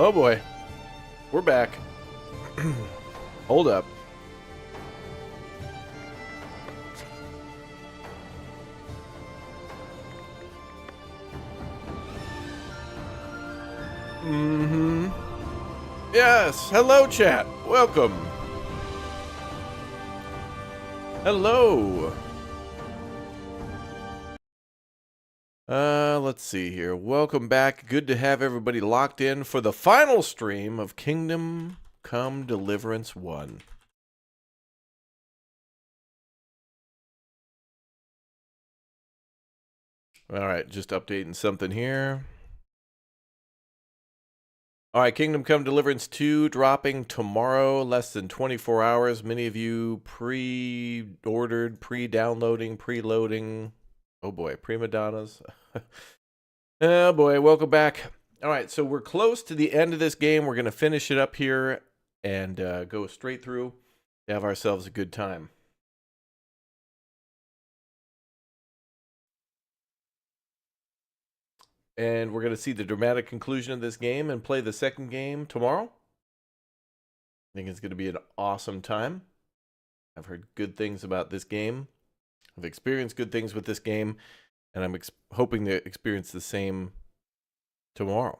Oh boy. We're back. Hold up. Yes. Hello, chat. Welcome. Hello. Let's see here. Welcome back. Good to have everybody locked in for the final stream of Kingdom Come Deliverance 1. Alright, just updating something here. Alright, Kingdom Come Deliverance 2 dropping tomorrow, less than 24 hours. Many of you pre-ordered, pre-downloading, preloading. Oh boy, prima donnas. Oh boy, welcome back. Alright, so we're close to the end of this game. We're going to finish it up here and go straight through. Have ourselves a good time. And we're going to see the dramatic conclusion of this game and play the second game tomorrow. I think it's going to be an awesome time. I've heard good things about this game. I've experienced good things with this game. And I'm hoping to experience the same tomorrow.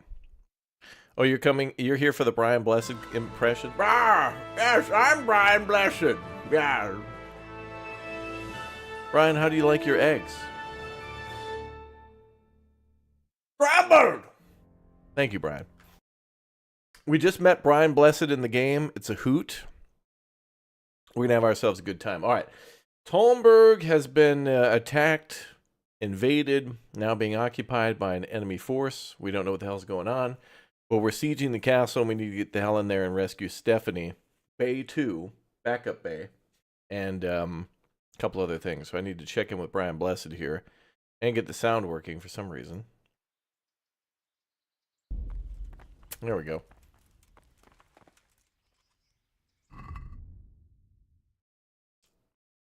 Oh, you're here for the Brian Blessed impression? Ah, yes, I'm Brian Blessed. Yeah. Brian, how do you like your eggs? Scrambled! Thank you, Brian. We just met Brian Blessed in the game. It's a hoot. We're going to have ourselves a good time. All right. Talmberg has been attacked, invaded, now being occupied by an enemy force. We don't know what the hell's going on. But we're sieging the castle, and we need to get the hell in there and rescue Stephanie. Bay 2, backup bay, and a couple other things. So I need to check in with Brian Blessed here and get the sound working for some reason. There we go.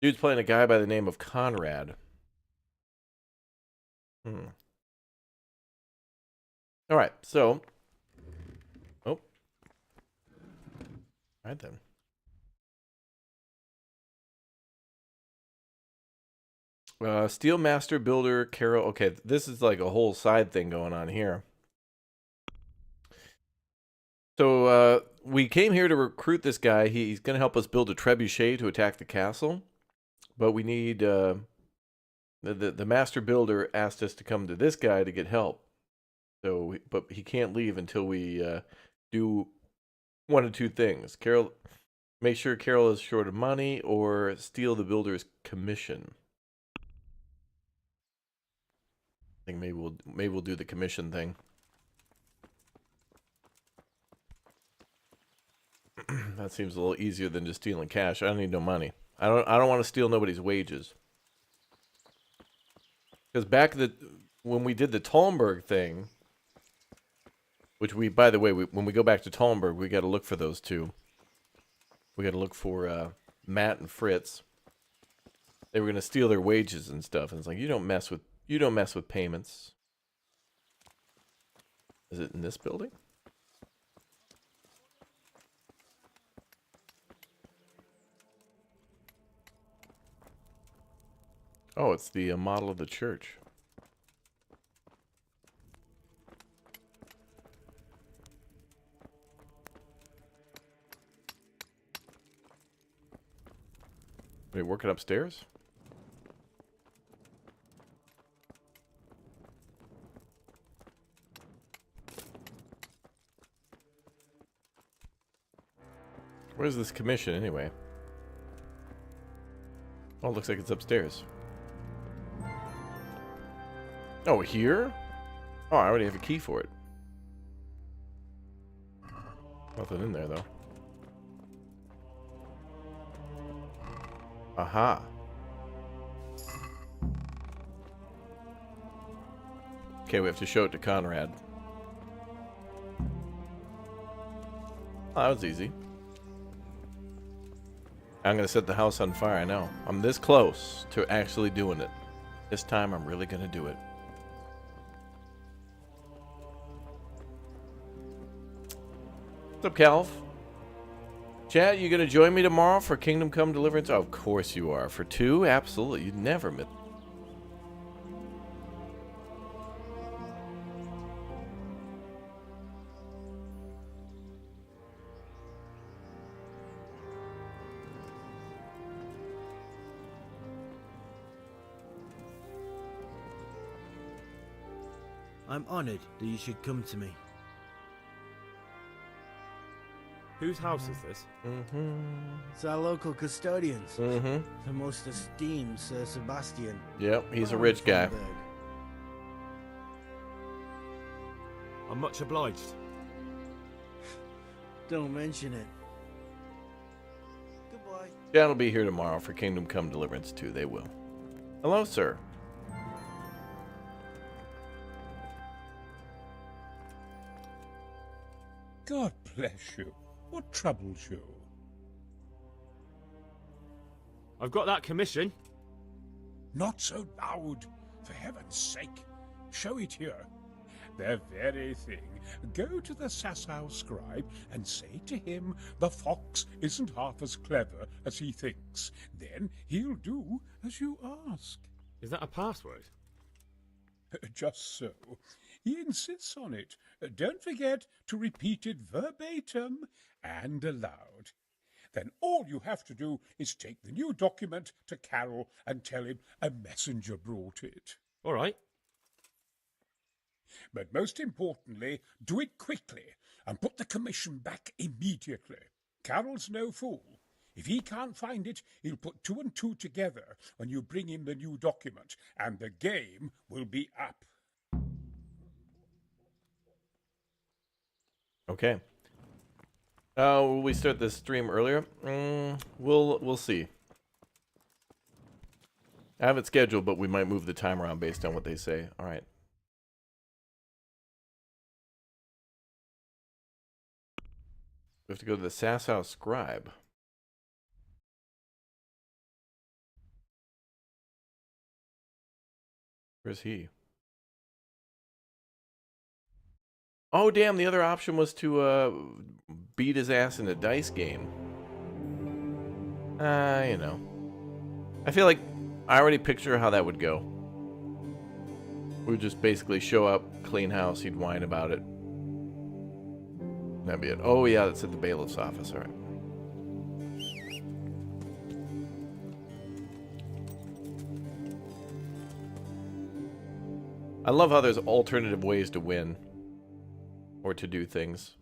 Dude's playing a guy by the name of Konrad. Alright, so. Oh. Alright then. Steel Master Builder, Karel. Okay, this is like a whole side thing going on here. So, we came here to recruit this guy. He's going to help us build a trebuchet to attack the castle. But we need, the master builder asked us to come to this guy to get help. So, but he can't leave until we do one of two things. Karel, make sure Karel is short of money, or steal the builder's commission. I think maybe we'll do the commission thing. That seems a little easier than just stealing cash. I don't need no money. I don't want to steal nobody's wages. Because back when we did the Talmberg thing, which by the way, when we go back to Talmberg, we got to look for those two. We got to look for Matt and Fritz. They were going to steal their wages and stuff, and it's like, you don't mess with payments. Is it in this building? Oh, it's the model of the church. Are you working upstairs? Where's this commission anyway? Oh, it looks like it's upstairs. Oh, here? Oh, I already have a key for it. Nothing in there, though. Aha. Okay, we have to show it to Konrad. Oh, that was easy. I'm going to set the house on fire, I know. I'm this close to actually doing it. This time, I'm really going to do it. What's up, Calf? Chat, you gonna join me tomorrow for Kingdom Come Deliverance? Oh, of course you are. For 2? Absolutely. You'd never miss. I'm honored that you should come to me. Whose house is this? It's our local custodians. Mm-hmm. The most esteemed Sir Sebastian. Yep, he's a rich guy. I'm much obliged. Don't mention it. Goodbye. Chat will be here tomorrow for Kingdom Come Deliverance 2. They will. Hello, sir. God bless you. What troubles you? I've got that commission. Not so loud, for heaven's sake. Show it here. The very thing. Go to the Sasau scribe and say to him the fox isn't half as clever as he thinks. Then he'll do as you ask. Is that a password? Just so. He insists on it. Don't forget to repeat it verbatim and aloud. Then all you have to do is take the new document to Karel and tell him a messenger brought it. All right. But most importantly, do it quickly and put the commission back immediately. Karel's no fool. If he can't find it, he'll put 2 and 2 together when you bring him the new document, and the game will be up. Okay. Will we start the stream earlier? We'll see. I have it scheduled, but we might move the time around based on what they say. All right. We have to go to the Sasau scribe. Where's he? Oh, damn, the other option was to beat his ass in a dice game. You know. I feel like I already picture how that would go. We would just basically show up, clean house, he'd whine about it. That'd be it. Oh, yeah, that's at the bailiff's office. All right. I love how there's alternative ways to win or to do things.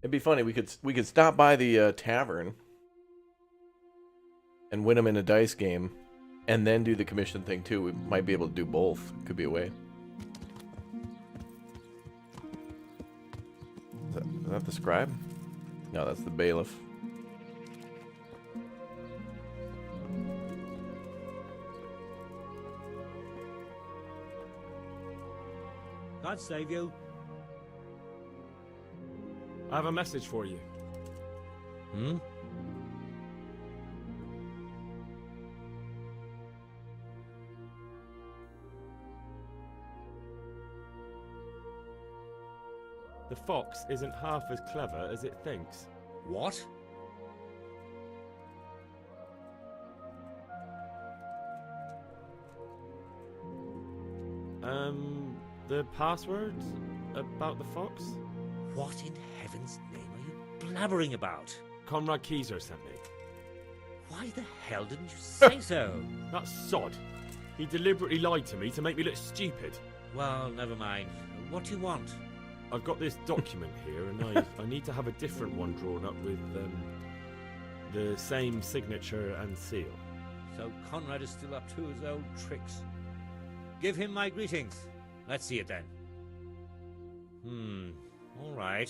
It'd be funny. We could stop by the tavern and win them in a dice game, and then do the commission thing too. We might be able to do both. Could be a way. Is that the scribe? No, that's the bailiff. God save you. I have a message for you. Hmm? The fox isn't half as clever as it thinks. What? The password about the fox? What in heaven's name are you blabbering about? Konrad Kieser sent me. Why the hell didn't you say so? That sod. He deliberately lied to me to make me look stupid. Well, never mind. What do you want? I've got this document here, and I need to have a different one drawn up with the same signature and seal. So Konrad is still up to his old tricks. Give him my greetings. Let's see it then. All right.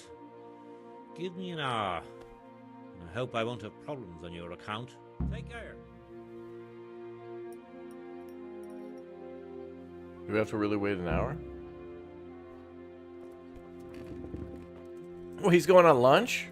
Give me an hour. I hope I won't have problems on your account. Take care. Do we have to really wait an hour? Oh, he's going on lunch?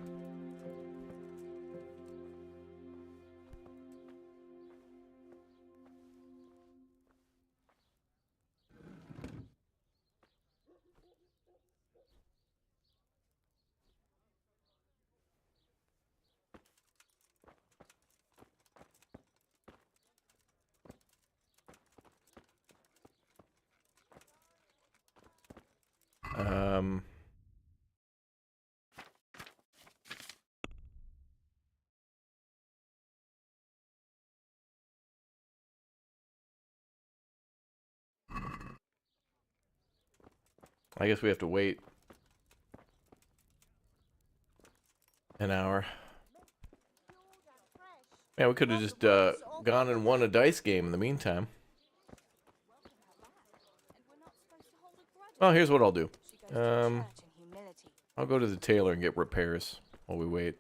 I guess we have to wait an hour. Yeah, we could have just gone and won a dice game in the meantime. Well, here's what I'll do. I'll go to the tailor and get repairs while we wait.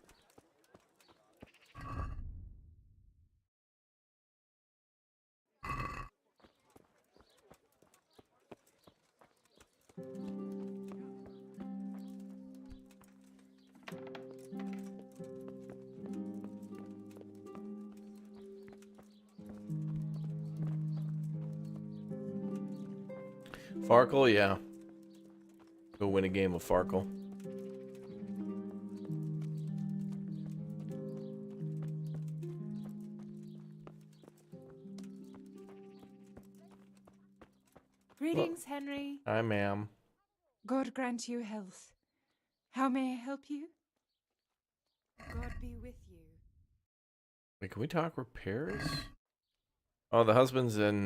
Farkle, yeah. Go win a game of Farkle. Greetings, Henry. Hi, ma'am. God grant you health. How may I help you? God be with you. Wait, can we talk repairs? Oh, the husband's in,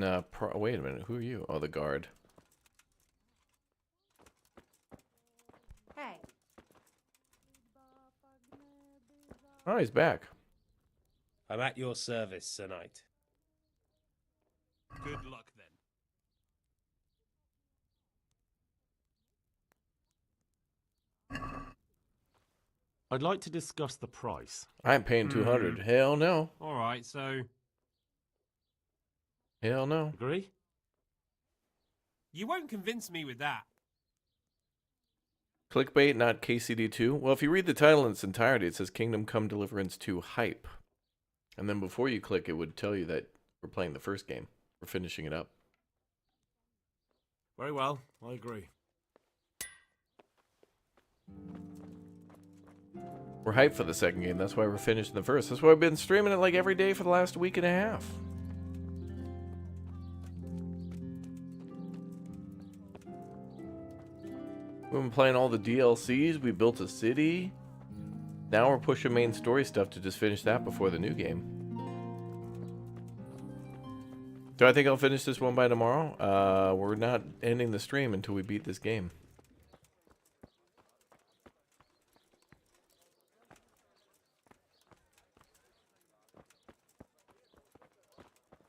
wait a minute, who are you? Oh, the guard. Hey. Oh, he's back. I'm at your service, Sir Knight. Good luck then. I'd like to discuss the price. I'm paying 200. Hell no. All right, so Hell no. Agree? you won't convince me with that. Clickbait, not KCD2. Well, if you read the title in its entirety, it says Kingdom Come Deliverance 2 Hype. And then before you click, it would tell you that we're playing the first game. We're finishing it up. Very well, I agree. We're hyped for the second game. That's why we're finishing the first. That's why I've been streaming it like every day for the last week and a half. We've been playing all the DLCs. We built a city. Now we're pushing main story stuff to just finish that before the new game. Do I think I'll finish this one by tomorrow? We're not ending the stream until we beat this game.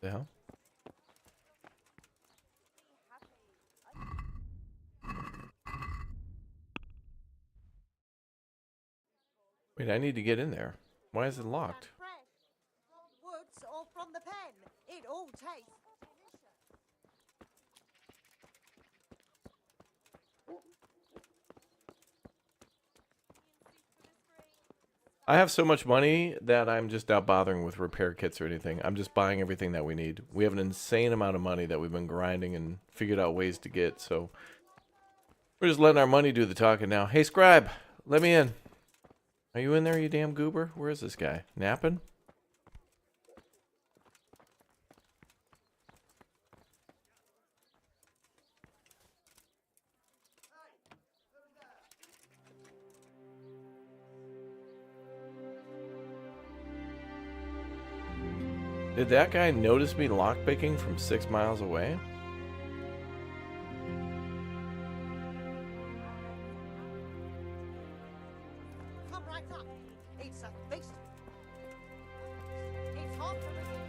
The hell? Wait, I need to get in there. Why is it locked? Woods or from the pen. It all tastes delicious. I have so much money that I'm just not bothering with repair kits or anything. I'm just buying everything that we need. We have an insane amount of money that we've been grinding and figured out ways to get, so we're just letting our money do the talking now. Hey, Scribe, let me in. Are you in there, you damn goober? Where is this guy? Napping? Did that guy notice me lockpicking from 6 miles away? Come right up. It's a feast. It's hard to resist.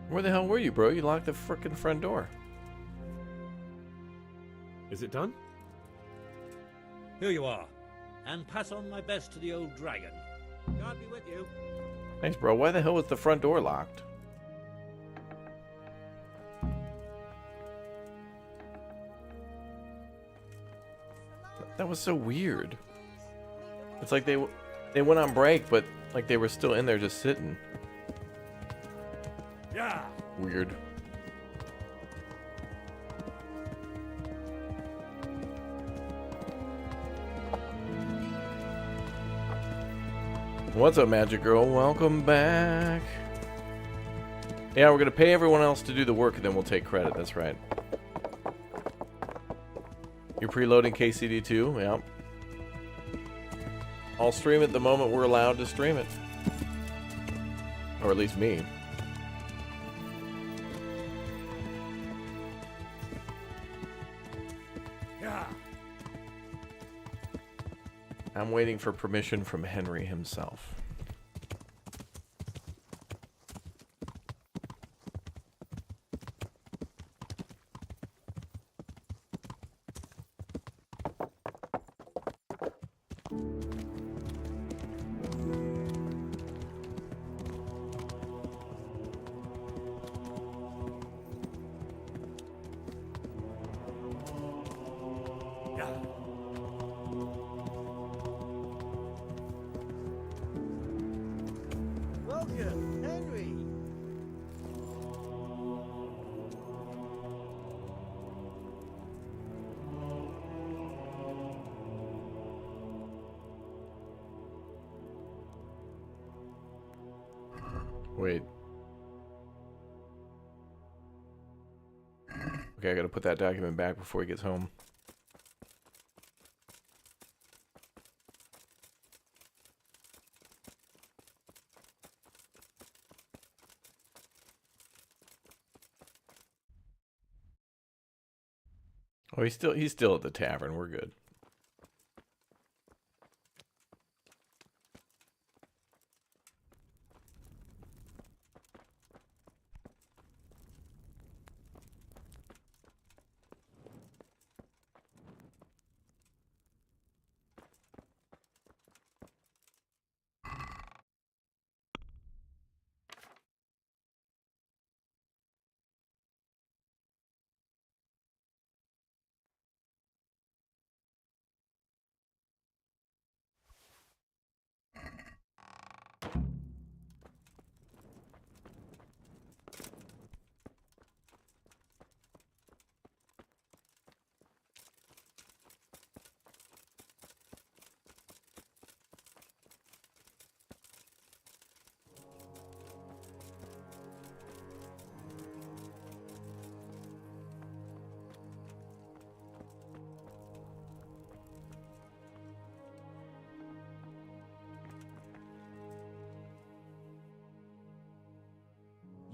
Where the hell were you, bro? You locked the frickin' front door. Is it done? Here you are. And pass on my best to the old dragon. God be with you. Thanks, bro. Why the hell was the front door locked? That was so weird. It's like they went on break, but like they were still in there just sitting. Yeah. Weird. What's up, Magic Girl? Welcome back. Yeah, we're gonna pay everyone else to do the work, and then we'll take credit. That's right. You're preloading KCD2? Yeah. I'll stream it the moment we're allowed to stream it. Or at least me. Yeah. I'm waiting for permission from Henry himself. Welcome, Henry. Wait. Okay, I gotta put that document back before he gets home. Oh, he's still at the tavern. We're good.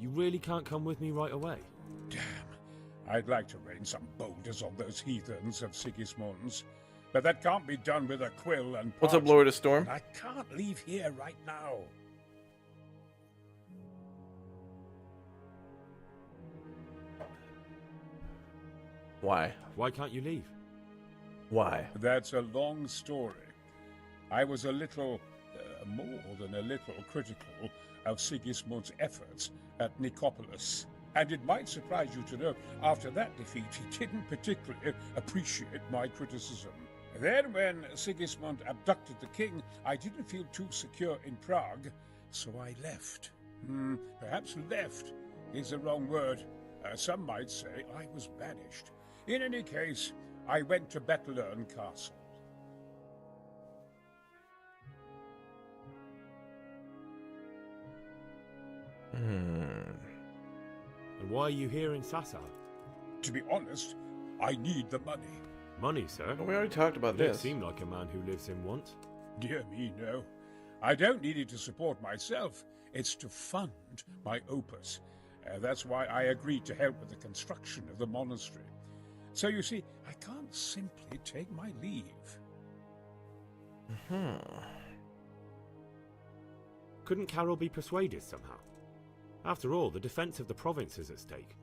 You really can't come with me right away? Damn. I'd like to rain some boulders on those heathens of Sigismund's. But that can't be done with a quill and What's up, parchment. Lord of Storm? I can't leave here right now. Why? Why can't you leave? Why? That's a long story. I was a little, more than a little, critical of Sigismund's efforts at Nicopolis. And it might surprise you to know, after that defeat, he didn't particularly appreciate my criticism. Then, when Sigismund abducted the king, I didn't feel too secure in Prague, so I left. Perhaps left is the wrong word. Some might say I was banished. In any case, I went to Bettelern Castle. And why are you here in Sassa? To be honest, I need the money. Money, sir? We already talked about You don't this. seem like a man who lives in want. Dear me, no. I don't need it to support myself. It's to fund my opus. That's why I agreed to help with the construction of the monastery. So you see, I can't simply take my leave. Couldn't Karel be persuaded somehow? After all, the defense of the province is at stake.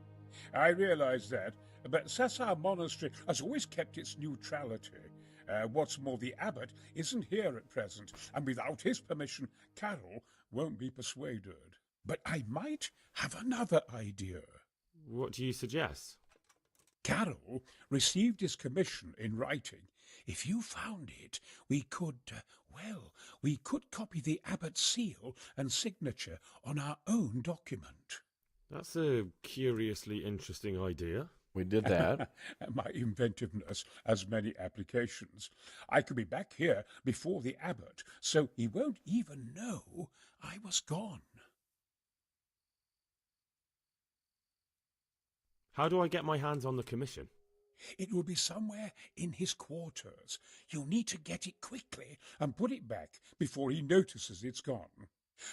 I realize that, but Sassa Monastery has always kept its neutrality. What's more, the abbot isn't here at present, and without his permission, Karel won't be persuaded. But I might have another idea. What do you suggest? Karel received his commission in writing. If you found it, we could, we could copy the abbot's seal and signature on our own document. That's a curiously interesting idea. We did that. My inventiveness has many applications. I could be back here before the abbot, so he won't even know I was gone. How do I get my hands on the commission? It will be somewhere in his quarters. You'll need to get it quickly and put it back before he notices it's gone.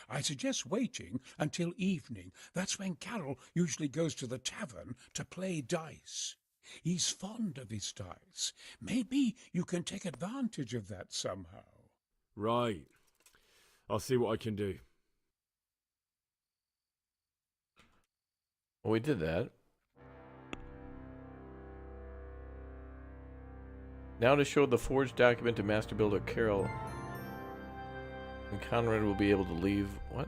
I suggest waiting until evening. That's when Karel usually goes to the tavern to play dice. He's fond of his dice. Maybe you can take advantage of that somehow. Right. I'll see what I can do. Well, we did that. Now to show the forged document to Master Builder Karel. And Konrad will be able to leave. What?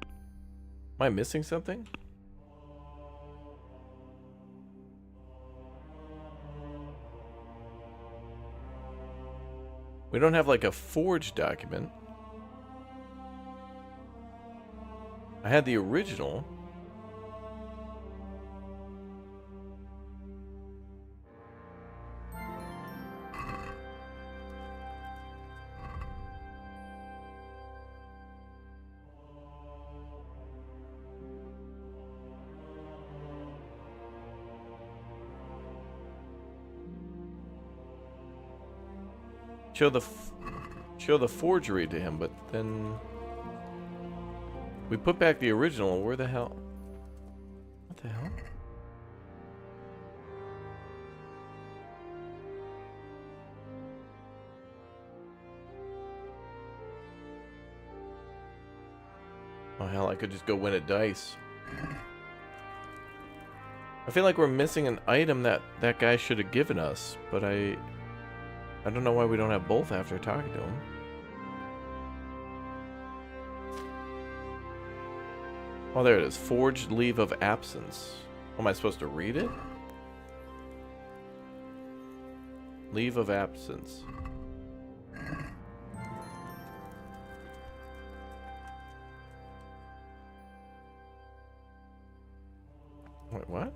Am I missing something? We don't have like a forged document. I had the original. Show the forgery to him, but then we put back the original. Where the hell? What the hell? Oh hell, I could just go win at dice. I feel like we're missing an item that guy should have given us, but I don't know why we don't have both after talking to him. Oh, there it is. Forged leave of absence. Am I supposed to read it? Leave of absence. Wait, what?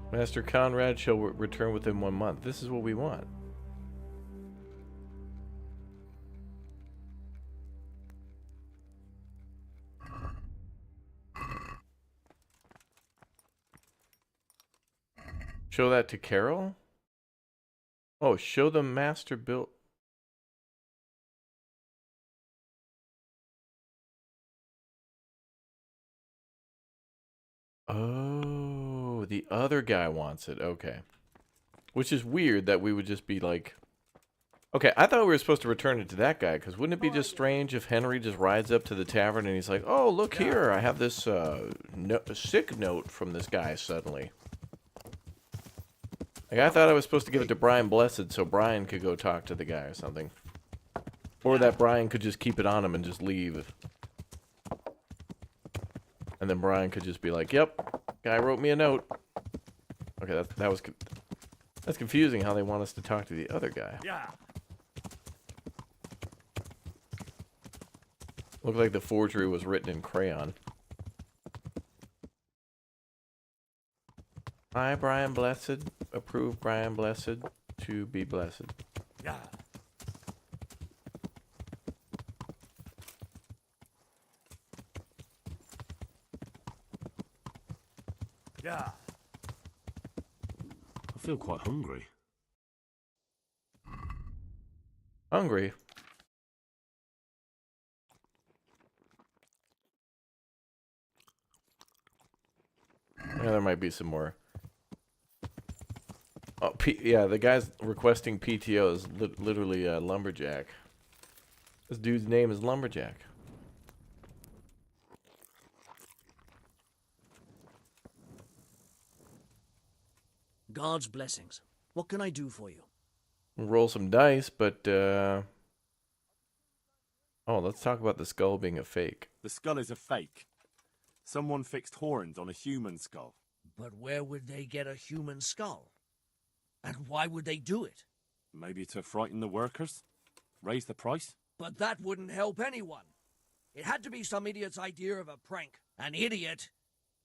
Master Konrad shall return within 1 month. This is what we want. Show that to Karel? Oh, show the master build. Oh, the other guy wants it. Okay. Which is weird that we would just be like... Okay, I thought we were supposed to return it to that guy, because wouldn't it be just strange if Henry just rides up to the tavern and he's like, oh, look here, I have this sick note from this guy suddenly. Like, I thought I was supposed to give it to Brian Blessed so Brian could go talk to the guy or something. Or that Brian could just keep it on him and just leave. And then Brian could just be like, yep, guy wrote me a note. Okay, that's confusing how they want us to talk to the other guy. Yeah. Looked like the forgery was written in crayon. I, Brian Blessed, approve Brian Blessed to be blessed. Yeah. Yeah. I feel quite hungry. Hungry? Yeah, there might be some more. Oh, yeah, the guy's requesting PTO is literally a lumberjack. This dude's name is Lumberjack. God's blessings. What can I do for you? Roll some dice, but Oh, let's talk about the skull being a fake. The skull is a fake. Someone fixed horns on a human skull. But where would they get a human skull? And why would they do it? Maybe to frighten the workers? Raise the price? But that wouldn't help anyone. It had to be some idiot's idea of a prank. An idiot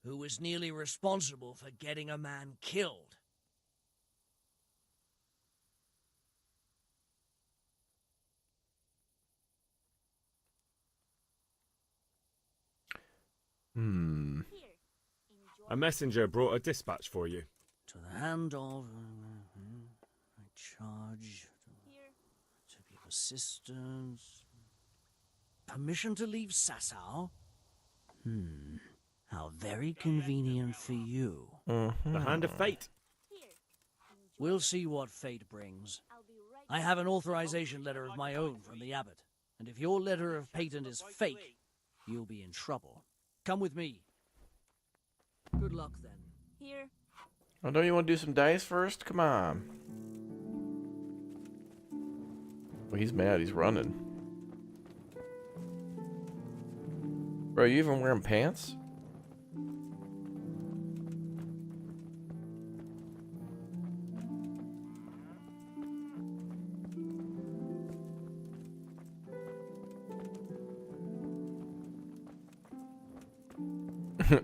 who was nearly responsible for getting a man killed. A messenger brought a dispatch for you. To the hand of... I charge... To be persistent... Permission to leave Sasau? How very convenient for you. The hand of fate. We'll see what fate brings. I have an authorization letter of my own from the abbot, and if your letter of patent is fake, you'll be in trouble. Come with me. Good luck, then. Here. Oh, don't you want to do some dice first? Come on. Well, he's mad. He's running. Bro, you even wearing pants?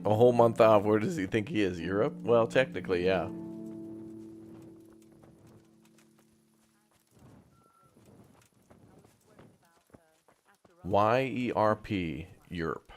A whole month off. Where does he think he is? Europe? Well, technically, yeah. YERP, Europe.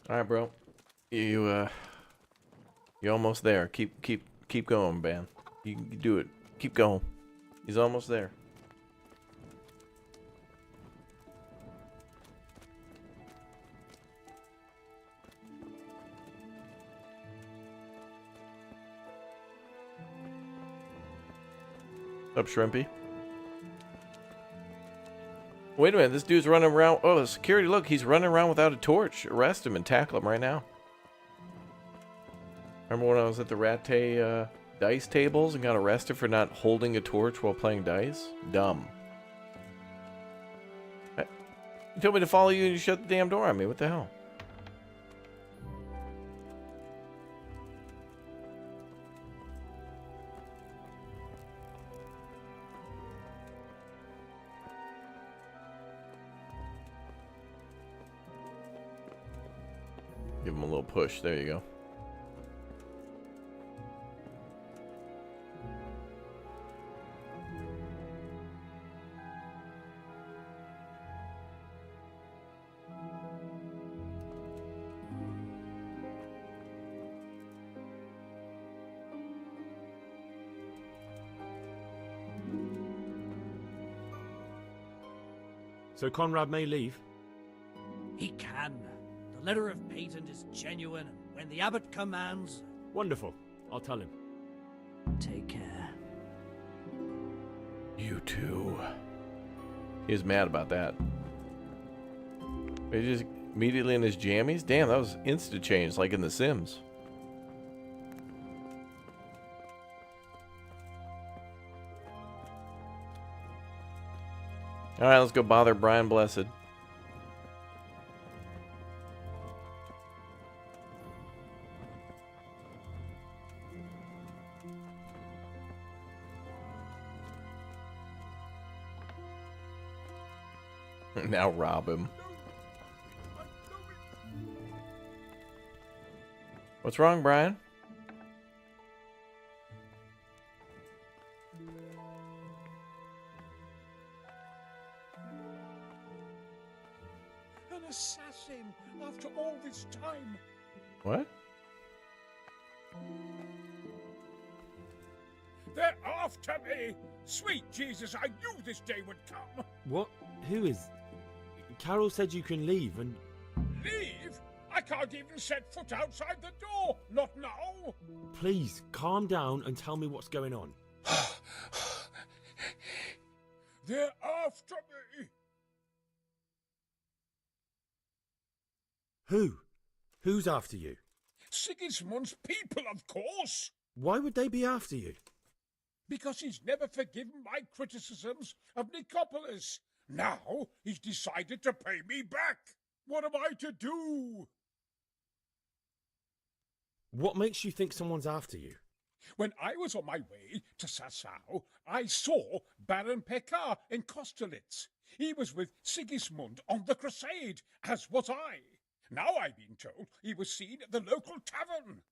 All right, bro. You're almost there. Keep going, man. You can do it. Keep going. He's almost there. Up, Shrimpy. Wait a minute, this dude's running around. Oh, the security, look, he's running around without a torch. Arrest him and tackle him right now. Remember when I was at the Ratte dice tables and got arrested for not holding a torch while playing dice? Dumb. You told me to follow you and you shut the damn door on me. What the hell? Give him a little push. There you go. So Konrad may leave? He can. The letter of patent is genuine, and when the abbot commands... Wonderful. I'll tell him. Take care. You too. He was mad about that. He just immediately in his jammies? Damn, that was instant change, like in The Sims. Alright, let's go bother Brian Blessed. Now rob him. What's wrong, Brian? An assassin after all this time. What? They're after me! Sweet Jesus, I knew this day would come! What? Who is... Karel said you can leave and... Leave? I can't even set foot outside the door! Not now! Please, calm down and tell me what's going on. They're after me! Who? Who's after you? Sigismund's people, of course! Why would they be after you? Because he's never forgiven my criticisms of Nicopolis. Now he's decided to pay me back. What am I to do? What makes you think someone's after you? When I was on my way to Sassau, I saw Baron Pekar in Kosterlitz. He was with Sigismund on the crusade, as was I. Now I've been told he was seen at the local tavern.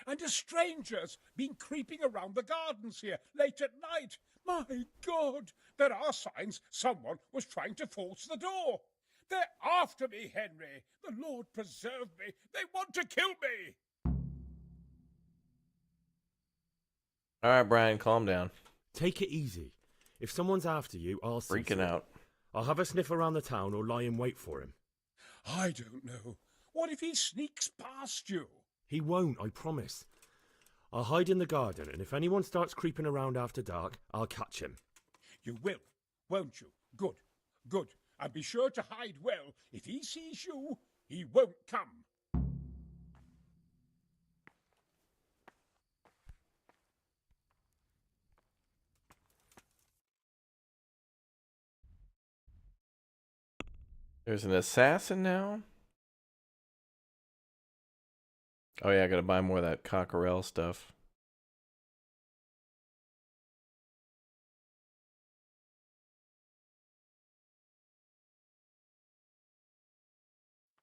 And a stranger's been creeping around the gardens here late at night. My God, there are signs someone was trying to force the door. They're after me, Henry. The Lord preserve me. They want to kill me. All right, Brian, calm down. Take it easy. If someone's after you, I'll see. Freaking out. I'll have a sniff around the town or lie in wait for him. I don't know. What if he sneaks past you? He won't, I promise. I'll hide in the garden, and if anyone starts creeping around after dark, I'll catch him. You will, won't you? Good, good. And be sure to hide well. If he sees you, he won't come. There's an assassin now? Oh yeah, I gotta buy more of that cockerel stuff.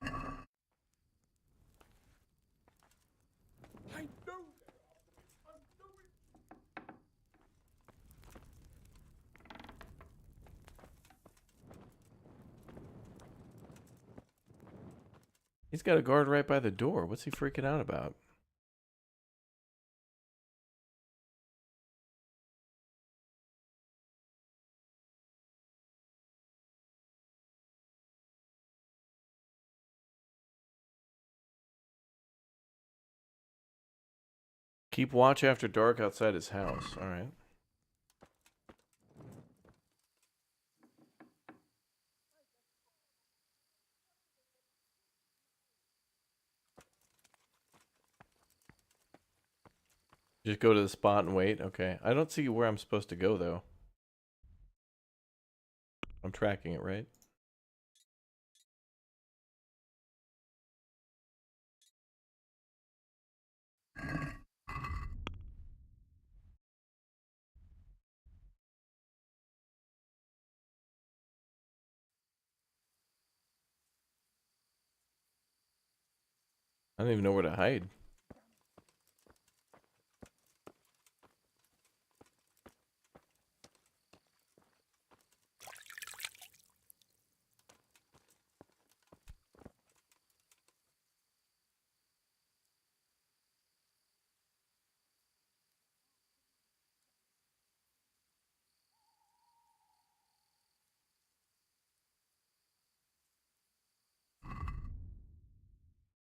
I know they're after me. I know it. He's got a guard right by the door. What's he freaking out about? Keep watch after dark outside his house. All right. Just go to the spot and wait. Okay. I don't see where I'm supposed to go, though. I'm tracking it, right? I don't even know where to hide.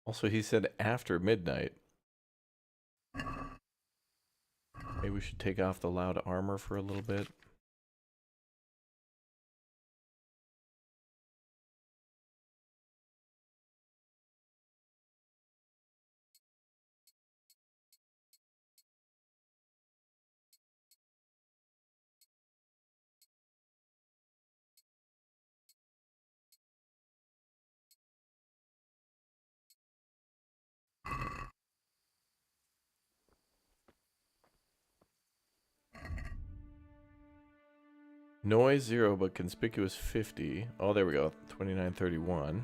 Also, he said after midnight. Maybe we should take off the loud armor for a little bit. Noise 0, but conspicuous 50. Oh, there we go. 2931.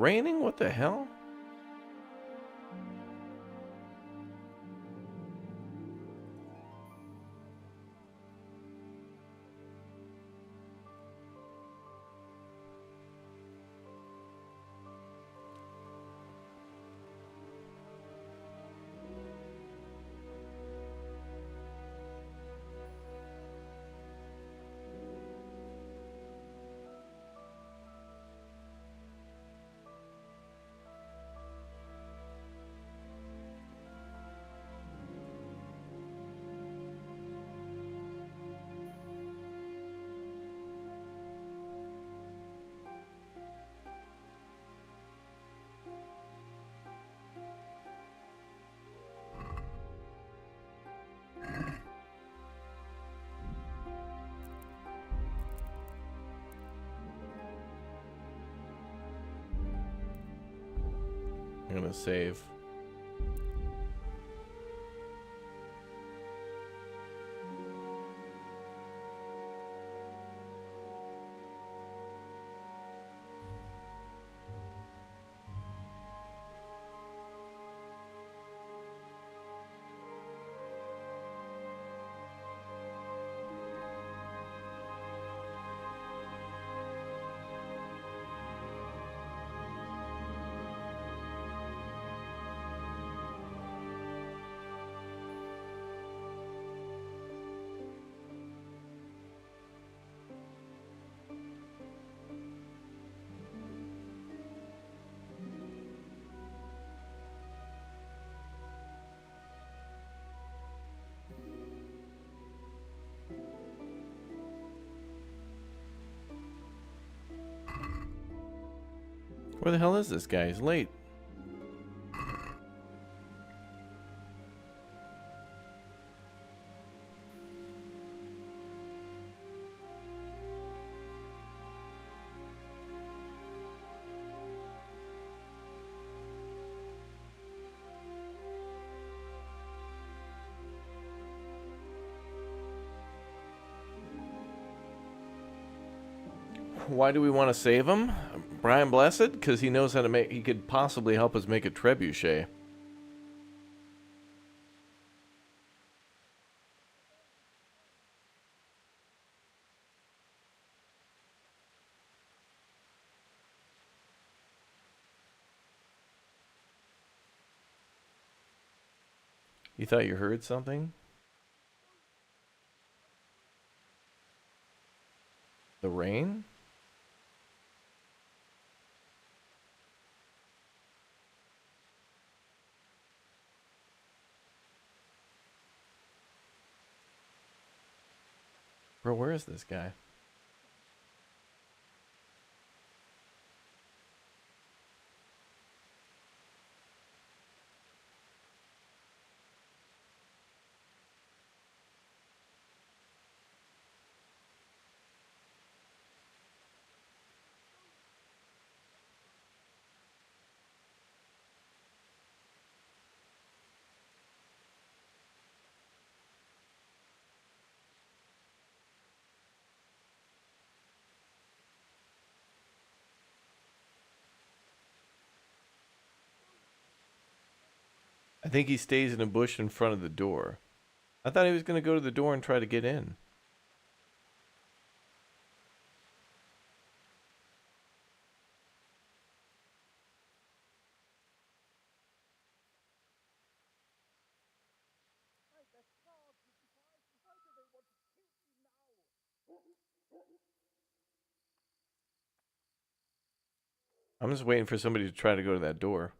raining? What the hell? I'm gonna save. Where the hell is this guy? He's late. Why do we want to save him? Brian Blessed? Because he knows how to make... He could possibly help us make a trebuchet. You thought you heard something? The rain? Bro, where is this guy? I think he stays in a bush in front of the door. I thought he was going to go to the door and try to get in. I'm just waiting for somebody to try to go to that door.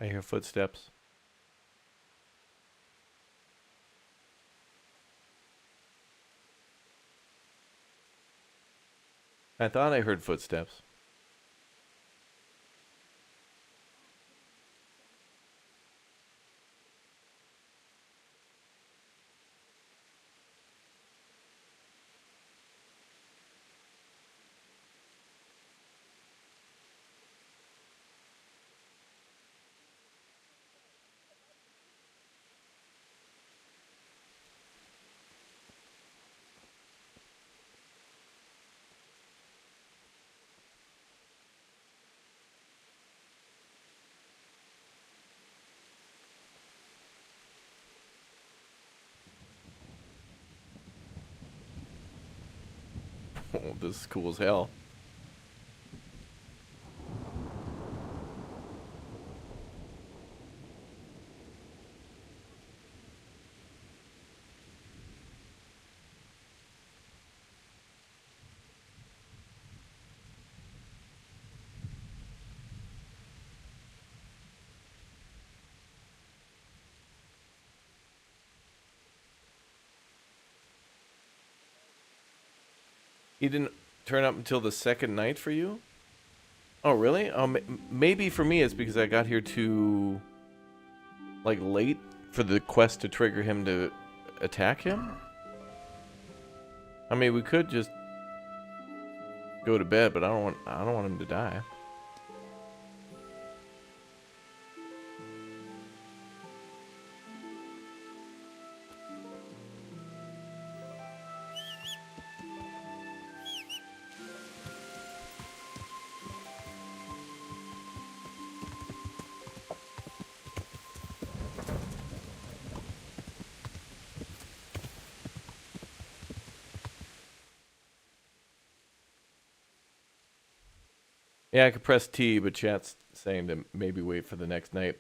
I hear footsteps. I thought I heard footsteps. Oh, this is cool as hell. He didn't turn up until the second night for you? Oh, really? Maybe for me it's because I got here too, like, late for the quest to trigger him to attack him? I mean, we could just go to bed, but I don't want him to die. Yeah, I could press T, but chat's saying to maybe wait for the next night.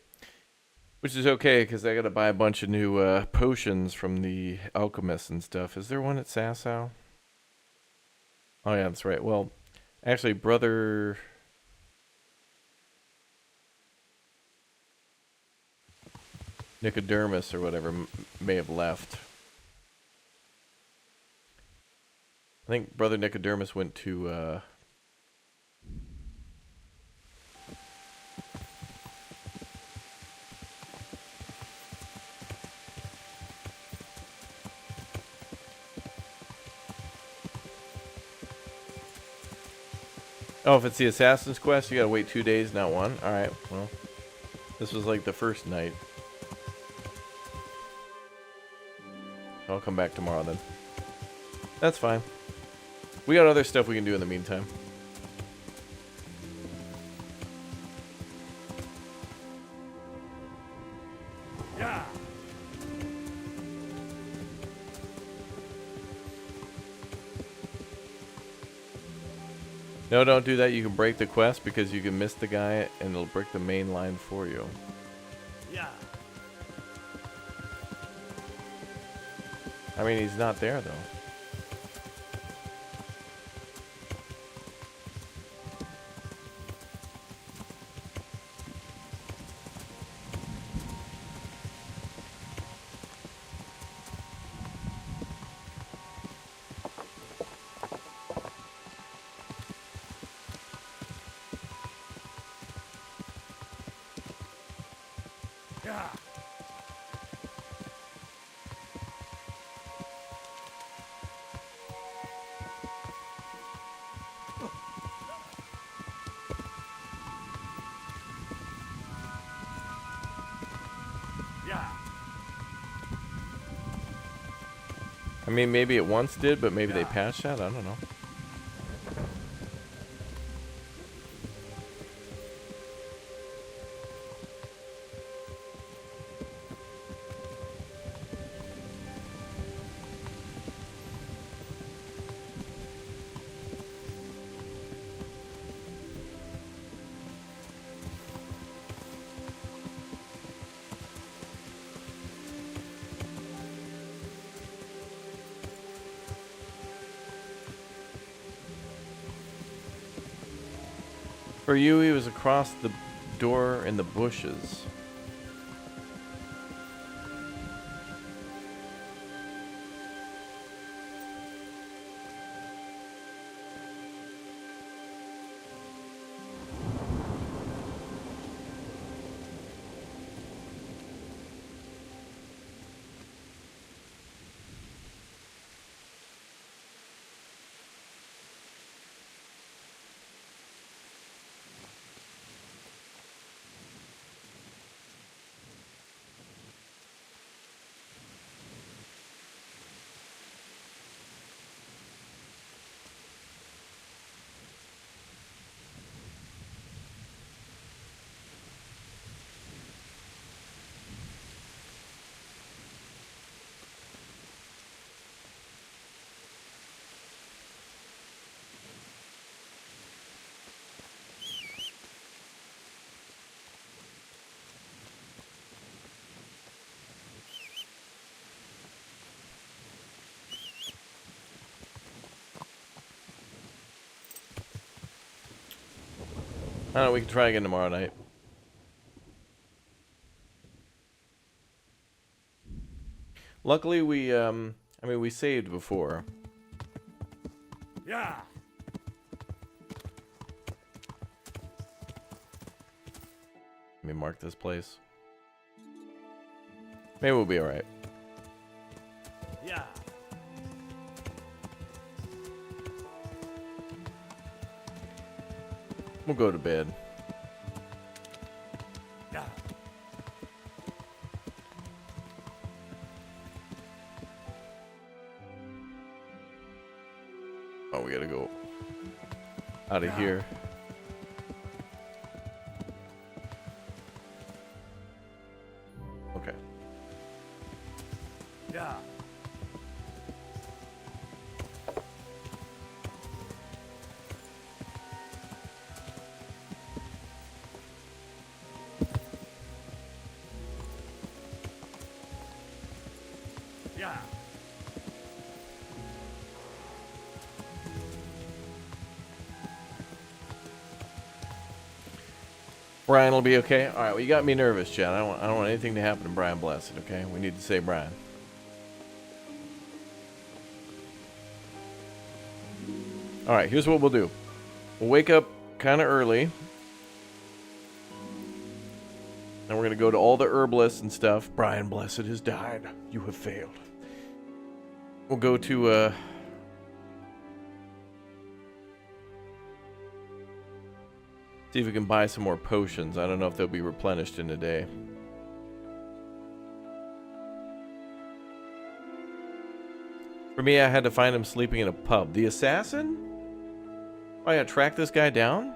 Which is okay, because I gotta buy a bunch of new potions from the alchemists and stuff. Is there one at Sasau? Oh yeah, that's right. Well, actually, Brother Nicodemus or whatever may have left. I think Brother Nicodemus went to oh, if it's the Assassin's Quest, you gotta wait 2 days, not one? Alright, well, this was like the first night. I'll come back tomorrow then. That's fine. We got other stuff we can do in the meantime. Yeah. No, don't do that. You can break the quest because you can miss the guy and it'll break the main line for you. Yeah. I mean, he's not there though. Yeah. I mean, maybe it once did, but maybe they patched that. I don't know. For you, he was across the door in the bushes. I don't know, we can try again tomorrow night. Luckily, we saved before. Yeah. Let me mark this place. Maybe we'll be alright. Yeah. We'll go to bed. Yeah. Oh, we gotta go out of here. Okay. Yeah. Yeah. Brian will be okay. All right, well, you got me nervous, Chad. I don't want anything to happen to Brian Blessed. Okay, we need to save Brian. All right, here's what we'll do. We'll wake up kind of early. Then we're gonna go to all the herbalists and stuff. Brian Blessed has died. You have failed. We'll go to see if we can buy some more potions. I don't know if they'll be replenished in a day. For me, I had to find him sleeping in a pub. The assassin? Oh, I gotta track this guy down?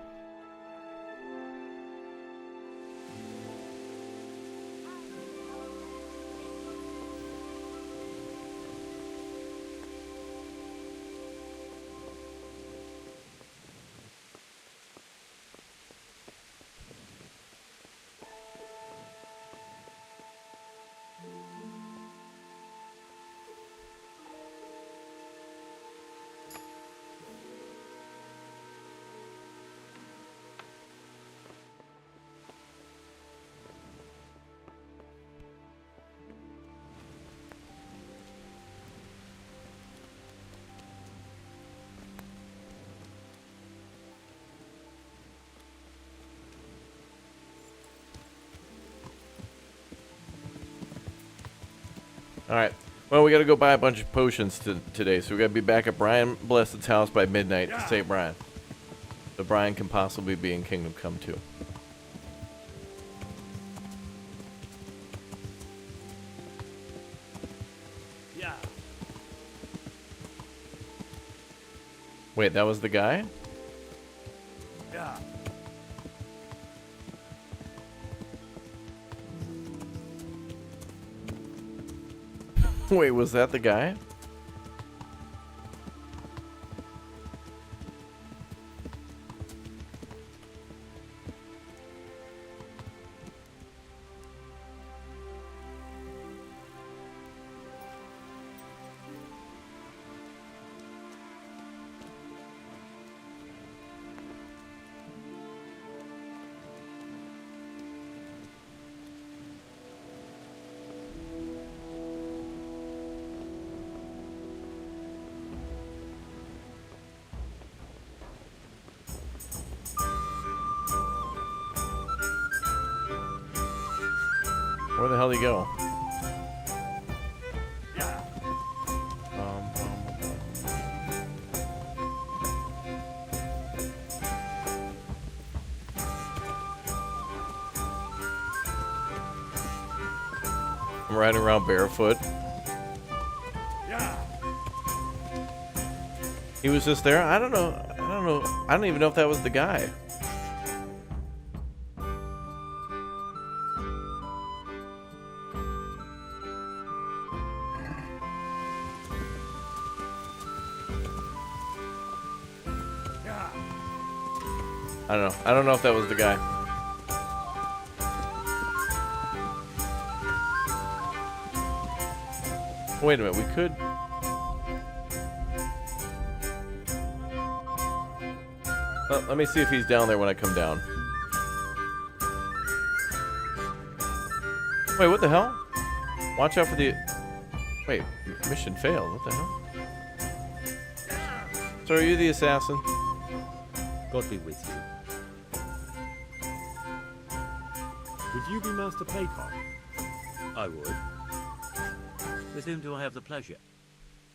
Alright. Well, we gotta go buy a bunch of potions today, so we gotta be back at Brian Blessed's house by midnight to save Brian. So Brian can possibly be in Kingdom Come too. Yeah. Wait, that was the guy? Yeah. Wait, was that the guy? Where the hell did he go? I'm riding around barefoot. He was just there? I don't know. I don't even know if that was the guy. I don't know. I don't know if that was the guy. Wait a minute, we could... let me see if he's down there when I come down. Wait, what the hell? Watch out for the... Wait, mission failed. What the hell? So are you the assassin? God be with you. Would you be Master Paycom? I would. With whom do I have the pleasure?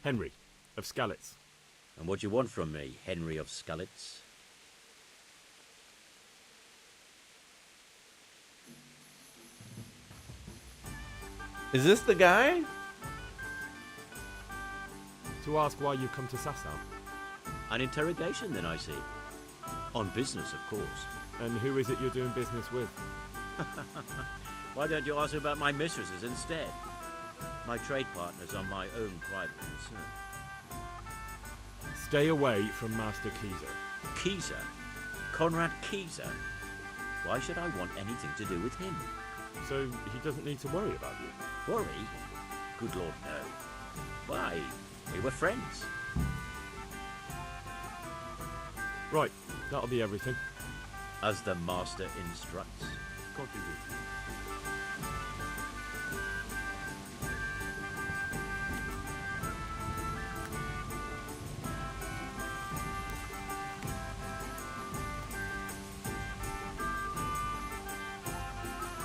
Henry, of Skalitz. And what do you want from me, Henry of Skalitz? Is this the guy? To ask why you come to Sasau. An interrogation, then, I see. On business, of course. And who is it you're doing business with? Why don't you ask about my mistresses instead? My trade partners are my own private concern. Stay away from Master Kieser. Kieser? Konrad Kieser? Why should I want anything to do with him? So he doesn't need to worry about you? Worry? Good Lord, no. Why? We were friends. Right, that'll be everything. As the master instructs. God be with you.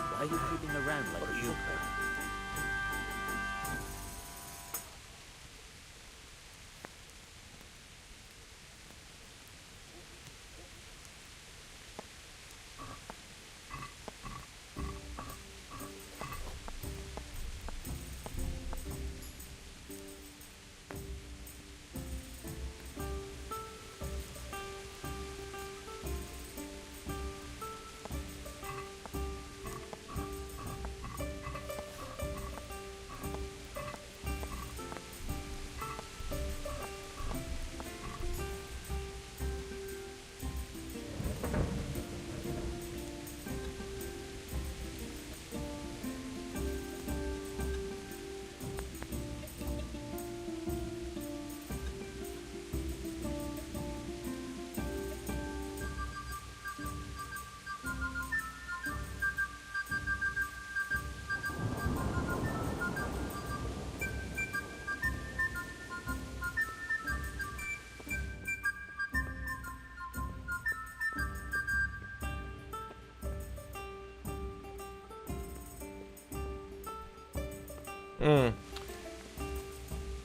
Why are you creeping around like a joker?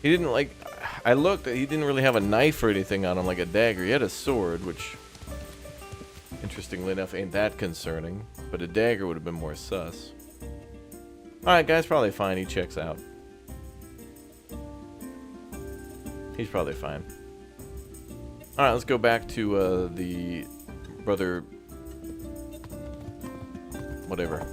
He didn't like... I looked, he didn't really have a knife or anything on him like a dagger. He had a sword, which, interestingly enough, ain't that concerning. But a dagger would have been more sus. Alright, guy's probably fine. He checks out. He's probably fine. Alright, let's go back to the brother... whatever.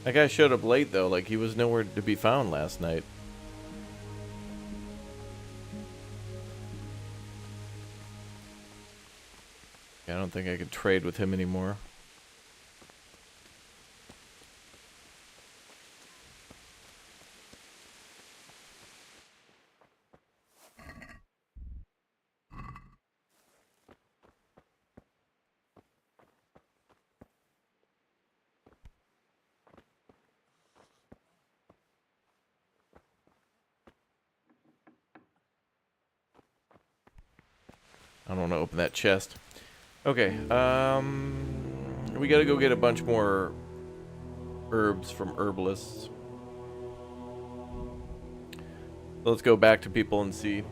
That guy showed up late, though. Like, he was nowhere to be found last night. I don't think I could trade with him anymore. I don't want to open that chest. Okay, we gotta go get a bunch more herbs from herbalists. Let's go back to people and see.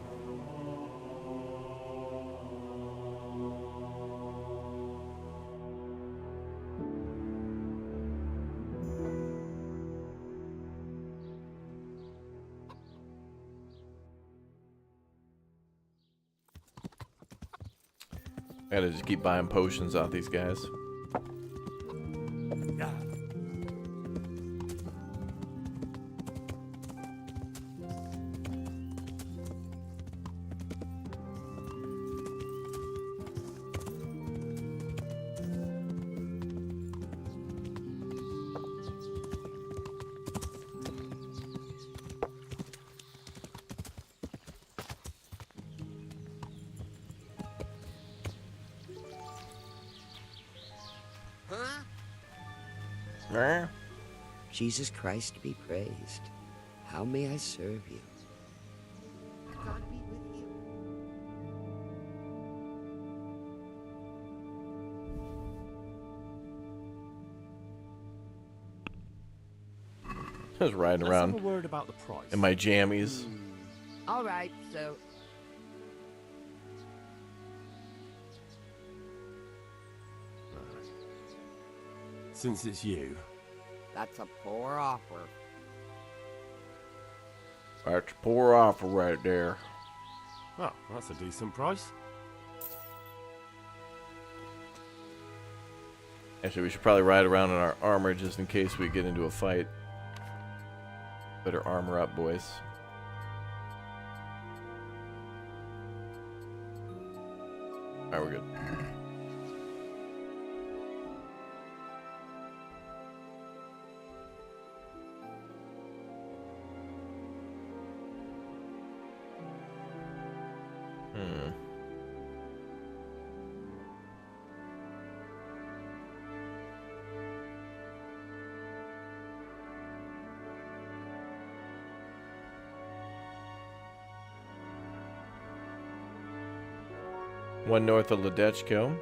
I gotta just keep buying potions off these guys. Jesus Christ be praised. How may I serve you? God be with you. I was riding Let's around have a word about the price. in my jammies. All right, so Since it's you. that's a poor offer. That's a poor offer right there. Well, that's a decent price. Actually, we should probably ride around in our armor just in case we get into a fight. Better armor up, boys. Alright, we're good. One north of Ledechko.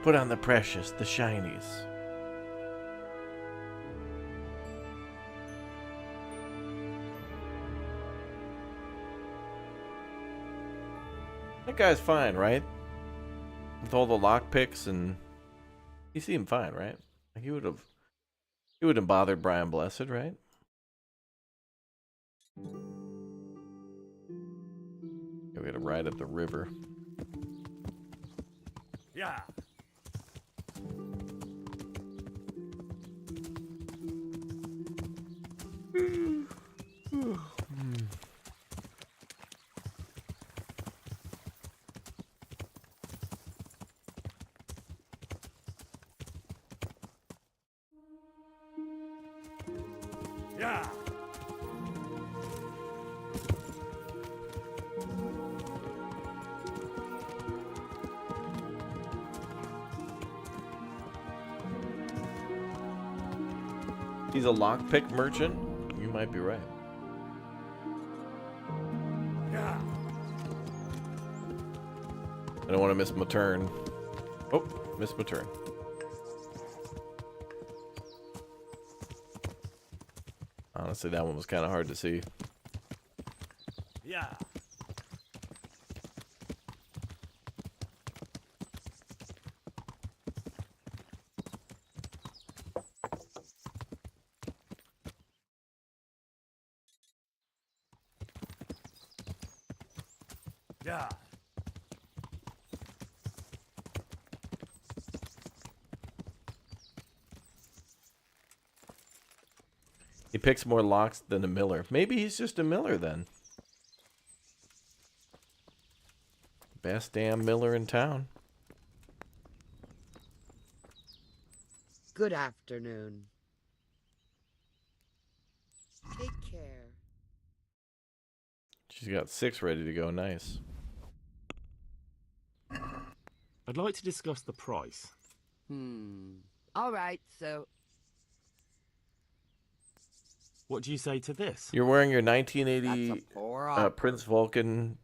Put on the precious, the shinies. That guy's fine, right? With all the lockpicks and he seemed fine, right? Like he wouldn't have bothered Brian Blessed, right? We gotta ride up the river. Yeah. Yeah. He's a lockpick merchant? You might be right. Yeah. I don't want to miss my turn. Oh, missed my turn. Honestly, that one was kind of hard to see. Yeah. Yeah. He picks more locks than a miller. Maybe he's just a miller then. Best damn miller in town. Good afternoon. Take care. She's got 6 ready to go. Nice. I'd like to discuss the price. All right, so What do you say to this? You're wearing your 1980 That's a poor Prince Vulcan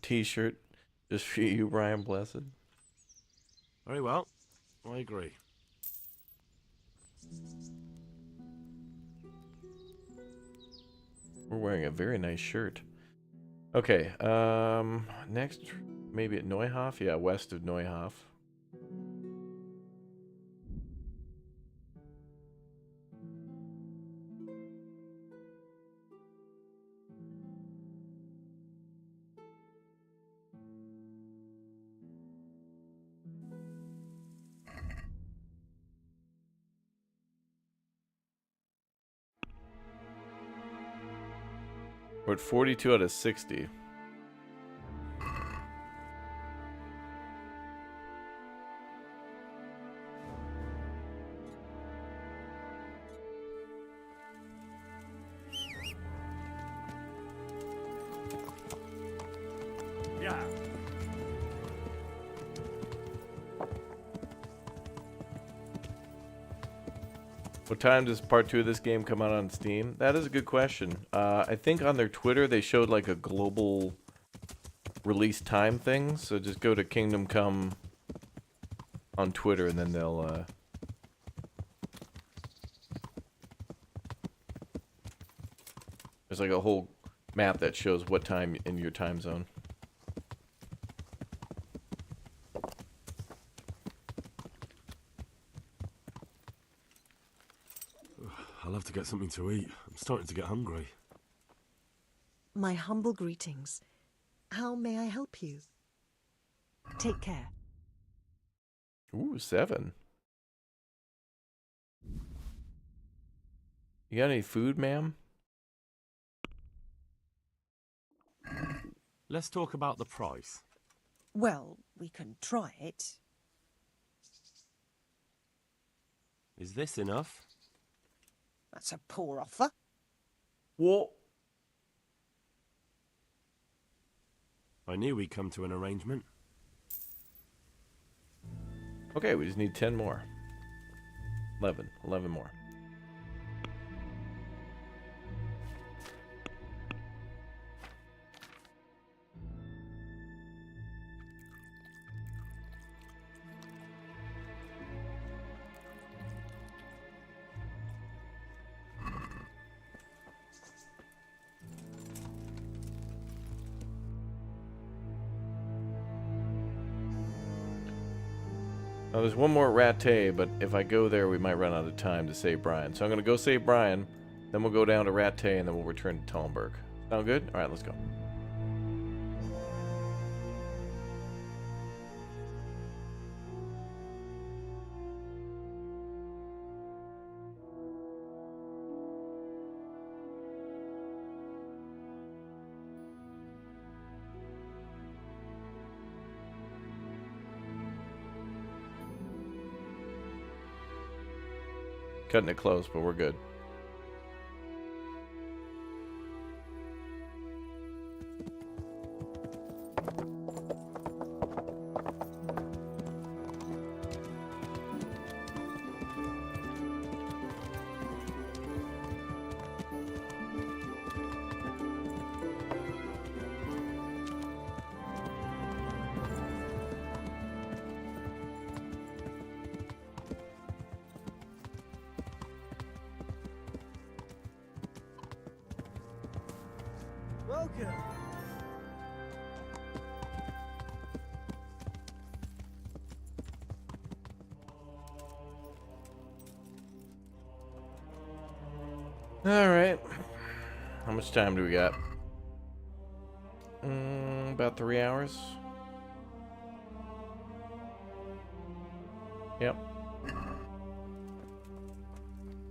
t-shirt. Just for you, Brian Blessed. Very well. I agree. We're wearing a very nice shirt. Okay, next, maybe at Neuhof? Yeah, west of Neuhof. We're at 42 out of 60. Yeah. What time does part 2 of this game come out on Steam? That is a good question. I think on their Twitter they showed like a global release time thing. So just go to Kingdom Come on Twitter and then they'll... There's like a whole map that shows what time in your time zone. I'll have to get something to eat. I'm starting to get hungry. My humble greetings. How may I help you? Take care. Ooh, 7. You got any food, ma'am? Let's talk about the price. Well, we can try it. Is this enough? That's a poor offer. What? I knew we'd come to an arrangement. Okay, we just need 10 more. 11 more. Now, there's one more ratte, but if I go there, we might run out of time to save Brian. So I'm going to go save Brian, then we'll go down to ratte, and then we'll return to Talmberg. Sound good? All right, let's go. Cutting it close, but we're good. Welcome. All right. How much time do we got? About 3 hours. Yep.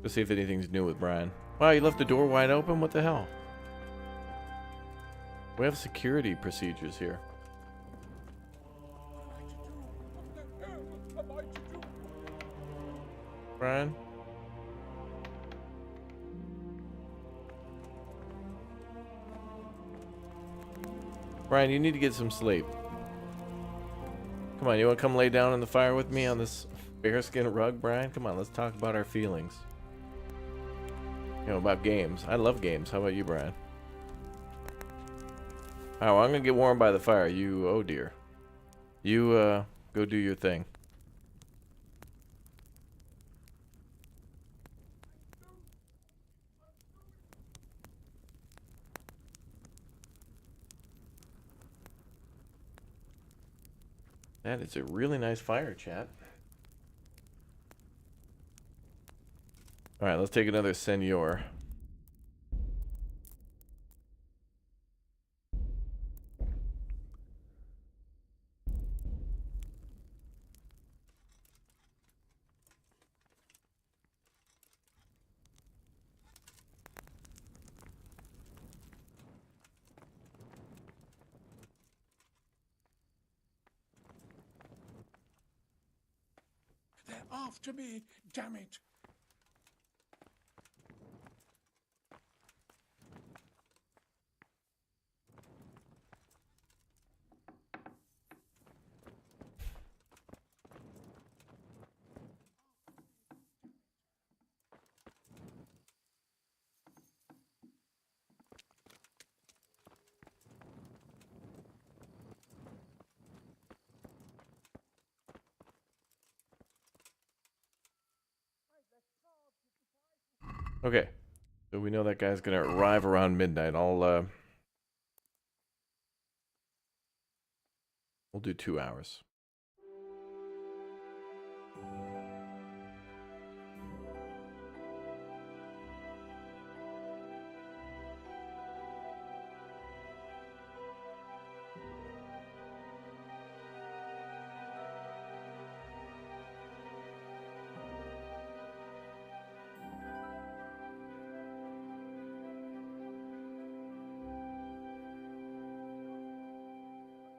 Let's see if anything's new with Brian. Wow, you left the door wide open? What the hell? We have security procedures here. Brian? Brian, you need to get some sleep. Come on, you want to come lay down in the fire with me on this bearskin rug, Brian? Come on, let's talk about our feelings. You know, about games. I love games. How about you, Brian? Alright, well, I'm gonna get warm by the fire. You, oh dear. You, go do your thing. That is a really nice fire, chat. Alright, let's take another senor. They're after me, damn it. Okay. So we know that guy's gonna arrive around midnight. We'll do 2 hours.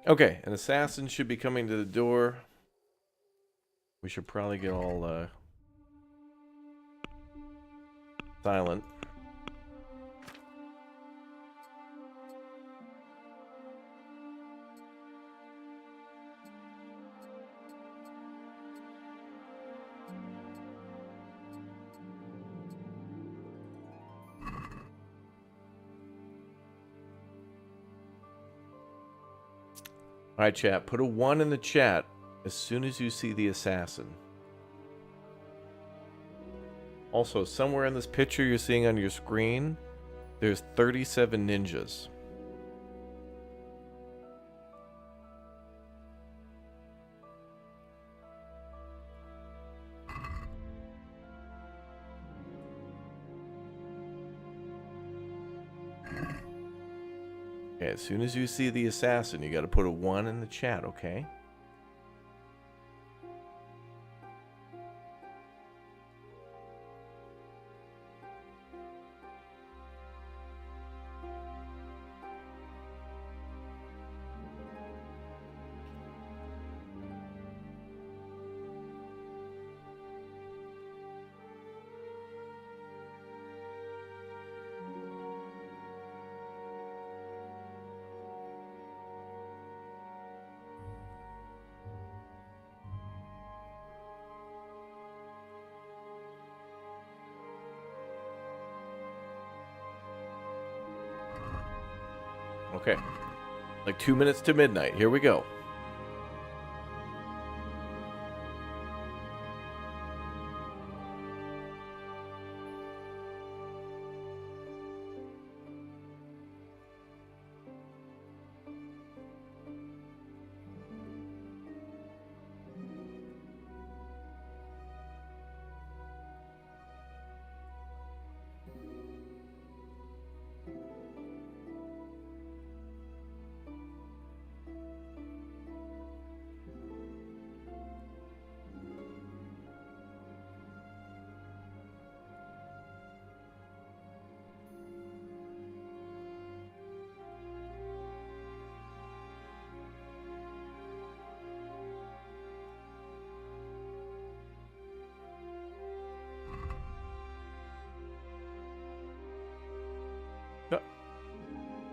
Okay, an assassin should be coming to the door. We should probably get all silent. Alright, chat. Put a 1 in the chat as soon as you see the assassin. Also, somewhere in this picture you're seeing on your screen, there's 37 ninjas. Okay, as soon as you see the assassin, you gotta put a 1 in the chat, okay? Okay. Like 2 minutes to midnight. Here we go.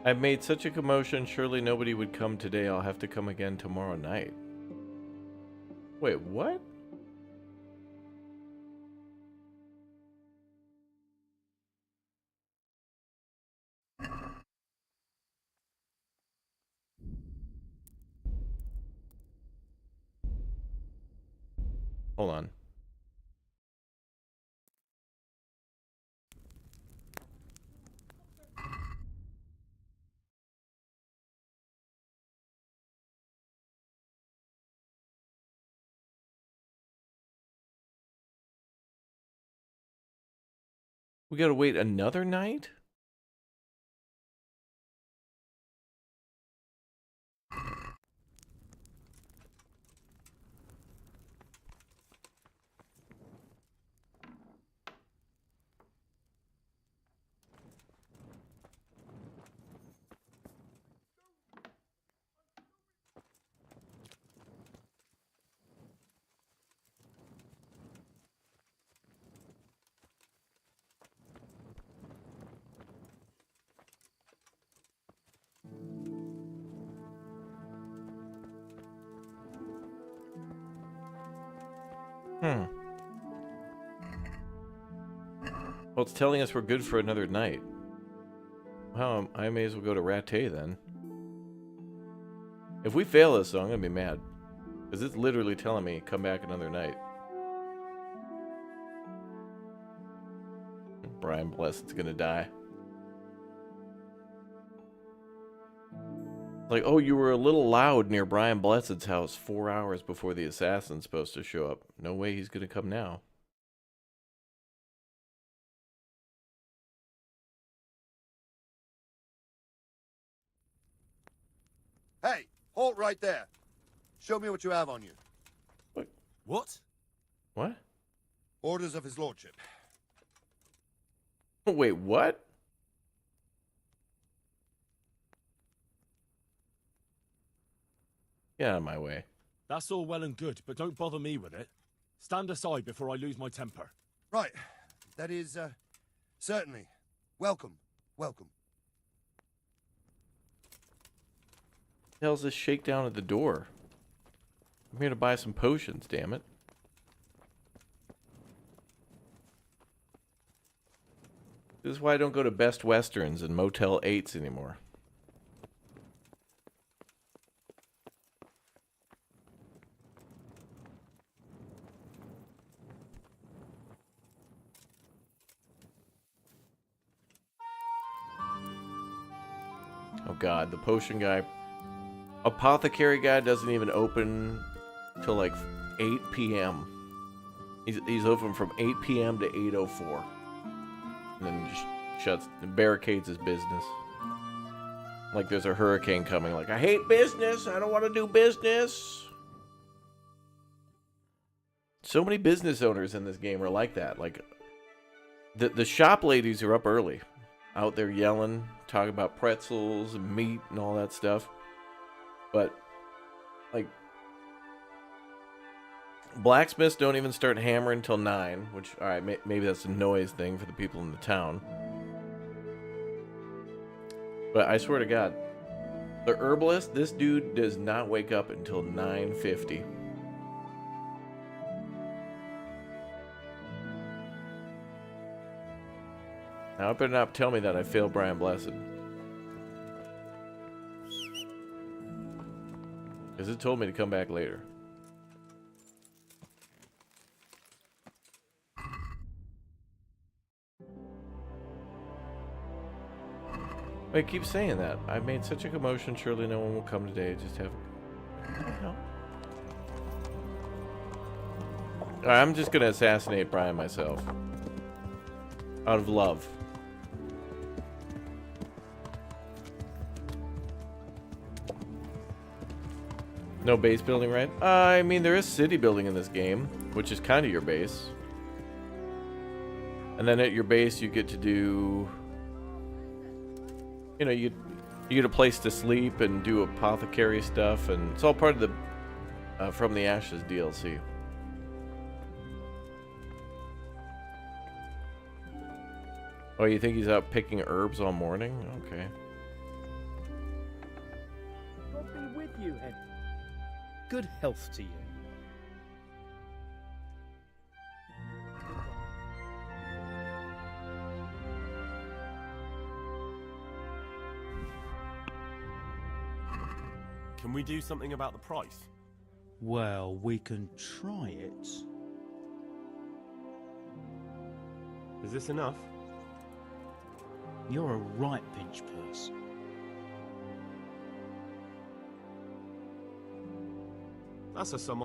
I've made such a commotion, surely nobody would come today. I'll have to come again tomorrow night. Wait, what? Hold on. We gotta wait another night? Well, it's telling us we're good for another night. Well, I may as well go to Rattay then. If we fail this, though, I'm gonna be mad. Because it's literally telling me, come back another night. Brian Blessed's gonna die. Like, oh, you were a little loud near Brian Blessed's house 4 hours before the assassin's supposed to show up. No way he's gonna come now. Hey, halt right there. Show me what you have on you. What? What? Orders of his lordship. Wait, what? Get out of my way. That's all well and good, but don't bother me with it. Stand aside before I lose my temper. Right. That is, certainly. Welcome. Welcome. What the hell's this shakedown at the door? I'm here to buy some potions, damn it. This is why I don't go to Best Westerns and Motel 8s anymore. Oh god, the potion guy. Apothecary guy doesn't even open till like 8 p.m. He's open from 8 p.m. to 8:04. And then just shuts, barricades his business. Like there's a hurricane coming. Like, I hate business. I don't want to do business. So many business owners in this game are like that. Like, the shop ladies are up early. Out there yelling, talking about pretzels and meat and all that stuff. But, like, blacksmiths don't even start hammering till 9, which, alright, maybe that's a noise thing for the people in the town. But I swear to God, the herbalist, this dude does not wake up until 9:50. Now, it better not tell me that I failed Brian Blessed. Because it told me to come back later. Wait, keep saying that. I've made such a commotion, surely no one will come today. Just have... No. I'm just gonna assassinate Brian myself. Out of love. No base building, right? I mean, there is city building in this game, which is kind of your base. And then at your base, you get to do... You know, you get a place to sleep and do apothecary stuff, and it's all part of the From the Ashes DLC. Oh, you think he's out picking herbs all morning? Okay. God be with you, Henry. Good health to you. Can we do something about the price? Well, we can try it. Is this enough? You're a right pinch purse. That's a sum.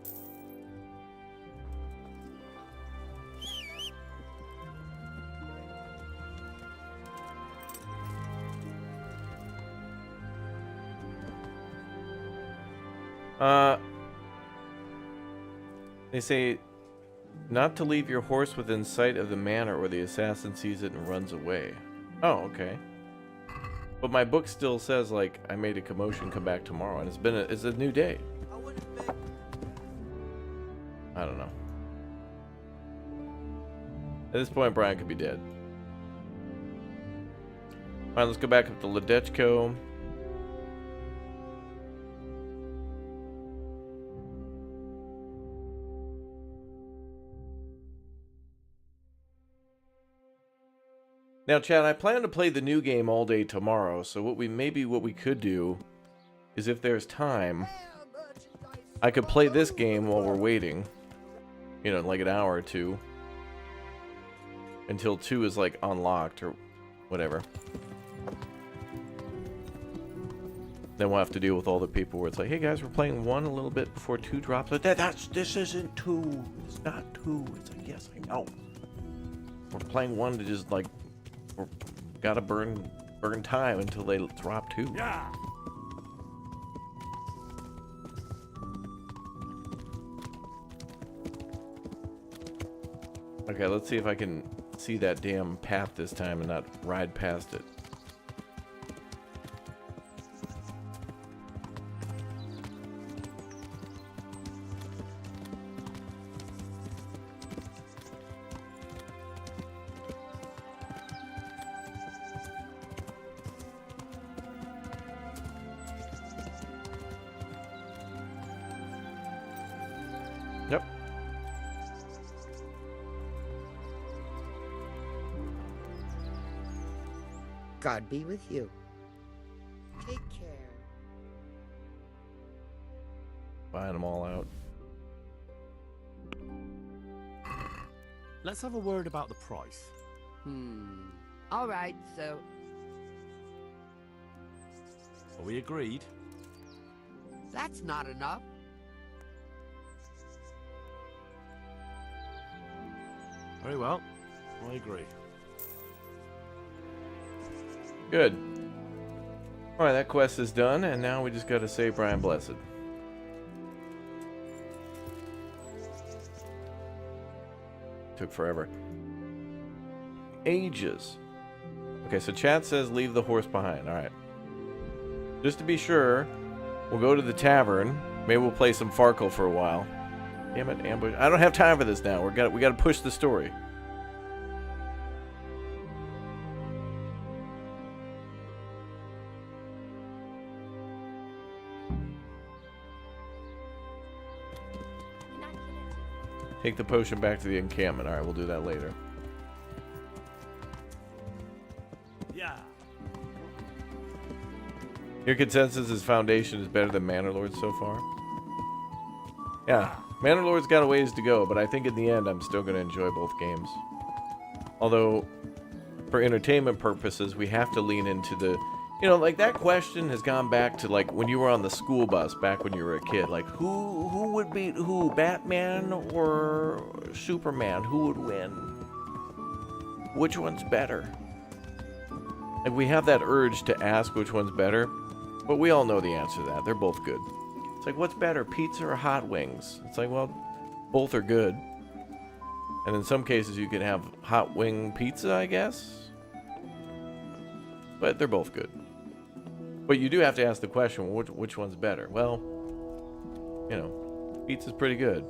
They say not to leave your horse within sight of the manor or the assassin sees it and runs away. Oh, okay. But my book still says, like, I made a commotion, come back tomorrow, and it's a new day. I don't know. At this point, Brian could be dead. Alright, let's go back up to Ledechko. Now, Chad, I plan to play the new game all day tomorrow, so what we could do is, if there's time, I could play this game while we're waiting. You know, like an hour or two. Until 2 is, like, unlocked or whatever. Then we'll have to deal with all the people where it's like, hey guys, we're playing 1 a little bit before 2 drops. Like, this isn't 2. It's not 2. It's like, yes, I know. We're playing 1 to just, like, we're gotta burn time until they drop 2. Yeah. Okay, let's see if I can see that damn path this time and not ride past it. Yep. God be with you. Take care. Buying them all out. Let's have a word about the price. All right, so... Are we agreed? That's not enough. Very well. I agree. Good. Alright, that quest is done, and now we just gotta save Brian Blessed. Took forever. Ages. Okay, so chat says leave the horse behind. Alright. Just to be sure, we'll go to the tavern. Maybe we'll play some Farkle for a while. Damn it, ambush. I don't have time for this now. We gotta push the story. Take the potion back to the encampment. Alright, we'll do that later. Yeah. Your consensus is Foundation is better than Manor Lords so far? Yeah, Manor Lords got a ways to go, but I think in the end I'm still going to enjoy both games. Although, for entertainment purposes, we have to lean into the... You know, like, that question has gone back to, like, when you were on the school bus back when you were a kid. Like, who would beat who? Batman or Superman? Who would win? Which one's better? Like, we have that urge to ask which one's better, but we all know the answer to that. They're both good. It's like, what's better, pizza or hot wings? It's like, well, both are good. And in some cases, you can have hot wing pizza, I guess. But they're both good. But you do have to ask the question, which one's better? Well, you know, pizza's pretty good.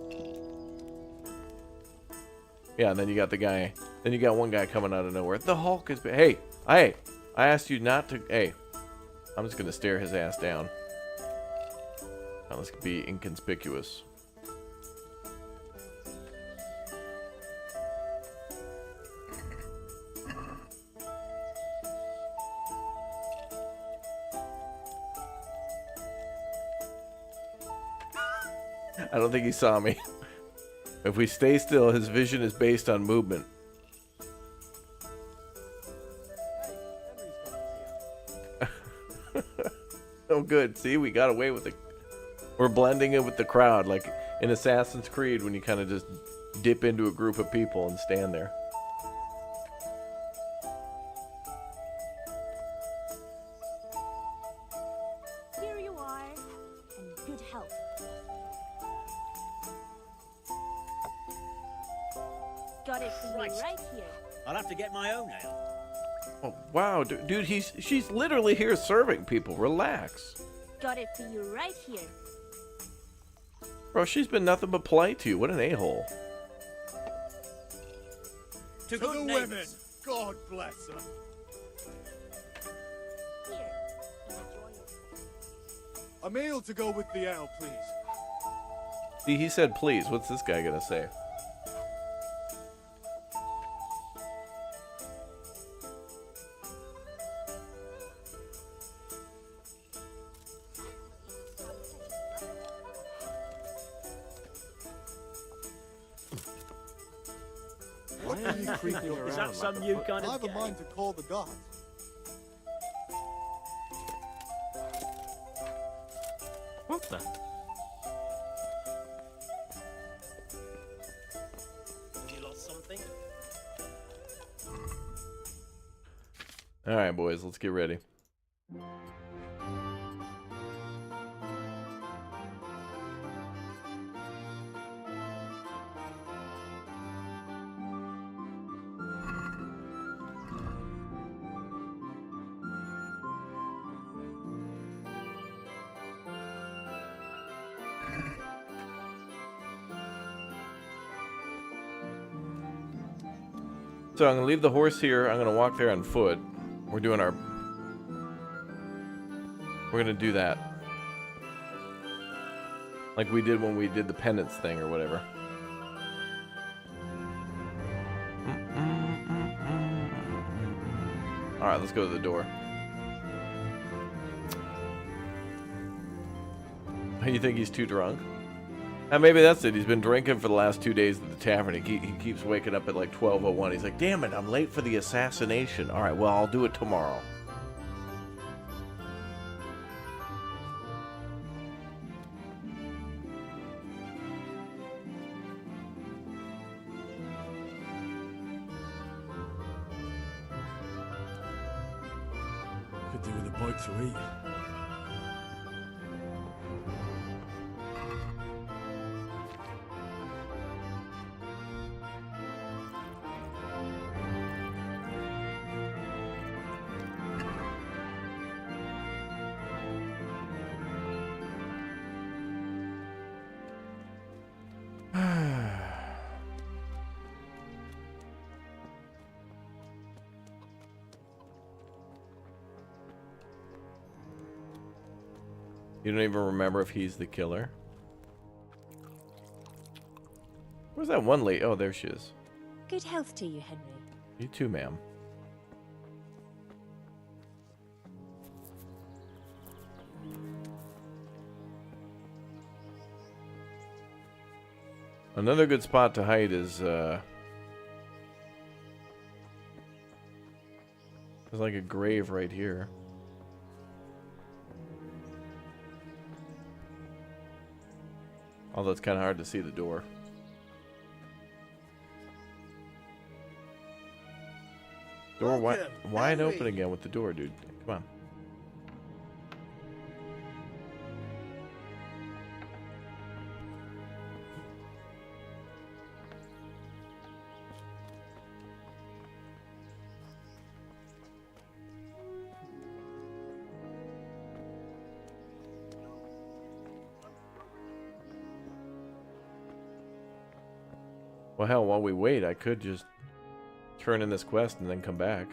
Yeah, and then you got the guy, then you got one guy coming out of nowhere. The Hulk is, hey, I asked you not to, hey, I'm just going to stare his ass down. Now let's be inconspicuous. I don't think he saw me. If we stay still, his vision is based on movement. Oh, good. See, we got away with it. We're blending in with the crowd, like in Assassin's Creed when you kind of just dip into a group of people and stand there. Here you are, and good health. Got it for you right here. I'll have to get my own ale. Oh, wow, dude, she's literally here serving people. Relax. Got it for you right here. Bro, she's been nothing but polite to you. What an a-hole. To the women, God bless her. Here, enjoy it. A meal to go with the ale, please. See, he said please. What's this guy gonna say? Why are you creeping around? Is that some like new a kind I of have a game? mind to call the gods. What the? Have you lost something? All right, boys, let's get ready. So I'm gonna leave the horse here. I'm gonna walk there on foot. We're gonna do that. Like we did when we did the penance thing or whatever. Alright, let's go to the door. You think he's too drunk? Maybe that's it. He's been drinking for the last 2 days at the tavern. He keeps waking up at like 12:01. He's like, damn it, I'm late for the assassination. Alright, well, I'll do it tomorrow. Could do with a bite to eat. You don't even remember if he's the killer? Where's that one lady? Oh, there she is. Good health to you, Henry. You too, ma'am. Another good spot to hide is, there's like a grave right here. Although it's kind of hard to see the door. Door wide open again with the door, dude. Come on. Well, hell, while we wait, I could just turn in this quest and then come back.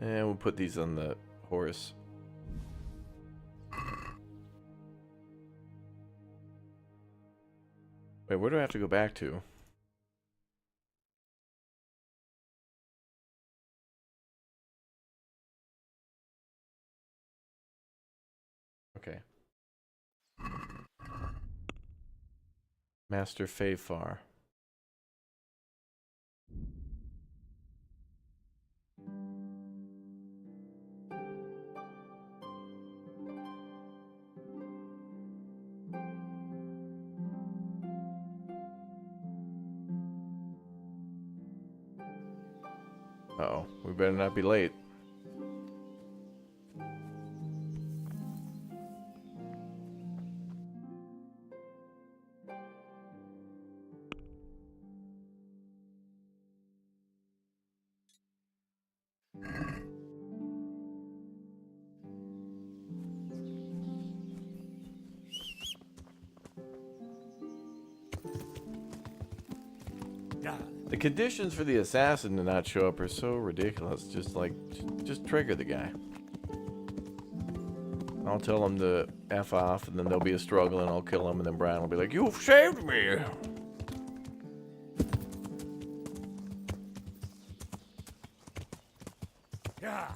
And we'll put these on the horse. Wait, where do I have to go back to? Okay. Master Fafar. Uh-oh, we better not be late. The conditions for the assassin to not show up are so ridiculous. Just like, just trigger the guy. I'll tell him to F off, and then there'll be a struggle, and I'll kill him, and then Brian will be like, "You've saved me!" Yeah.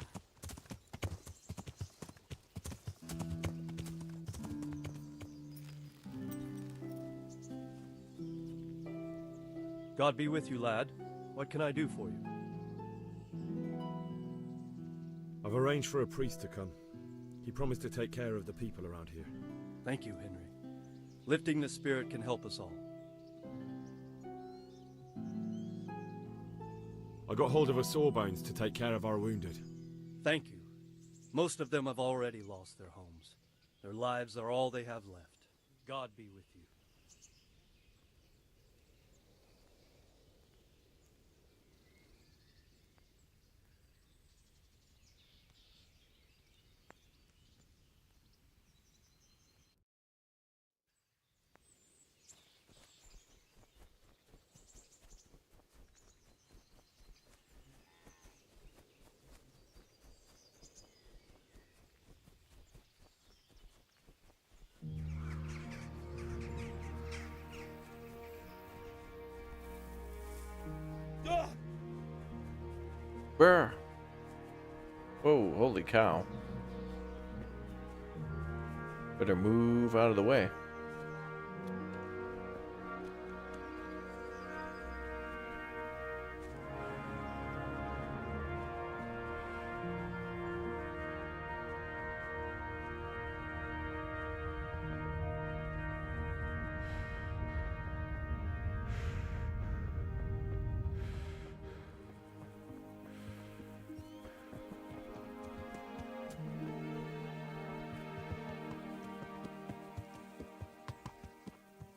God be with you, lad. What can I do for you? I've arranged for a priest to come. He promised to take care of the people around here. Thank you, Henry. Lifting the spirit can help us all. I got hold of a sawbones to take care of our wounded. Thank you. Most of them have already lost their homes. Their lives are all they have left. God be with you. Brr. Whoa, holy cow. Better move out of the way.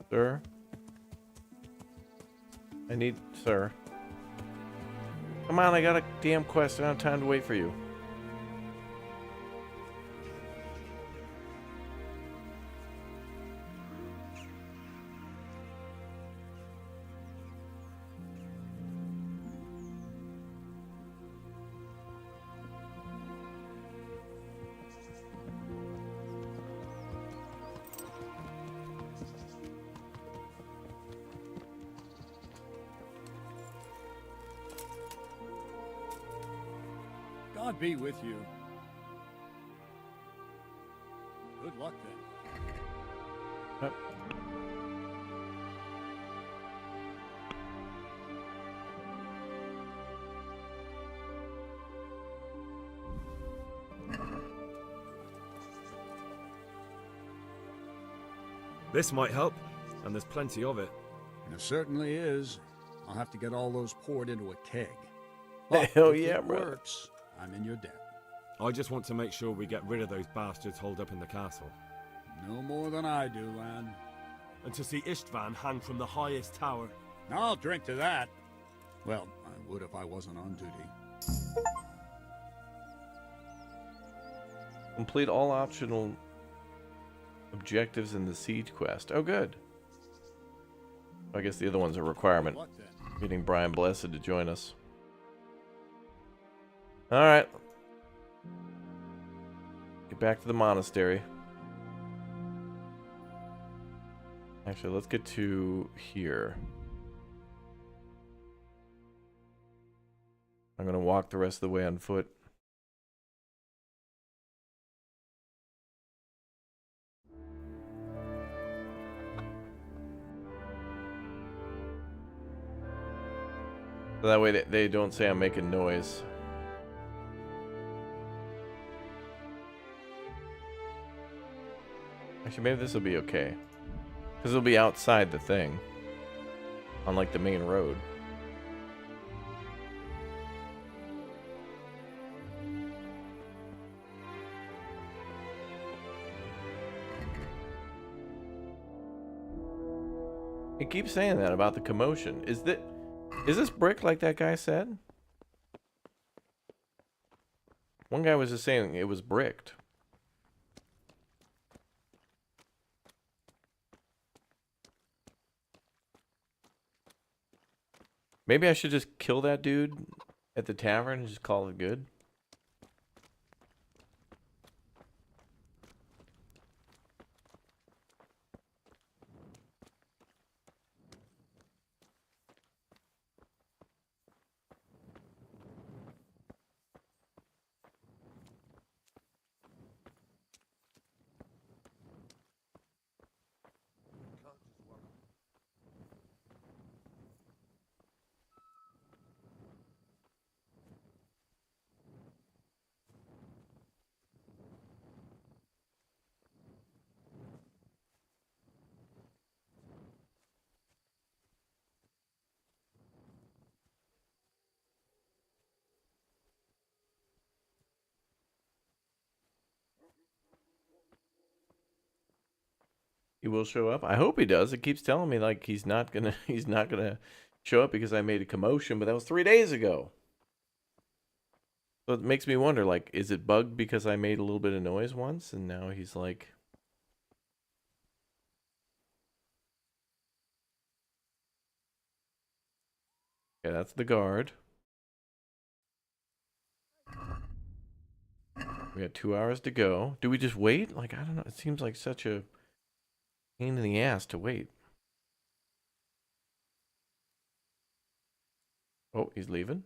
Sir? I need... Sir. Come on, I got a damn quest. I don't have time to wait for you. God be with you. Good luck then. Yep. This might help, and there's plenty of it. There certainly is. I'll have to get all those poured into a keg. Hell if yeah, it bro. works, I'm in your debt. I just want to make sure we get rid of those bastards holed up in the castle. No more than I do, lad. And to see Istvan hang from the highest tower. I'll drink to that. Well, I would if I wasn't on duty. Complete all optional objectives in the siege quest. Oh, good. I guess the other one's a requirement. Getting Brian Blessed to join us. Alright. get back to the monastery. Actually, let's get to here. I'm gonna walk the rest of the way on foot. So that way they don't say I'm making noise. Actually, maybe this will be okay. Because it'll be outside the thing. On like the main road. It keeps saying that about the commotion. Is this brick like that guy said? One guy was just saying it was bricked. Maybe I should just kill that dude at the tavern and just call it good. He will show up. I hope he does. It keeps telling me like he's not gonna show up because I made a commotion, but that was 3 days ago. So it makes me wonder, like, is it bugged because I made a little bit of noise once and now he's like... Okay, that's the guard. We got 2 hours to go. Do we just wait? Like, I don't know. It seems like such a pain in the ass to wait. Oh, he's leaving.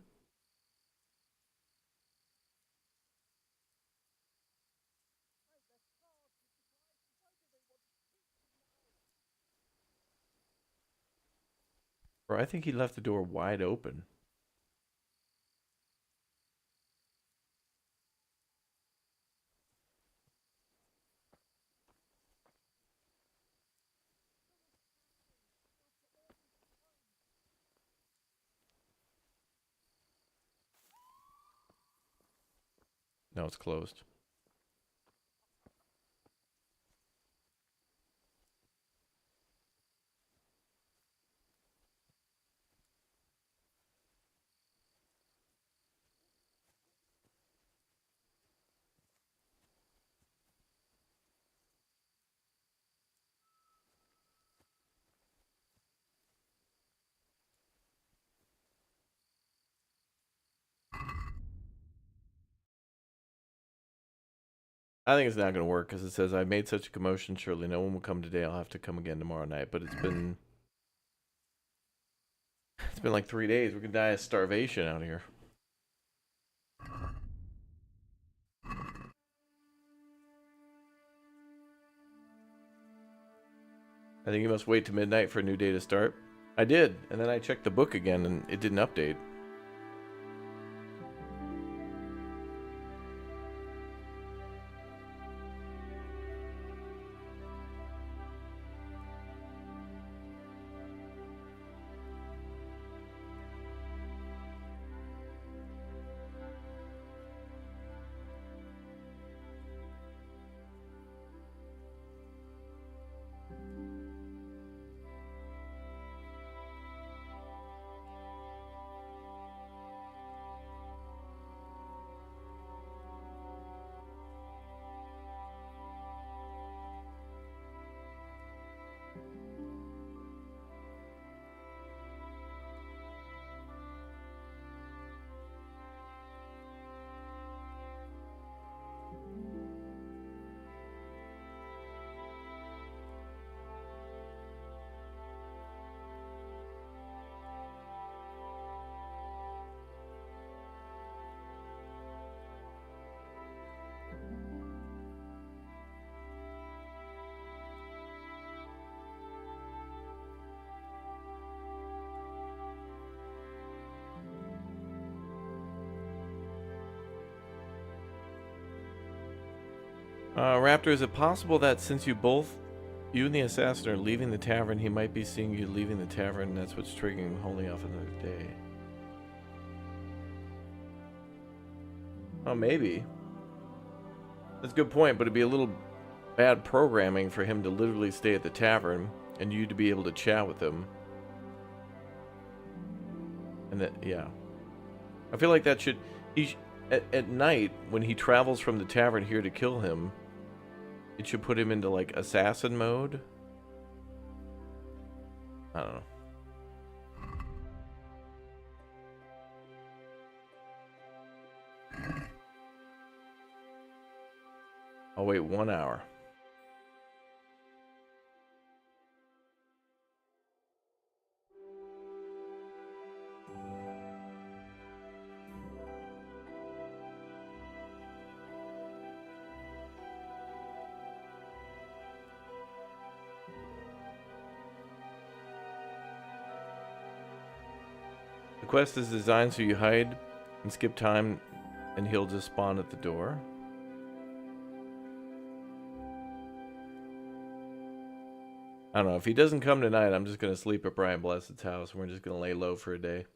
Or I think he left the door wide open. No, it's closed. I think it's not going to work because it says, I made such a commotion, surely no one will come today. I'll have to come again tomorrow night. But it's been like 3 days. We're going to die of starvation out here. I think you must wait to midnight for a new day to start. I did, and then I checked the book again and it didn't update. Raptor, is it possible that since you and the assassin are leaving the tavern, he might be seeing you leaving the tavern, and that's what's triggering him holding off another day? Oh, maybe. That's a good point, but it'd be a little bad programming for him to literally stay at the tavern and you to be able to chat with him. And that, yeah. I feel like that should... At night, when he travels from the tavern here to kill him, it should put him into, like, assassin mode. I don't know. I'll wait 1 hour. The quest is designed so you hide and skip time, and he'll just spawn at the door. I don't know. If he doesn't come tonight, I'm just going to sleep at Brian Blessed's house, and we're just going to lay low for a day.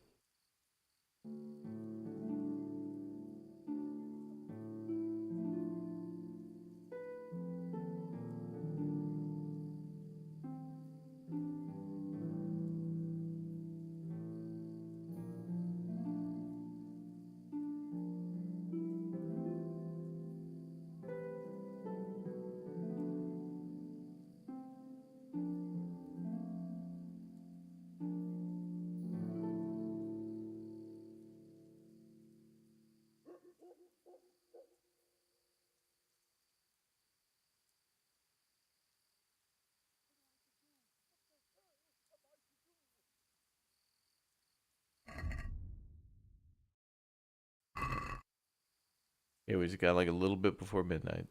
Yeah, we just got like a little bit before midnight.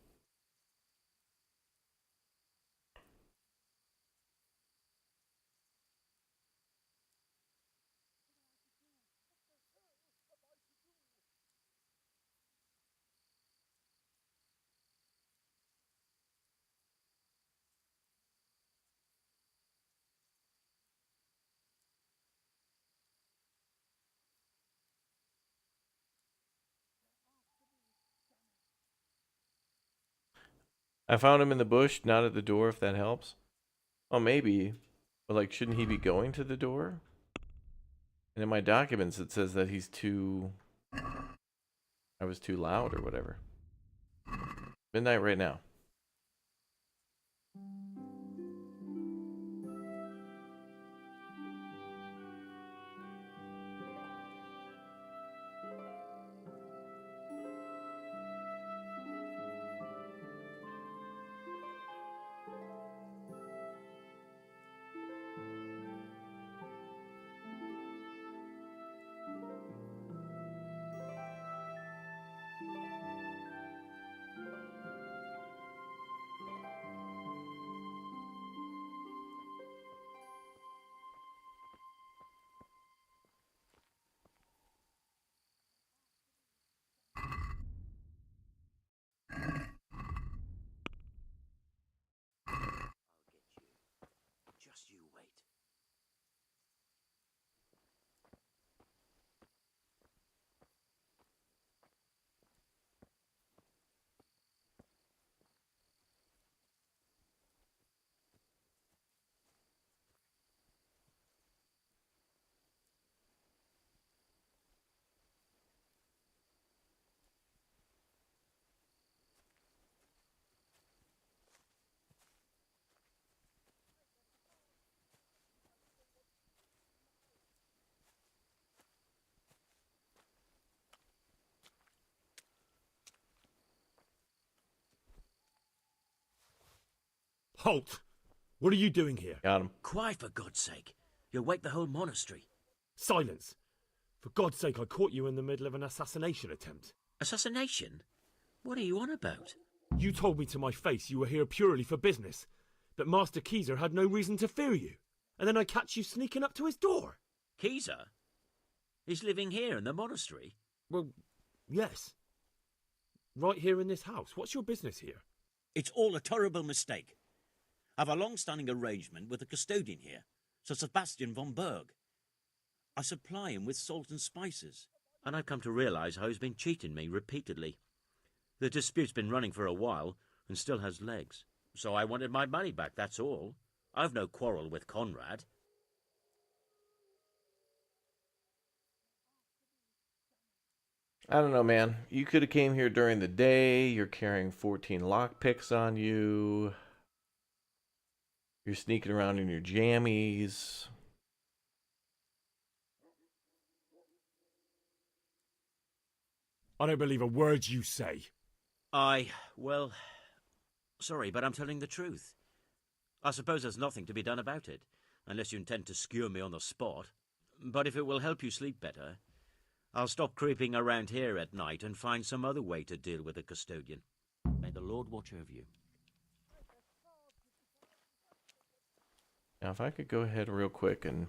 I found him in the bush, not at the door, if that helps. Oh, maybe. But, like, shouldn't he be going to the door? And in my documents, it says that he's too... I was too loud or whatever. Midnight right now. Just you wait. Halt! What are you doing here? Got him. Quiet, for God's sake. You'll wake the whole monastery. Silence! For God's sake, I caught you in the middle of an assassination attempt. Assassination? What are you on about? You told me to my face you were here purely for business, that Master Keezer had no reason to fear you, and then I catch you sneaking up to his door. Keezer? He's living here in the monastery? Well, yes. Right here in this house. What's your business here? It's all a terrible mistake. I've a long-standing arrangement with the custodian here, Sir Sebastian von Berg. I supply him with salt and spices, and I've come to realize how he's been cheating me repeatedly. The dispute's been running for a while and still has legs. So I wanted my money back, that's all. I've no quarrel with Konrad. I don't know, man. You could have came here during the day. You're carrying 14 lockpicks on you. You're sneaking around in your jammies. I don't believe a word you say. Well, sorry, but I'm telling the truth. I suppose there's nothing to be done about it, unless you intend to skewer me on the spot. But if it will help you sleep better, I'll stop creeping around here at night and find some other way to deal with the custodian. May the Lord watch over you. Now, if I could go ahead real quick and...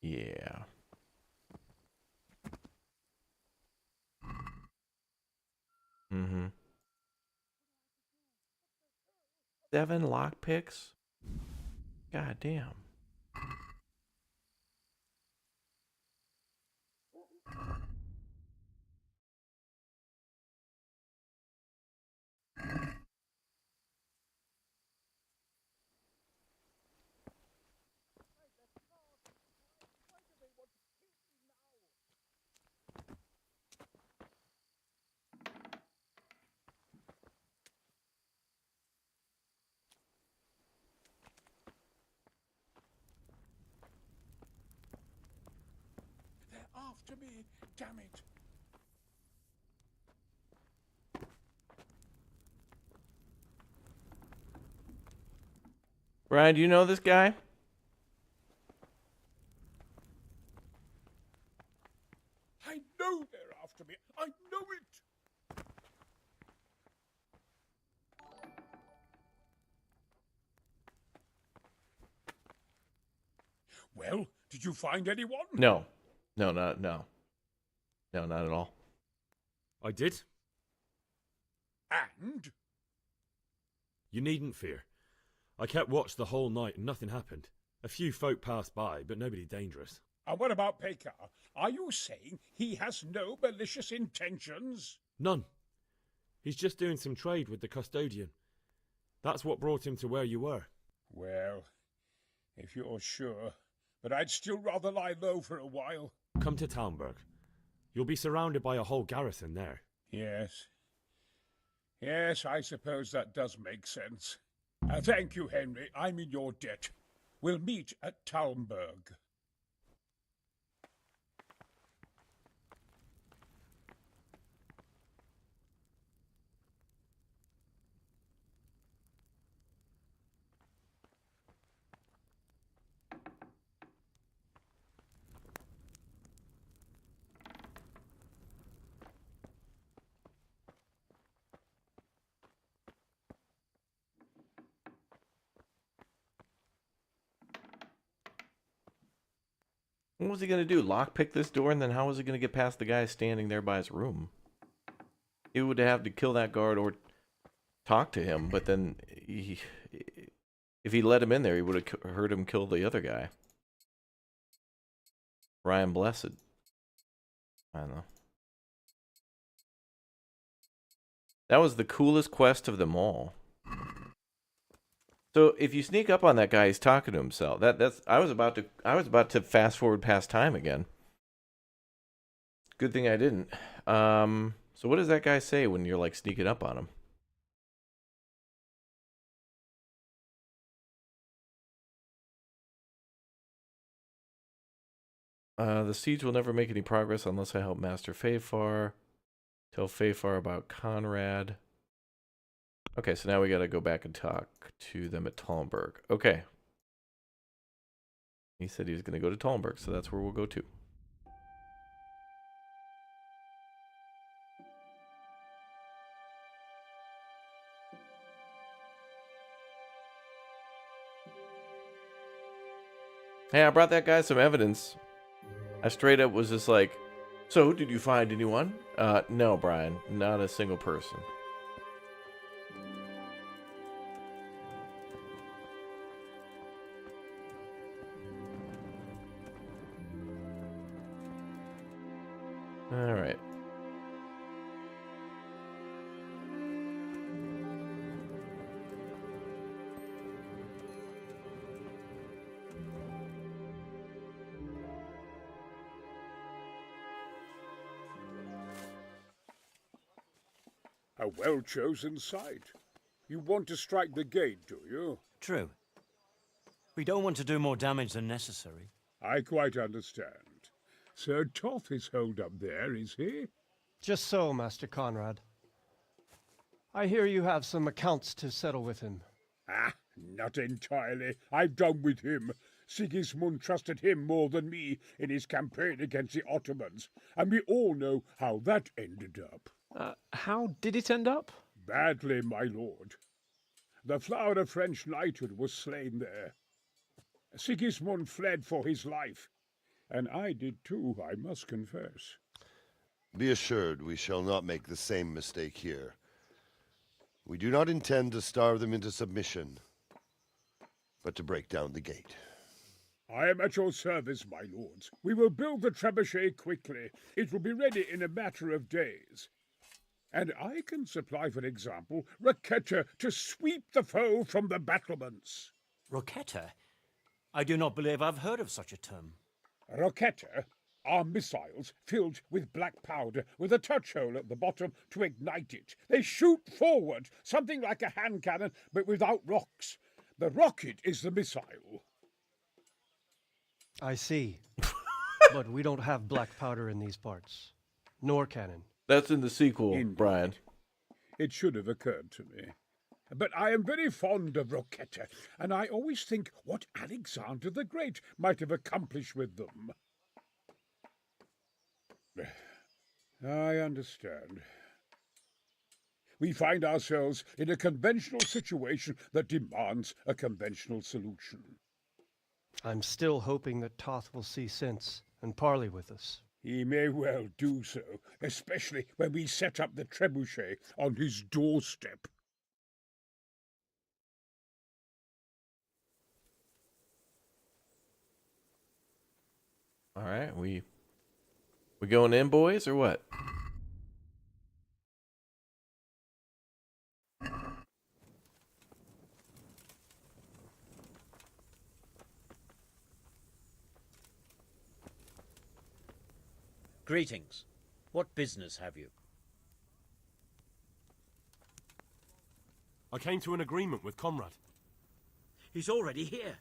Yeah. Mm-hmm. 7 lockpicks? God damn. They're after me, damn it. Brian, do you know this guy? I know they're after me. I know it. Well, did you find anyone? No. No, not at all. I did. And? You needn't fear. I kept watch the whole night and nothing happened. A few folk passed by, but nobody dangerous. And what about Pekar? Are you saying he has no malicious intentions? None. He's just doing some trade with the custodian. That's what brought him to where you were. Well, if you're sure. But I'd still rather lie low for a while. Come to Talmberg. You'll be surrounded by a whole garrison there. Yes. Yes, I suppose that does make sense. Thank you, Henry. I'm in your debt. We'll meet at Talmberg. What was he going to do? Lockpick this door, and then how was he going to get past the guy standing there by his room? He would have to kill that guard or talk to him, but then if he let him in there, he would have heard him kill the other guy. Ryan Blessed. I don't know. That was the coolest quest of them all. So if you sneak up on that guy, he's talking to himself. I was about to fast forward past time again. Good thing I didn't. So what does that guy say when you're like sneaking up on him? The siege will never make any progress unless I help Master Fafar. Tell Fafar about Konrad. Okay, so now we gotta go back and talk to them at Talmberg. Okay. He said he was gonna go to Talmberg, so that's where we'll go to. Hey, I brought that guy some evidence. I straight up was just like, So, did you find anyone? No, Brian. Not a single person. All right. A well-chosen site. You want to strike the gate, do you? True. We don't want to do more damage than necessary. I quite understand. Sir Toth is holed up there, is he? Just so, Master Konrad. I hear you have some accounts to settle with him. Ah, not entirely. I've done with him. Sigismund trusted him more than me in his campaign against the Ottomans, and we all know how that ended up. How did it end up? Badly, my lord. The flower of French knighthood was slain there. Sigismund fled for his life, and I did too, I must confess. Be assured we shall not make the same mistake here. We do not intend to starve them into submission, but to break down the gate. I am at your service, my lords. We will build the trebuchet quickly. It will be ready in a matter of days. And I can supply, for example, Roquetta to sweep the foe from the battlements. Roquetta? I do not believe I've heard of such a term. Roquetta are missiles filled with black powder with a touch hole at the bottom to ignite it. They shoot forward, something like a hand cannon, but without rocks. The rocket is the missile. I see. But we don't have black powder in these parts. Nor cannon. That's in the sequel, Indeed. Brian. It should have occurred to me. But I am very fond of Roquetta, and I always think what Alexander the Great might have accomplished with them. I understand. We find ourselves in a conventional situation that demands a conventional solution. I'm still hoping that Toth will see sense and parley with us. He may well do so, especially when we set up the trebuchet on his doorstep. All right, we going in, boys, or what? Greetings. What business have you? I came to an agreement with Konrad. He's already here.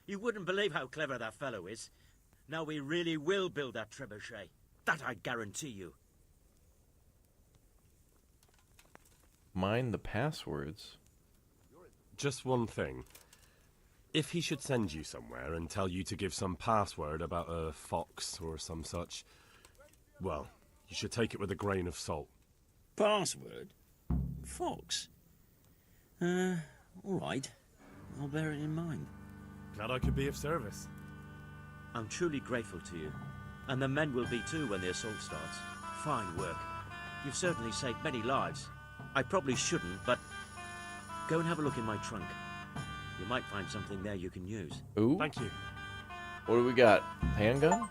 You wouldn't believe how clever that fellow is. Now we really will build that trebuchet. That I guarantee you. Mind the passwords. Just one thing. If he should send you somewhere and tell you to give some password about a fox or some such, well, you should take it with a grain of salt. Password? Fox? All right. I'll bear it in mind. Glad I could be of service. I'm truly grateful to you. And the men will be too when the assault starts. Fine work. You've certainly saved many lives. I probably shouldn't, but go and have a look in my trunk. You might find something there you can use. Ooh. Thank you. What do we got? Handgun?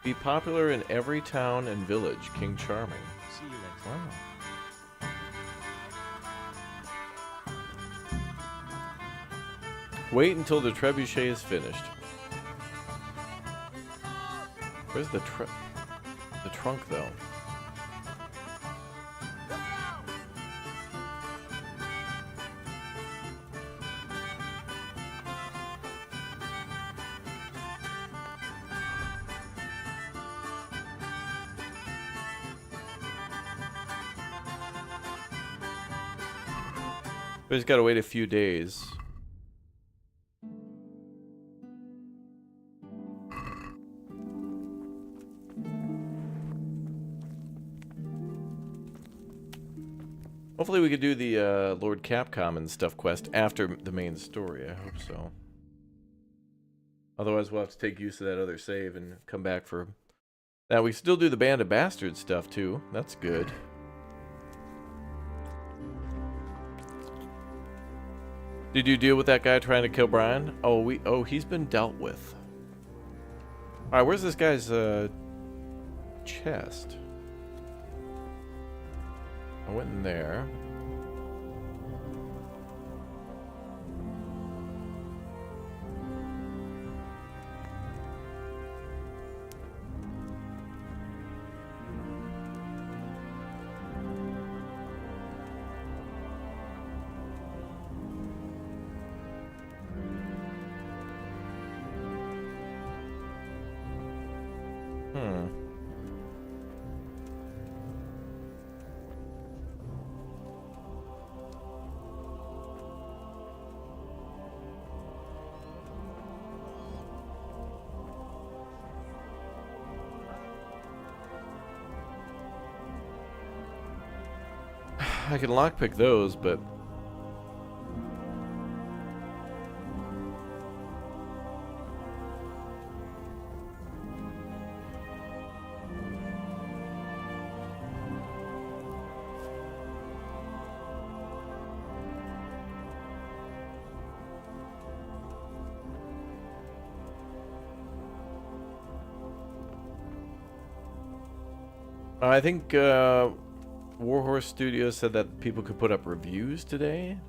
Be popular in every town and village. King Charming. See you later. Wow. Wait until the trebuchet is finished. Where's the trunk, though? We just gotta wait a few days. Hopefully we could do the Lord Capcom and stuff quest after the main story. I hope so. Otherwise, we'll have to take use of that other save and come back for that. We still do the Band of Bastards stuff, too. That's good. Did you deal with that guy trying to kill Brian? Oh, he's been dealt with. Alright, where's this guy's, chest? I went in there. I can lockpick those, but I think Warhorse Studios said that people could put up reviews today,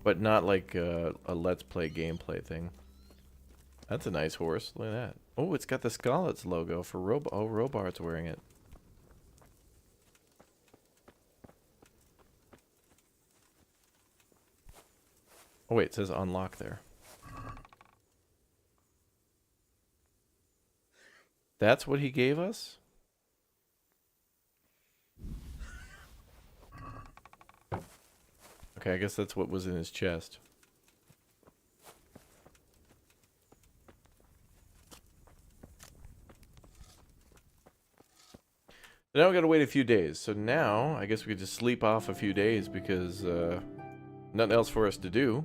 but not like a Let's Play gameplay thing. That's a nice horse. Look at that. Oh, it's got the Scarlet's logo for Robart's wearing it. Oh wait, it says unlock there. That's what he gave us? Okay, I guess that's what was in his chest. Now we gotta wait a few days. So now, I guess we could just sleep off a few days because nothing else for us to do.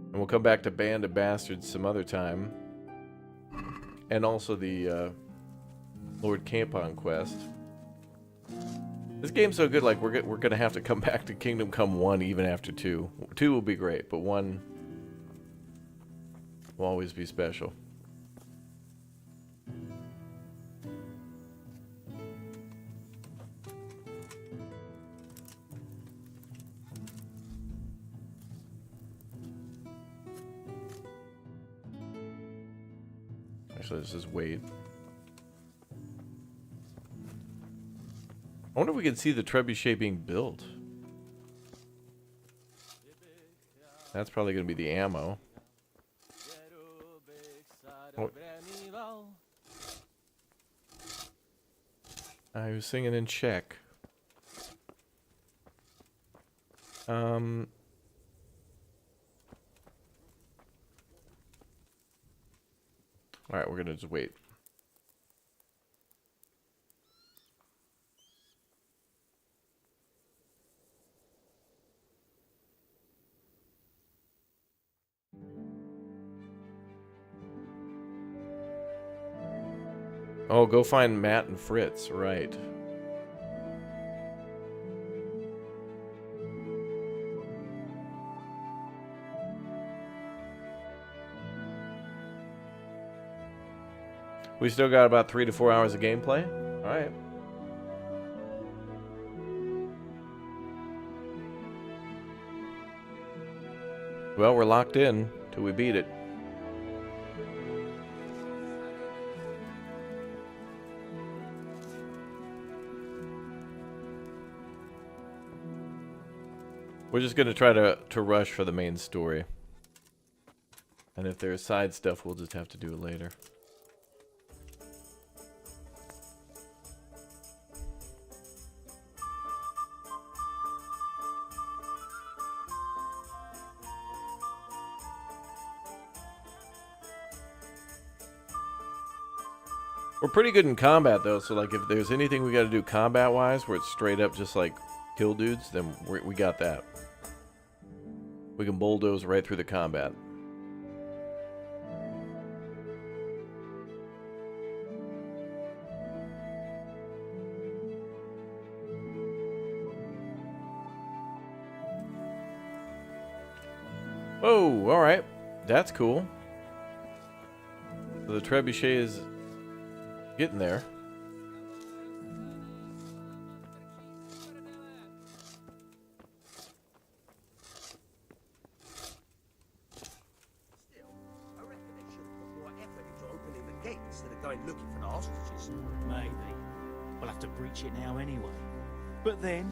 And we'll come back to Band of Bastards some other time. And also the Lord Campon quest. This game's so good, like, we're gonna have to come back to Kingdom Come 1 even after 2. 2 will be great, but 1 will always be special. Actually, let's just wait. I wonder if we can see the trebuchet being built. That's probably going to be the ammo. Oh. I was singing in Czech. Alright, we're going to just wait. Oh, go find Matt and Fritz, right. We still got about 3 to 4 hours of gameplay? Alright. Well, we're locked in till we beat it. We're just going to try to rush for the main story. And if there's side stuff, we'll just have to do it later. We're pretty good in combat, though, so like if there's anything we got to do combat-wise, where it's straight up just like kill dudes, then we got that. We can bulldoze right through the combat. Whoa, alright. That's cool. So the trebuchet is getting there. Instead of going looking for the hostages. Maybe. We'll have to breach it now anyway. But then...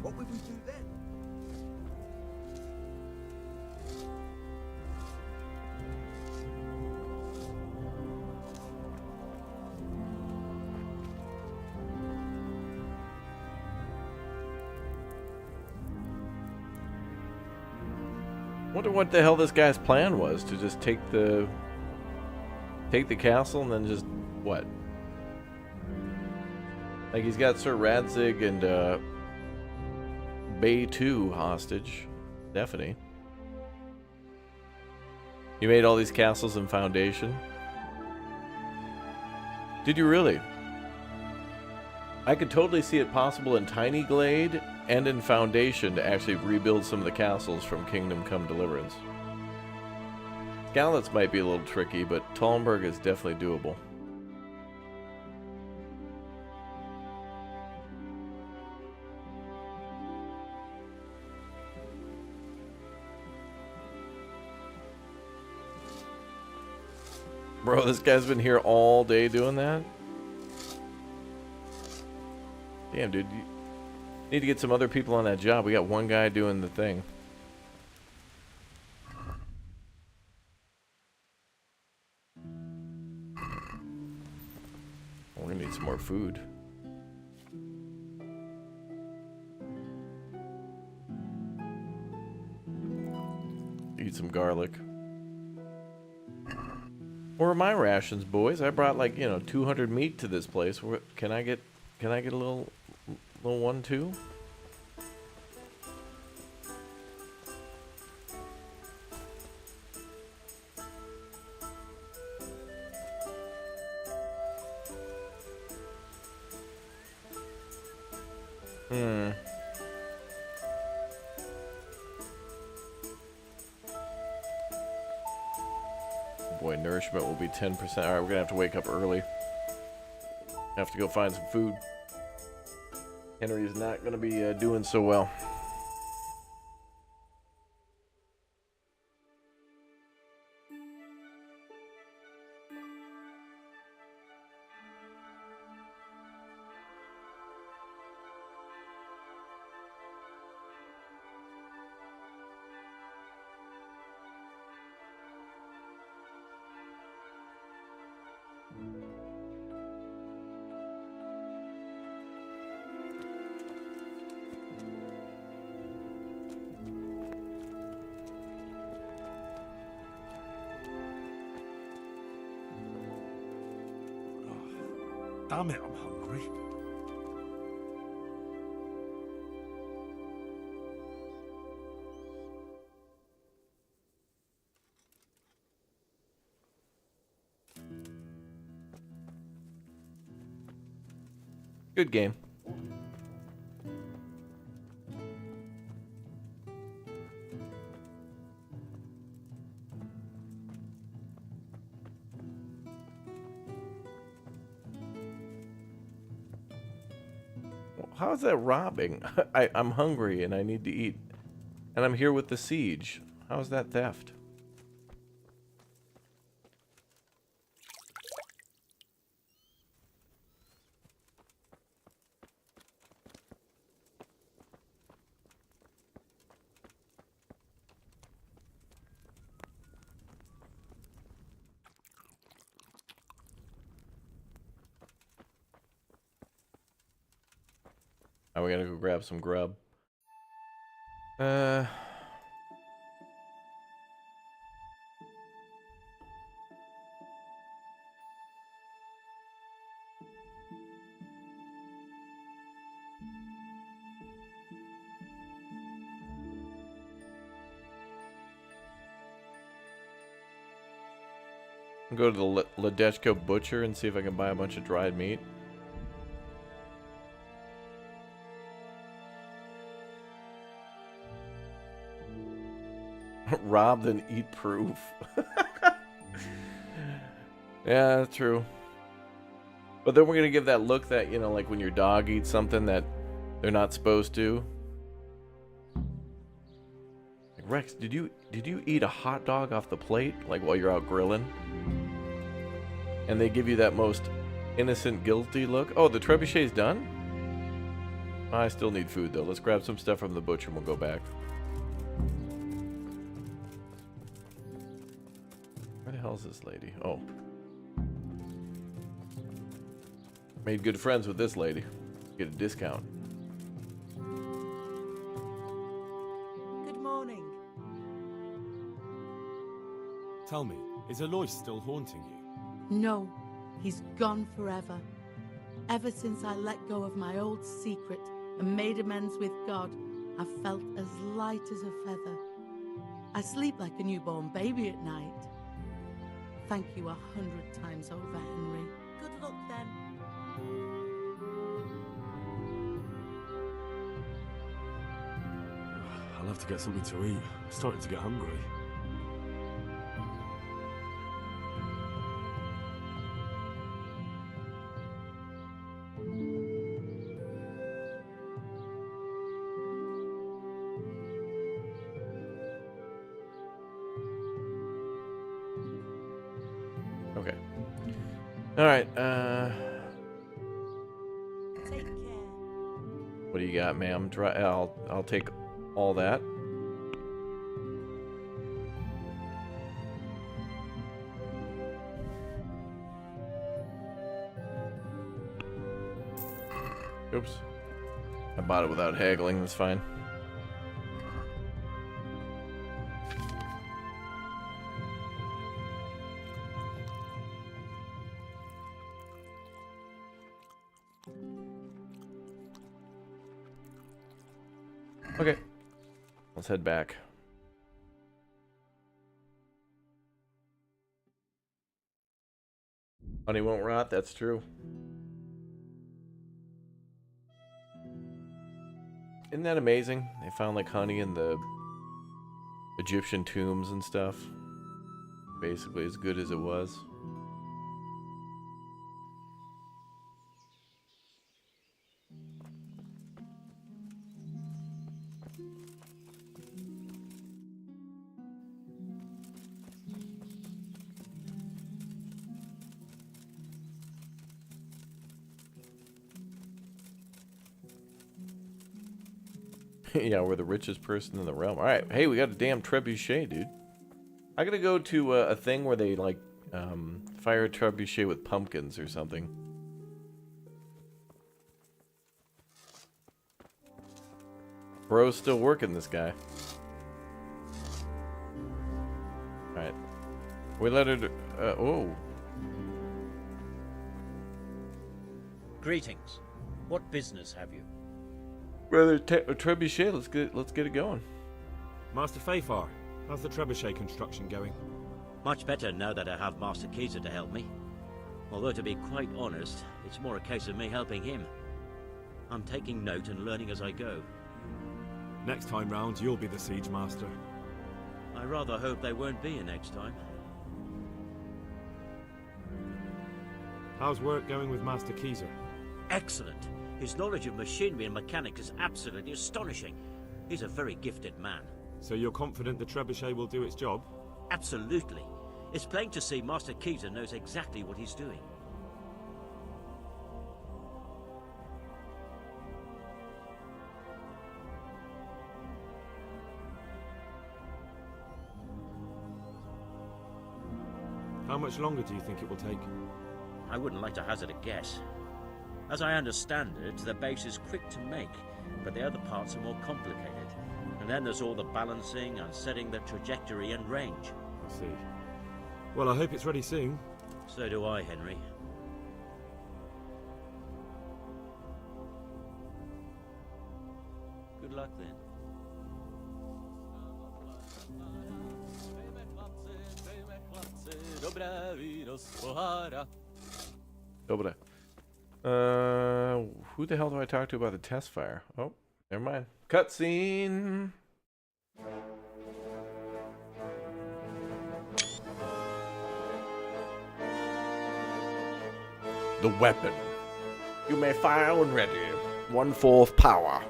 what would we do then? Wonder what the hell this guy's plan was, to just take the castle and then just what? Like he's got Sir Radzig and Bay 2 hostage. Stephanie. You made all these castles in Foundation? Did you really? I could totally see it possible in Tiny Glade and in Foundation to actually rebuild some of the castles from Kingdom Come Deliverance. Skalitz might be a little tricky, but Talmberg is definitely doable. Bro, this guy's been here all day doing that? Damn, dude. You need to get some other people on that job. We got one guy doing the thing. We're gonna need some more food. Eat some garlic. Where are my rations, boys? I brought like, 200 meat to this place. Can I get a little one too? Boy, nourishment will be 10%. Alright, we're gonna have to wake up early. Have to go find some food. Henry's not gonna be doing so well. Damn it, I'm hungry. Good game. How is that robbing? I'm hungry and I need to eat. And I'm here with the siege. How is that theft? Now we gotta go grab some grub. Go to the Ledechko butcher and see if I can buy a bunch of dried meat. Rob then eat proof. Yeah, that's true. But then we're gonna give that look that, you know, like when your dog eats something that they're not supposed to. Like, Rex, did you eat a hot dog off the plate, like while you're out grilling? And they give you that most innocent, guilty look. Oh, the trebuchet's done? I still need food though. Let's grab some stuff from the butcher and we'll go back. Where the hell is this lady? Oh. Made good friends with this lady. Get a discount. Good morning. Tell me, is Alois still haunting you? No, he's gone forever. Ever since I let go of my old secret and made amends with God, I've felt as light as a feather. I sleep like a newborn baby at night. Thank you 100 times over, Henry. Good luck then. I'll have to get something to eat. I'm starting to get hungry. Okay. All right. Take care. What do you got, ma'am? I'll take all that. Oops. I bought it without haggling. That's fine. Okay. Let's head back. Honey won't rot, that's true. Isn't that amazing? They found like honey in the Egyptian tombs and stuff. Basically as good as it was. Yeah, we're the richest person in the realm. Alright, hey, we got a damn trebuchet, dude. I gotta go to a thing where they, like, fire a trebuchet with pumpkins or something. Bro's still working, this guy. Alright. We let her... oh. Greetings. What business have you? Brother, a trebuchet, let's get it going. Master Fafar, how's the trebuchet construction going? Much better now that I have Master Keyser to help me. Although, to be quite honest, it's more a case of me helping him. I'm taking note and learning as I go. Next time round, you'll be the siege master. I rather hope there won't be a next time. How's work going with Master Keyser? Excellent. His knowledge of machinery and mechanics is absolutely astonishing. He's a very gifted man. So you're confident the trebuchet will do its job? Absolutely. It's plain to see Master Keyser knows exactly what he's doing. How much longer do you think it will take? I wouldn't like to hazard a guess. As I understand it, the base is quick to make, but the other parts are more complicated. And then there's all the balancing and setting the trajectory and range. I see. Well, I hope it's ready soon. So do I, Henry. Good luck then. Dobre. Who the hell do I talk to about the test fire? Oh, never mind. Cutscene. The weapon. You may fire when ready. 1/4 power.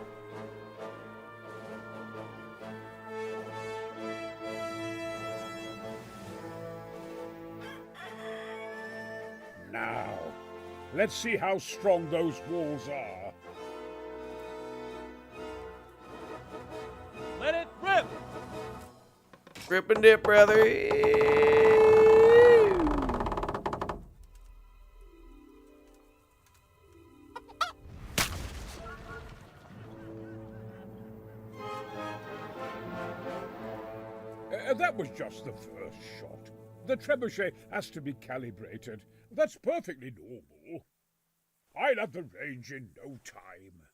Now, let's see how strong those walls are. Let it rip! Rip and dip, brother. That was just the first shot. The trebuchet has to be calibrated. That's perfectly normal. I'll have the range in no time.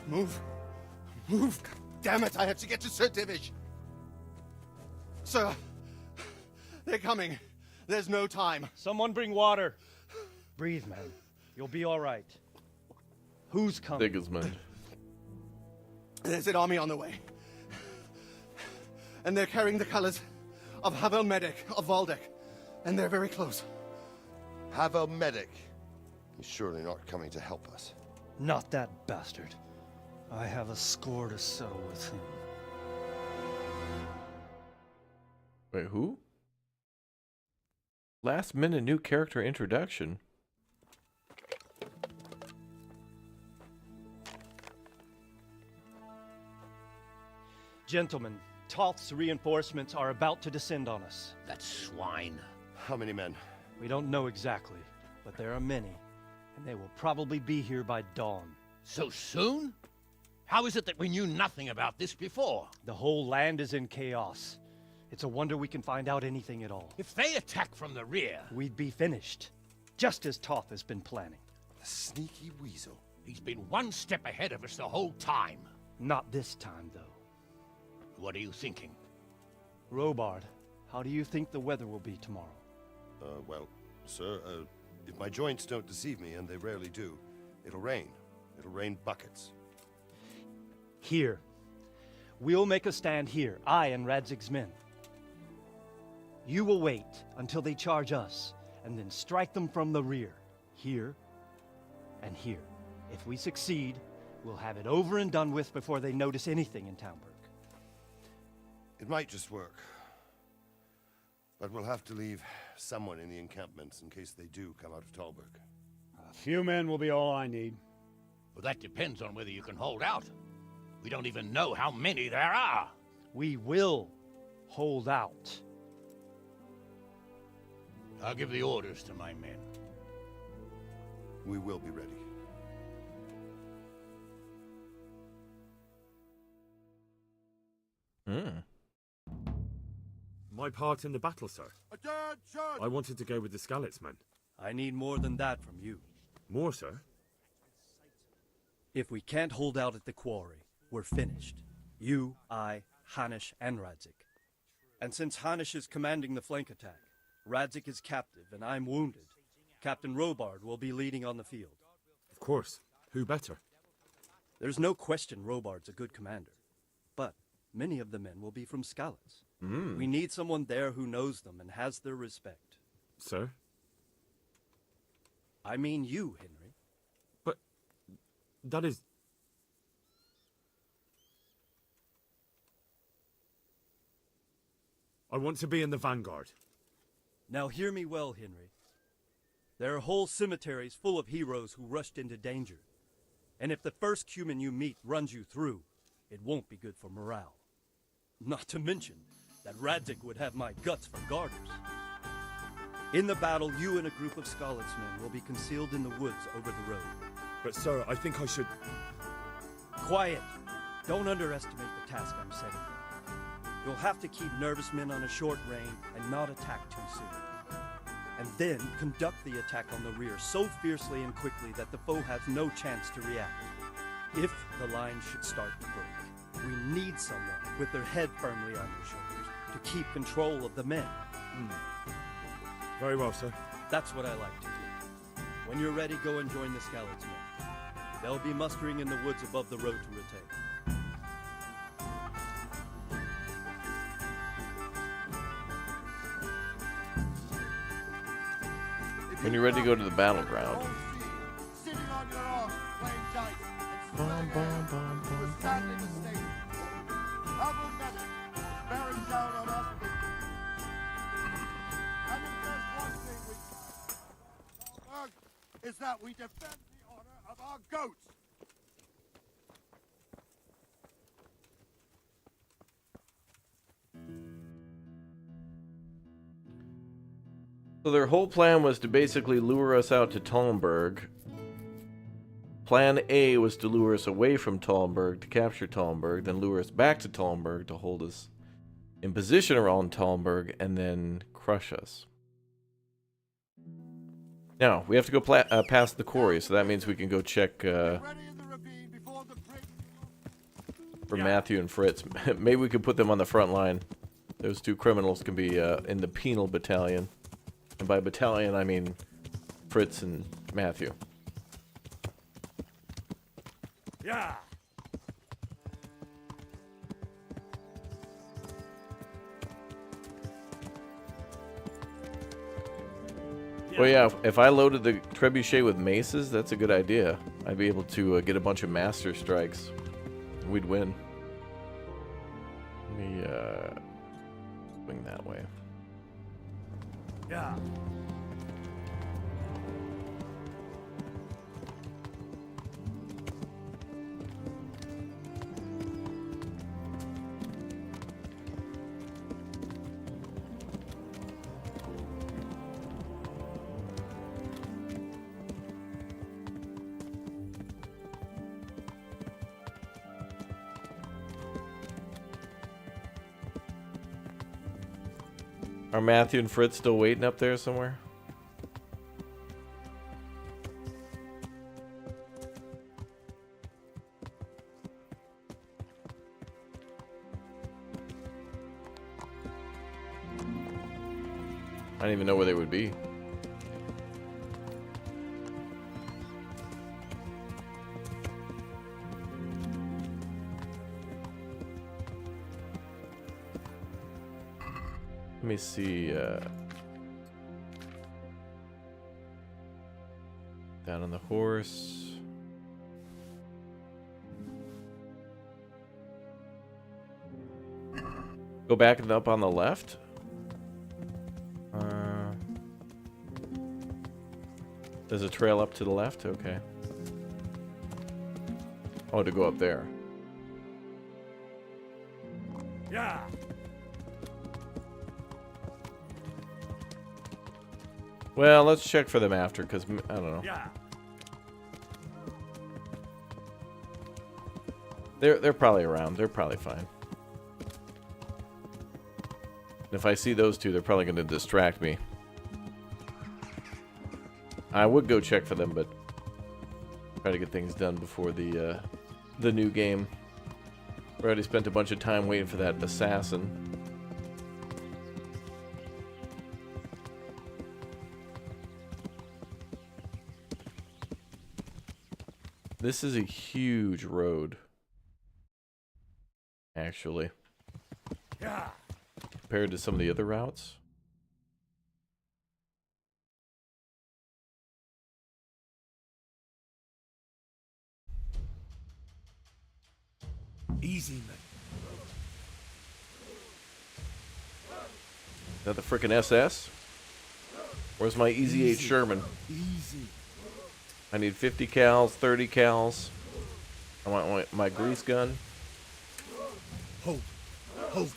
Move. Move. God damn it, I have to get to Sir Divish. Sir, they're coming. There's no time. Someone bring water. Breathe, man. You'll be all right. Who's coming? Sigismund. There's an army on the way. And they're carrying the colors of Havel Medic of Valdek. And they're very close. Havel Medic. He's surely not coming to help us. Not that bastard. I have a score to settle with him. Wait, who? Last minute new character introduction. Gentlemen, Toth's reinforcements are about to descend on us. That swine. How many men? We don't know exactly, but there are many, and they will probably be here by dawn. So soon? How is it that we knew nothing about this before? The whole land is in chaos. It's a wonder we can find out anything at all. If they attack from the rear... We'd be finished, just as Toth has been planning. The sneaky weasel. He's been one step ahead of us the whole time. Not this time, though. What are you thinking? Robard, how do you think the weather will be tomorrow? Well, sir, if my joints don't deceive me, and they rarely do, it'll rain. It'll rain buckets. Here. We'll make a stand here, I and Radzig's men. You will wait until they charge us, and then strike them from the rear. Here and here. If we succeed, we'll have it over and done with before they notice anything in Townburg. It might just work. But we'll have to leave someone in the encampments in case they do come out of Talberg. A few men will be all I need. Well, that depends on whether you can hold out. We don't even know how many there are. We will hold out. I'll give the orders to my men. We will be ready. My part in the battle, sir. I wanted to go with the Skalitz men. I need more than that from you. More, sir? If we can't hold out at the quarry, we're finished. You, I, Hanish, and Radzik. And since Hanish is commanding the flank attack, Radzik is captive and I'm wounded, Captain Robard will be leading on the field. Of course. Who better? There's no question Robard's a good commander. But many of the men will be from Skalitz. We need someone there who knows them and has their respect. Sir? I mean you, Henry. But that is... I want to be in the vanguard. Now hear me well, Henry. There are whole cemeteries full of heroes who rushed into danger. And if the first human you meet runs you through, it won't be good for morale. Not to mention that Radzik would have my guts for garters. In the battle, you and a group of Skalitz men will be concealed in the woods over the road. But sir, I think I should... Quiet! Don't underestimate the task I'm setting you. You'll have to keep nervous men on a short rein and not attack too soon. and then conduct the attack on the rear so fiercely and quickly that the foe has no chance to react. If the line should start to break, we need someone with their head firmly on their shoulders to keep control of the men. Very well, sir. That's what I like to do. When you're ready, go and join the Scouts men. They'll be mustering in the woods above the road to Rete. When you're ready to go to the battleground. Sitting on your arse, playing dice, and Bum, bum, bum, he was sadly mistaken. Humble medic is bearing down on us with and if there's one thing we can is that we defend the honor of our goats. So their whole plan was to basically lure us out to Talmberg. Plan A was to lure us away from Talmberg to capture Talmberg, then lure us back to Talmberg to hold us in position around Talmberg, and then crush us. Now, we have to go past the quarry, so that means we can go check for Matthew and Fritz. Maybe we could put them on the front line. Those two criminals can be in the penal battalion. And by battalion, I mean Fritz and Matthew. Yeah. Well, yeah, if I loaded the trebuchet with maces, that's a good idea. I'd be able to get a bunch of master strikes. We'd win. Let me swing that way. Yeah. Are Matthew and Fritz still waiting up there somewhere? I don't even know where they would be. Let me see, down on the horse. Go back and up on the left. There's a trail up to the left? Okay. Oh, to go up there. Yeah. Well, let's check for them after, because, I don't know. Yeah. They're probably around. They're probably fine. If I see those two, they're probably going to distract me. I would go check for them, but try to get things done before the new game. We already spent a bunch of time waiting for that assassin. This is a huge road, actually. Yeah. Compared to some of the other routes. Easy, man. Is that the frickin' SS? Where's my Easy 8 Sherman? Easy. I need 50 cals, 30 cals. I want my grease gun. Hold. Hold.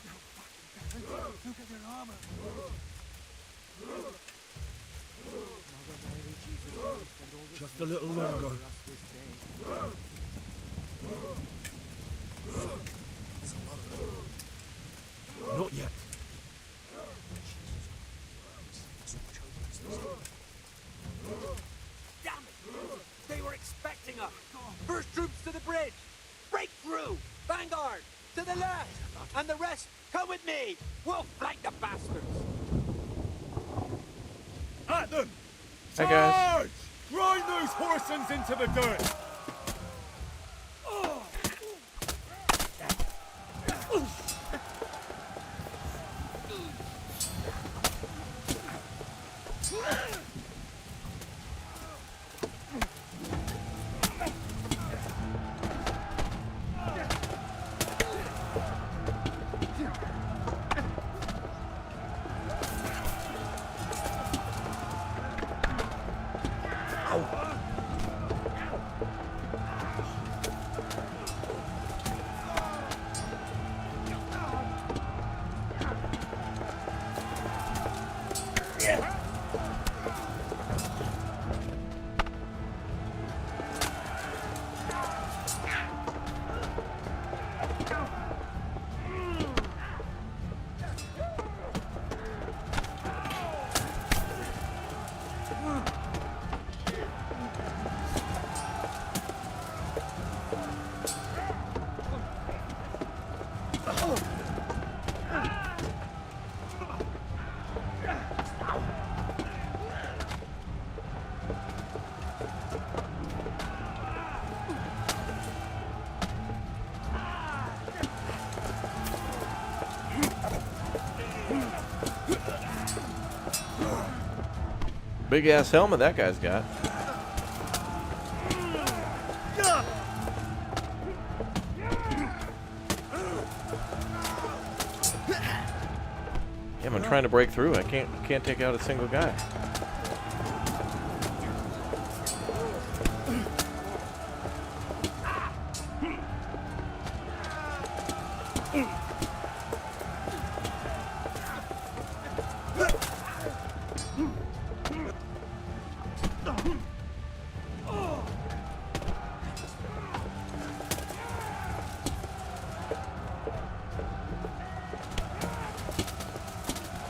Just a little longer. Not yet. pressing us. First troops to the bridge. Break through. Vanguard, to the left. And the rest, come with me. We'll flank the bastards. At them! Hi, guys. Charge! Grind those horsens into the dirt! Big ass helmet that guy's got. Yeah, I'm trying to break through. I can't take out a single guy.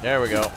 There we go.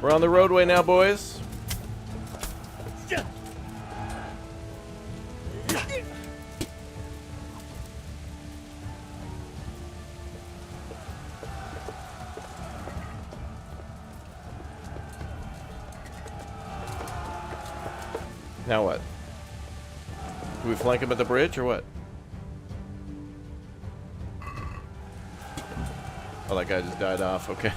We're on the roadway now, boys. Now what? Do we flank him at the bridge or what? Oh, that guy just died off. Okay.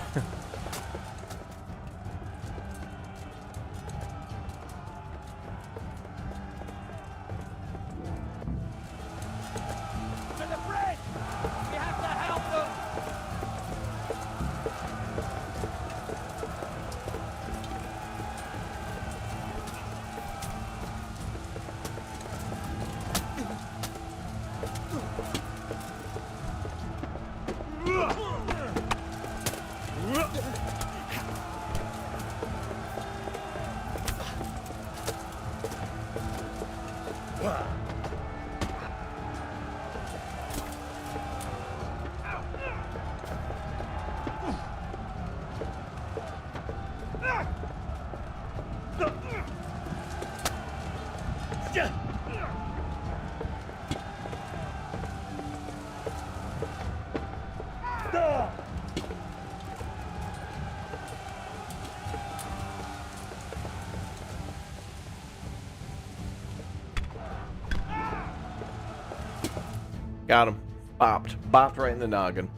Got him. Bopped right in the noggin.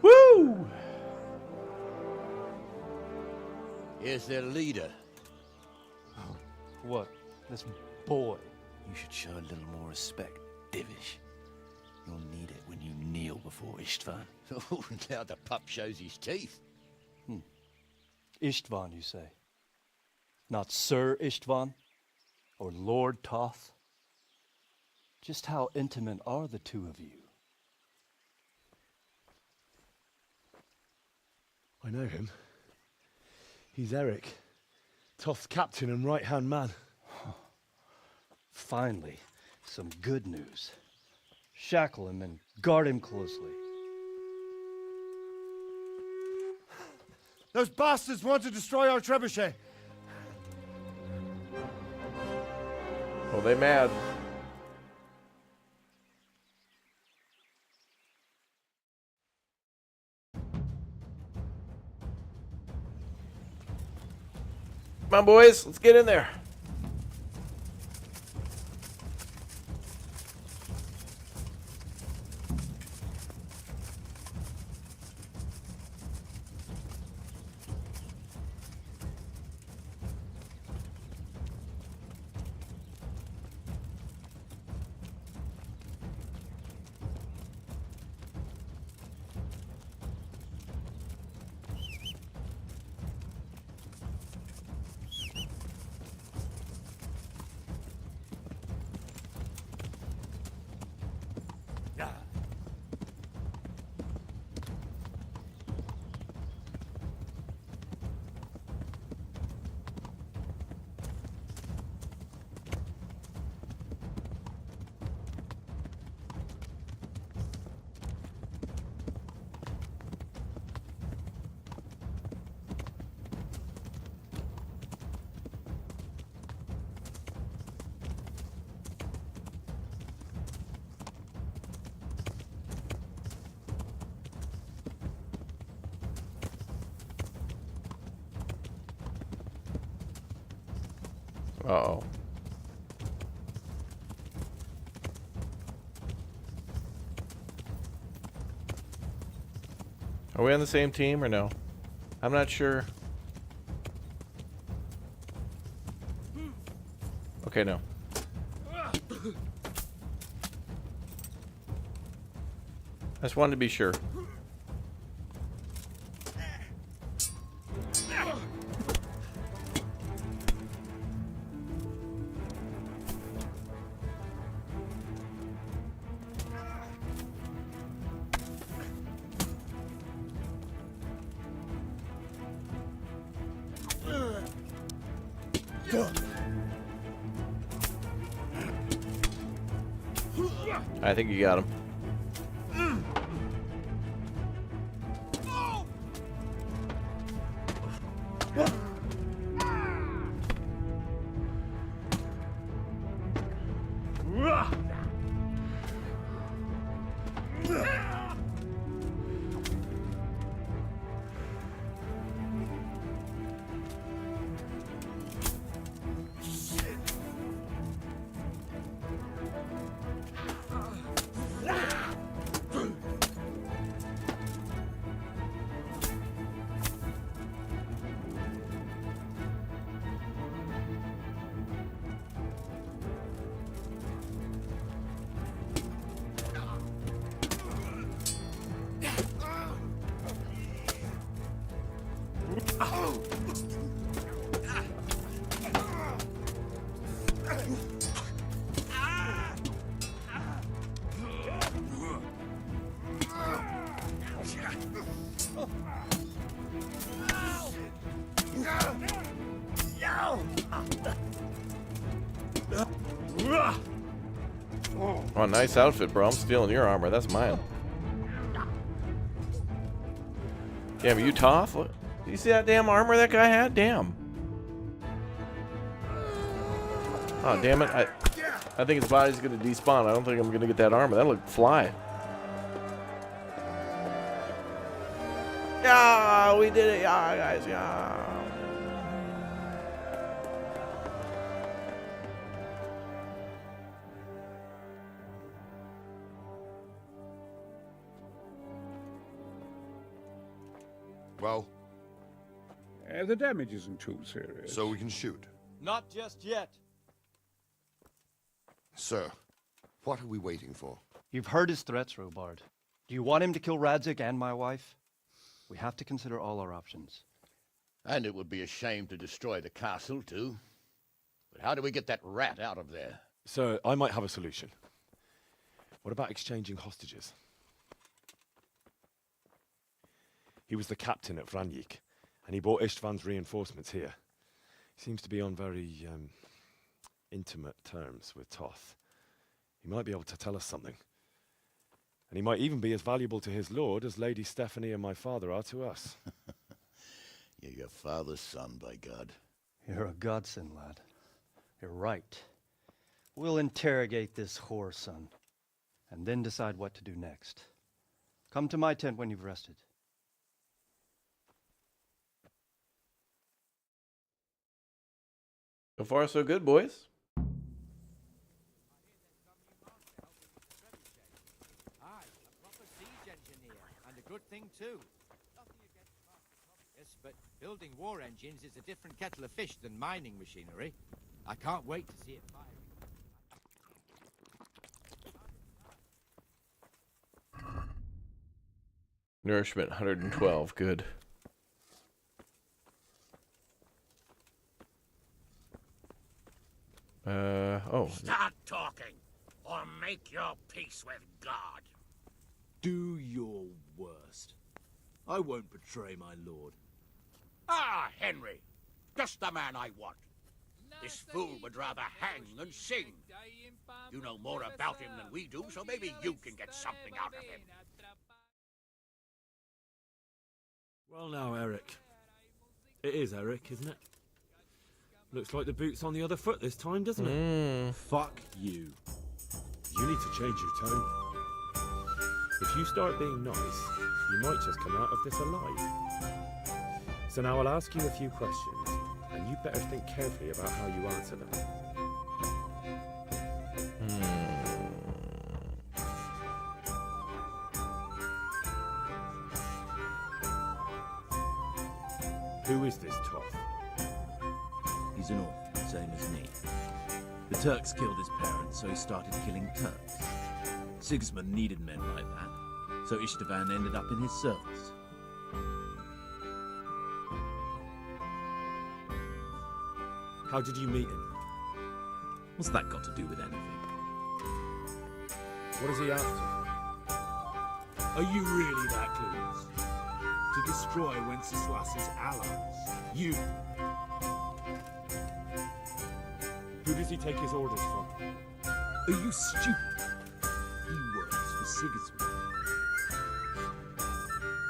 Woo! Here's their leader. What? This boy? You should show a little more respect, Divish. You'll need it when you kneel before Istvan. Oh, now the pup shows his teeth. Istvan, you say? Not Sir Istvan? Or Lord Toth? Just how intimate are the two of you? I know him. He's Eric, Toth's captain and right-hand man. Finally, some good news. Shackle him and guard him closely. Those bastards want to destroy our trebuchet. Oh, they mad. Come on, boys. Let's get in there. Uh-oh. Are we on the same team or no? I'm not sure. Okay, no. I just wanted to be sure. I think you got him. Oh, nice outfit, bro. I'm stealing your armor. That's mine. Damn, are you Toth? Look, you see that damn armor that guy had? Damn. Oh, damn it. I think his body's going to despawn. I don't think I'm going to get that armor. That looked fly. Yeah, we did it. Yeah, guys. Yeah. Well? The damage isn't too serious. So we can shoot. Not just yet. Sir, what are we waiting for? You've heard his threats, Robard. Do you want him to kill Radzig and my wife? We have to consider all our options. And it would be a shame to destroy the castle, too. But how do we get that rat out of there? Sir, I might have a solution. What about exchanging hostages? He was the captain at Vranjik, and he brought Istvan's reinforcements here. He seems to be on very, intimate terms with Toth. He might be able to tell us something. And he might even be as valuable to his lord as Lady Stephanie and my father are to us. You're your father's son, by God. You're a godsend, lad. You're right. We'll interrogate this whore, son, and then decide what to do next. Come to my tent when you've rested. So far, so good, boys. Aye, a proper siege engineer, and a good thing too. Yes, but building war engines is a different kettle of fish than mining machinery. I can't wait to see it firing. Nourishment 112, good. Oh. Start talking, or make your peace with God. Do your worst. I won't betray my lord. Ah, Henry, just the man I want. This fool would rather hang than sing. You know more about him than we do, so maybe you can get something out of him. Well now, Eric. It is Eric, isn't it? Looks like the boot's on the other foot this time, doesn't it? Fuck you. You need to change your tone. If you start being nice, you might just come out of this alive. So now I'll ask you a few questions, and you better think carefully about how you answer them. Who is this Toth? He's an orphan, same as me. The Turks killed his parents, so he started killing Turks. Sigismund needed men like that, so Istvan ended up in his service. How did you meet him? What's that got to do with anything? What is he after? Are you really that clueless? To destroy Wenceslas's allies. You. Who does he take his orders from? Are you stupid? He works for Sigismund.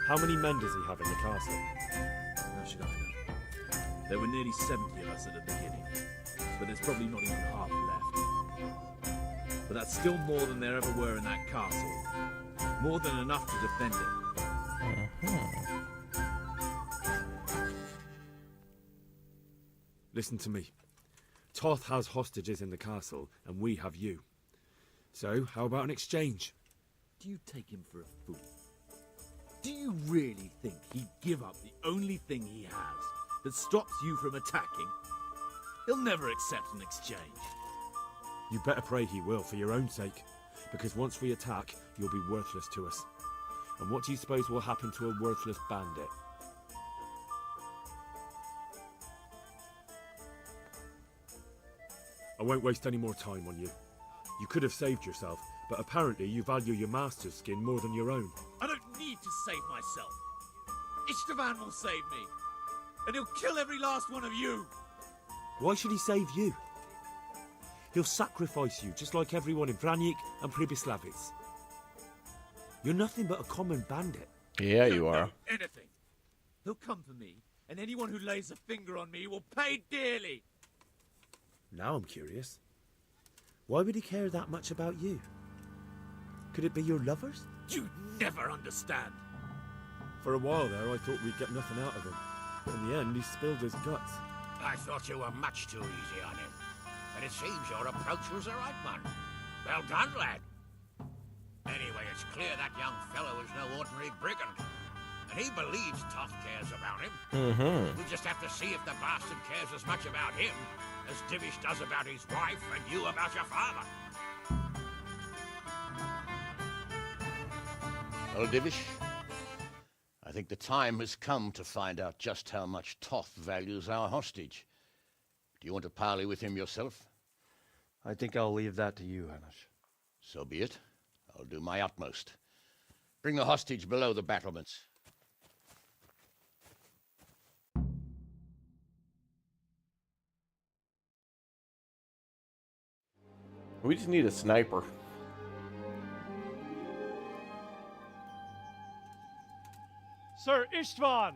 How many men does he have in the castle? How should I know? There were nearly 70 of us at the beginning, but there's probably not even half left. But that's still more than there ever were in that castle. More than enough to defend it. Listen to me. Toth has hostages in the castle, and we have you. So, how about an exchange? Do you take him for a fool? Do you really think he'd give up the only thing he has that stops you from attacking? He'll never accept an exchange. You better pray he will, for your own sake. Because once we attack, you'll be worthless to us. And what do you suppose will happen to a worthless bandit? I won't waste any more time on you. You could have saved yourself, but apparently you value your master's skin more than your own. I don't need to save myself. Istvan will save me. And he'll kill every last one of you. Why should he save you? He'll sacrifice you, just like everyone in Vranjik and Pribyslavitz. You're nothing but a common bandit. Yeah, you are. Anything. He'll come for me, and anyone who lays a finger on me will pay dearly. Now I'm curious. Why would he care that much about you? Could it be your lovers? You never understand. For a while there, I thought we'd get nothing out of him. In the end, he spilled his guts. I thought you were much too easy on him. And it seems your approach was the right one. Well done, lad. Anyway, it's clear that young fellow is no ordinary brigand. And he believes Toth cares about him. Mm-hmm. We just have to see if the bastard cares as much about him as Divish does about his wife and you about your father. Well, Divish, I think the time has come to find out just how much Toth values our hostage. Do you want to parley with him yourself? I think I'll leave that to you, Hanish. So be it. I'll do my utmost. Bring the hostage below the battlements. We just need a sniper. Sir Istvan!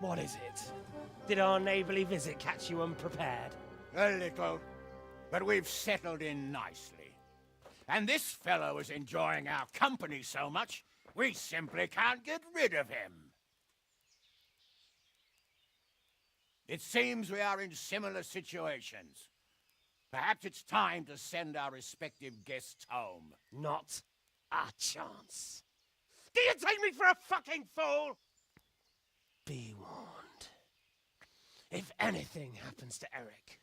What is it? Did our neighborly visit catch you unprepared? A little, but we've settled in nicely. And this fellow is enjoying our company so much, we simply can't get rid of him. It seems we are in similar situations. Perhaps it's time to send our respective guests home. Not a chance. Do you take me for a fucking fool? Be warned. If anything happens to Eric,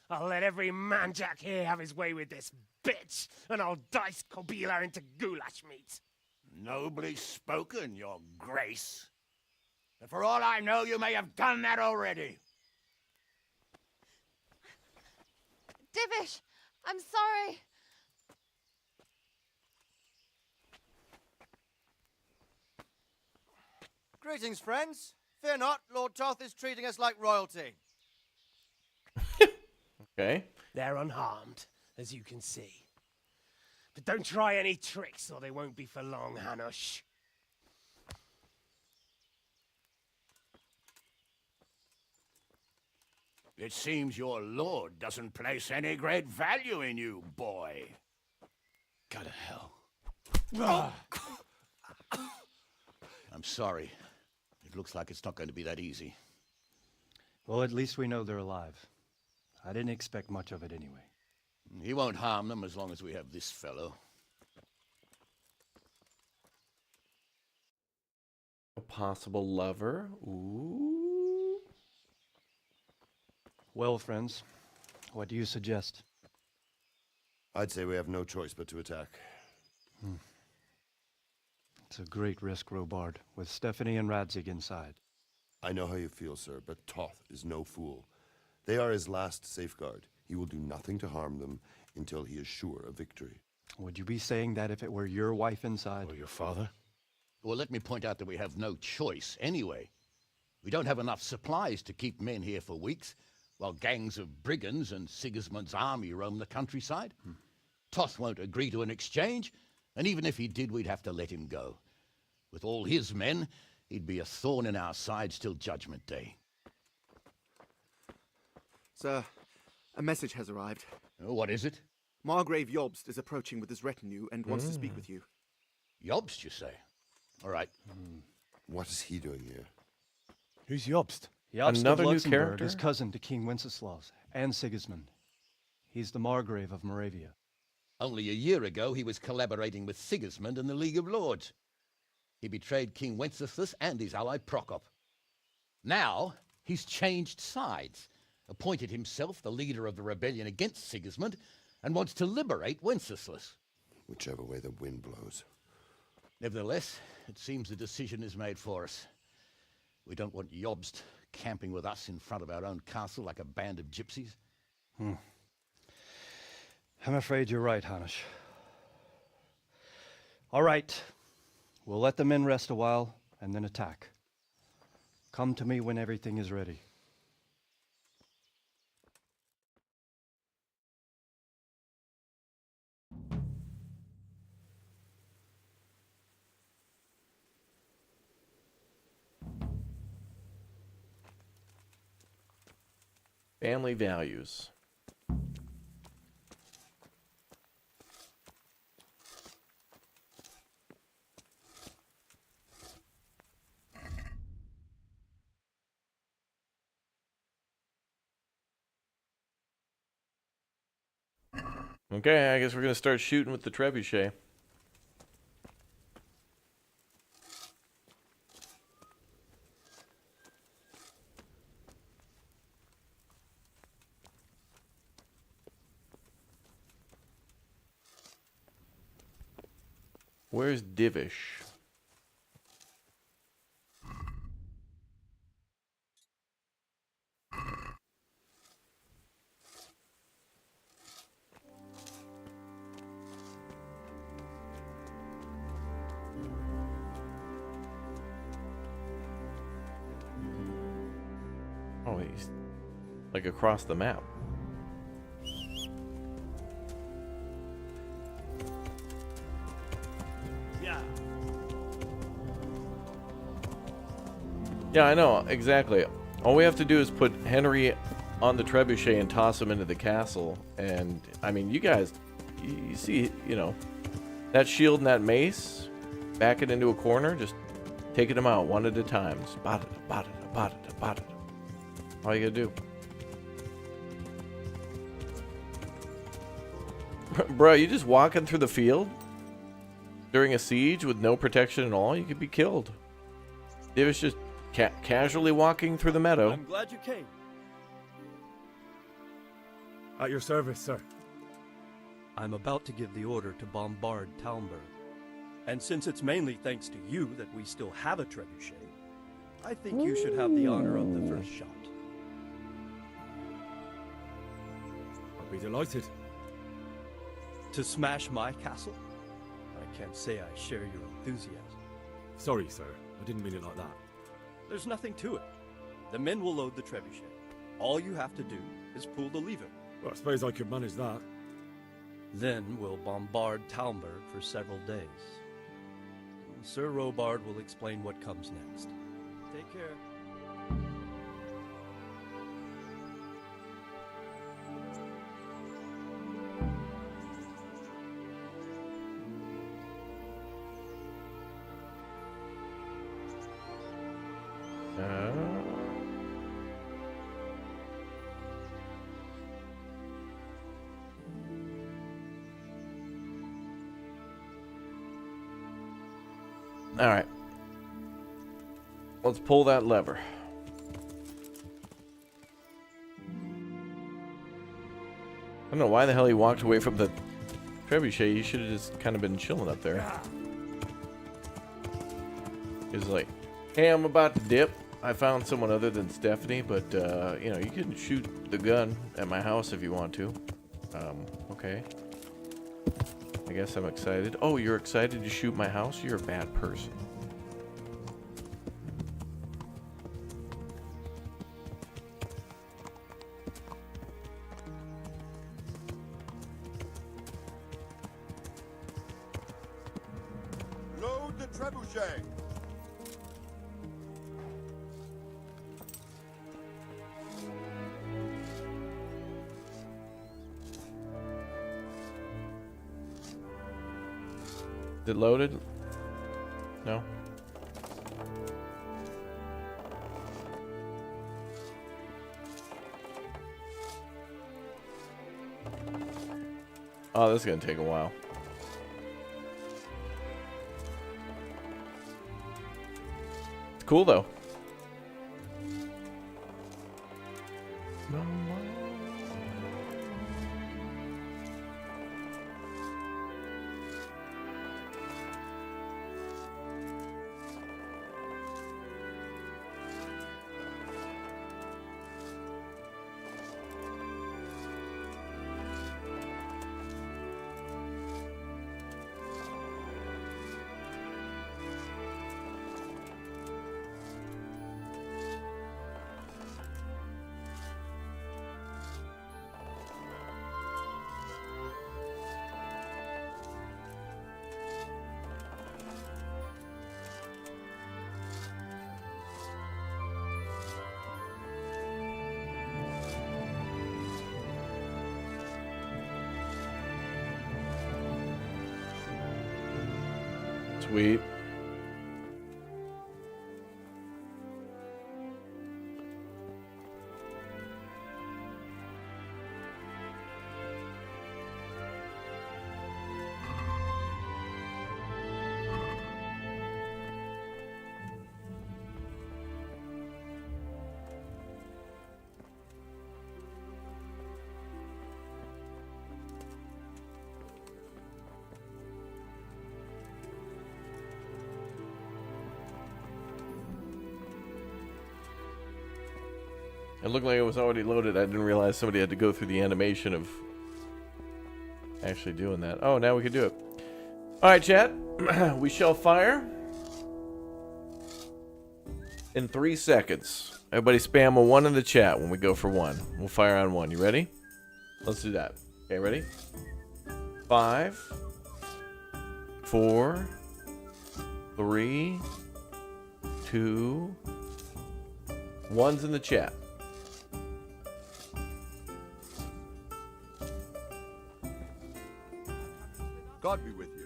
I'll let every manjack here have his way with this bitch, and I'll dice Kobila into goulash meat. Nobly spoken, your grace. But for all I know, you may have done that already. Divish, I'm sorry. Greetings, friends. Fear not, Lord Toth is treating us like royalty. Okay. They're unharmed, as you can see. But don't try any tricks, or they won't be for long, Hanush. It seems your lord doesn't place any great value in you, boy. Go to hell. I'm sorry. It looks like it's not going to be that easy. Well, at least we know they're alive. I didn't expect much of it anyway. He won't harm them as long as we have this fellow. A possible lover? Ooh. Well, friends, what do you suggest? I'd say we have no choice but to attack. It's a great risk, Robard, with Stephanie and Radzig inside. I know how you feel, sir, but Toth is no fool. They are his last safeguard. He will do nothing to harm them until he is sure of victory. Would you be saying that if it were your wife inside? Or your father? Well, let me point out that we have no choice anyway. We don't have enough supplies to keep men here for weeks, while gangs of brigands and Sigismund's army roam the countryside. Toth won't agree to an exchange, and even if he did, we'd have to let him go. With all his men, he'd be a thorn in our sides till Judgment Day. Sir, a message has arrived. Oh, what is it? Margrave Jobst is approaching with his retinue and wants to speak with you. Jobst, you say? All right. What is he doing here? Who's Jobst? Jobst Another of new Luxembourg character? is cousin to King Wenceslaus and Sigismund. He's the Margrave of Moravia. Only a year ago, he was collaborating with Sigismund and the League of Lords. He betrayed King Wenceslas and his ally Prokop. Now, he's changed sides, appointed himself the leader of the rebellion against Sigismund, and wants to liberate Wenceslas. Whichever way the wind blows. Nevertheless, it seems the decision is made for us. We don't want Jobst camping with us in front of our own castle like a band of gypsies. I'm afraid you're right, Hanish. All right. We'll let the men rest a while, and then attack. Come to me when everything is ready. Family values. Okay, I guess we're going to start shooting with the trebuchet. Where's Divish? Oh, he's like across the map. Yeah, I know, exactly. All we have to do is put Henry on the trebuchet and toss him into the castle. And, I mean, you guys, you see, you know, that shield and that mace, back it into a corner, just taking them out one at a time. Spot it, spot it, spot it, spot it. All you gotta do. Bro, you just walking through the field during a siege with no protection at all, you could be killed. It was just casually walking through the meadow. I'm glad you came. At your service, sir. I'm about to give the order to bombard Talmberg. And since it's mainly thanks to you that we still have a trebuchet, I think you should have the honor of the first shot. I'll be delighted. To smash my castle? I can't say I share your enthusiasm. Sorry, sir. I didn't mean it like that. There's nothing to it. The men will load the trebuchet. All you have to do is pull the lever. Well, I suppose I could manage that. Then we'll bombard Talmberg for several days. Sir Robard will explain what comes next. Take care. All right. Let's pull that lever. I don't know why the hell he walked away from the trebuchet. He should have just kind of been chilling up there. He was like, hey, I'm about to dip. I found someone other than Stephanie, but, you know, you can shoot the gun at my house if you want to. Okay. I guess I'm excited. Oh, you're excited to shoot my house? You're a bad person. Load the trebuchet. Is it loaded? No. Oh, this is gonna take a while. It's cool though. Sweet. It looked like it was already loaded. I didn't realize somebody had to go through the animation of actually doing that. Oh, now we can do it. All right, chat. We shall fire in 3 seconds. Everybody spam a 1 in the chat when we go for 1. We'll fire on 1. You ready? Let's do that. Okay, ready? 5, 4, 3, 2, 1's in the chat. God be with you.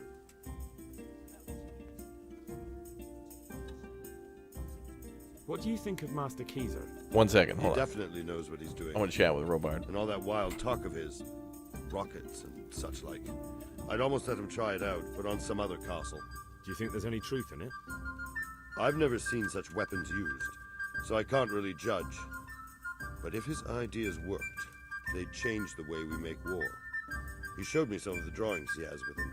What do you think of Master Keyser? 1 second, He hold on. definitely knows what he's doing. I want to chat with Robard. And all that wild talk of his, rockets and such like. I'd almost let him try it out, but on some other castle. Do you think there's any truth in it? I've never seen such weapons used, so I can't really judge. But if his ideas worked, they'd change the way we make war. He showed me some of the drawings he has with him.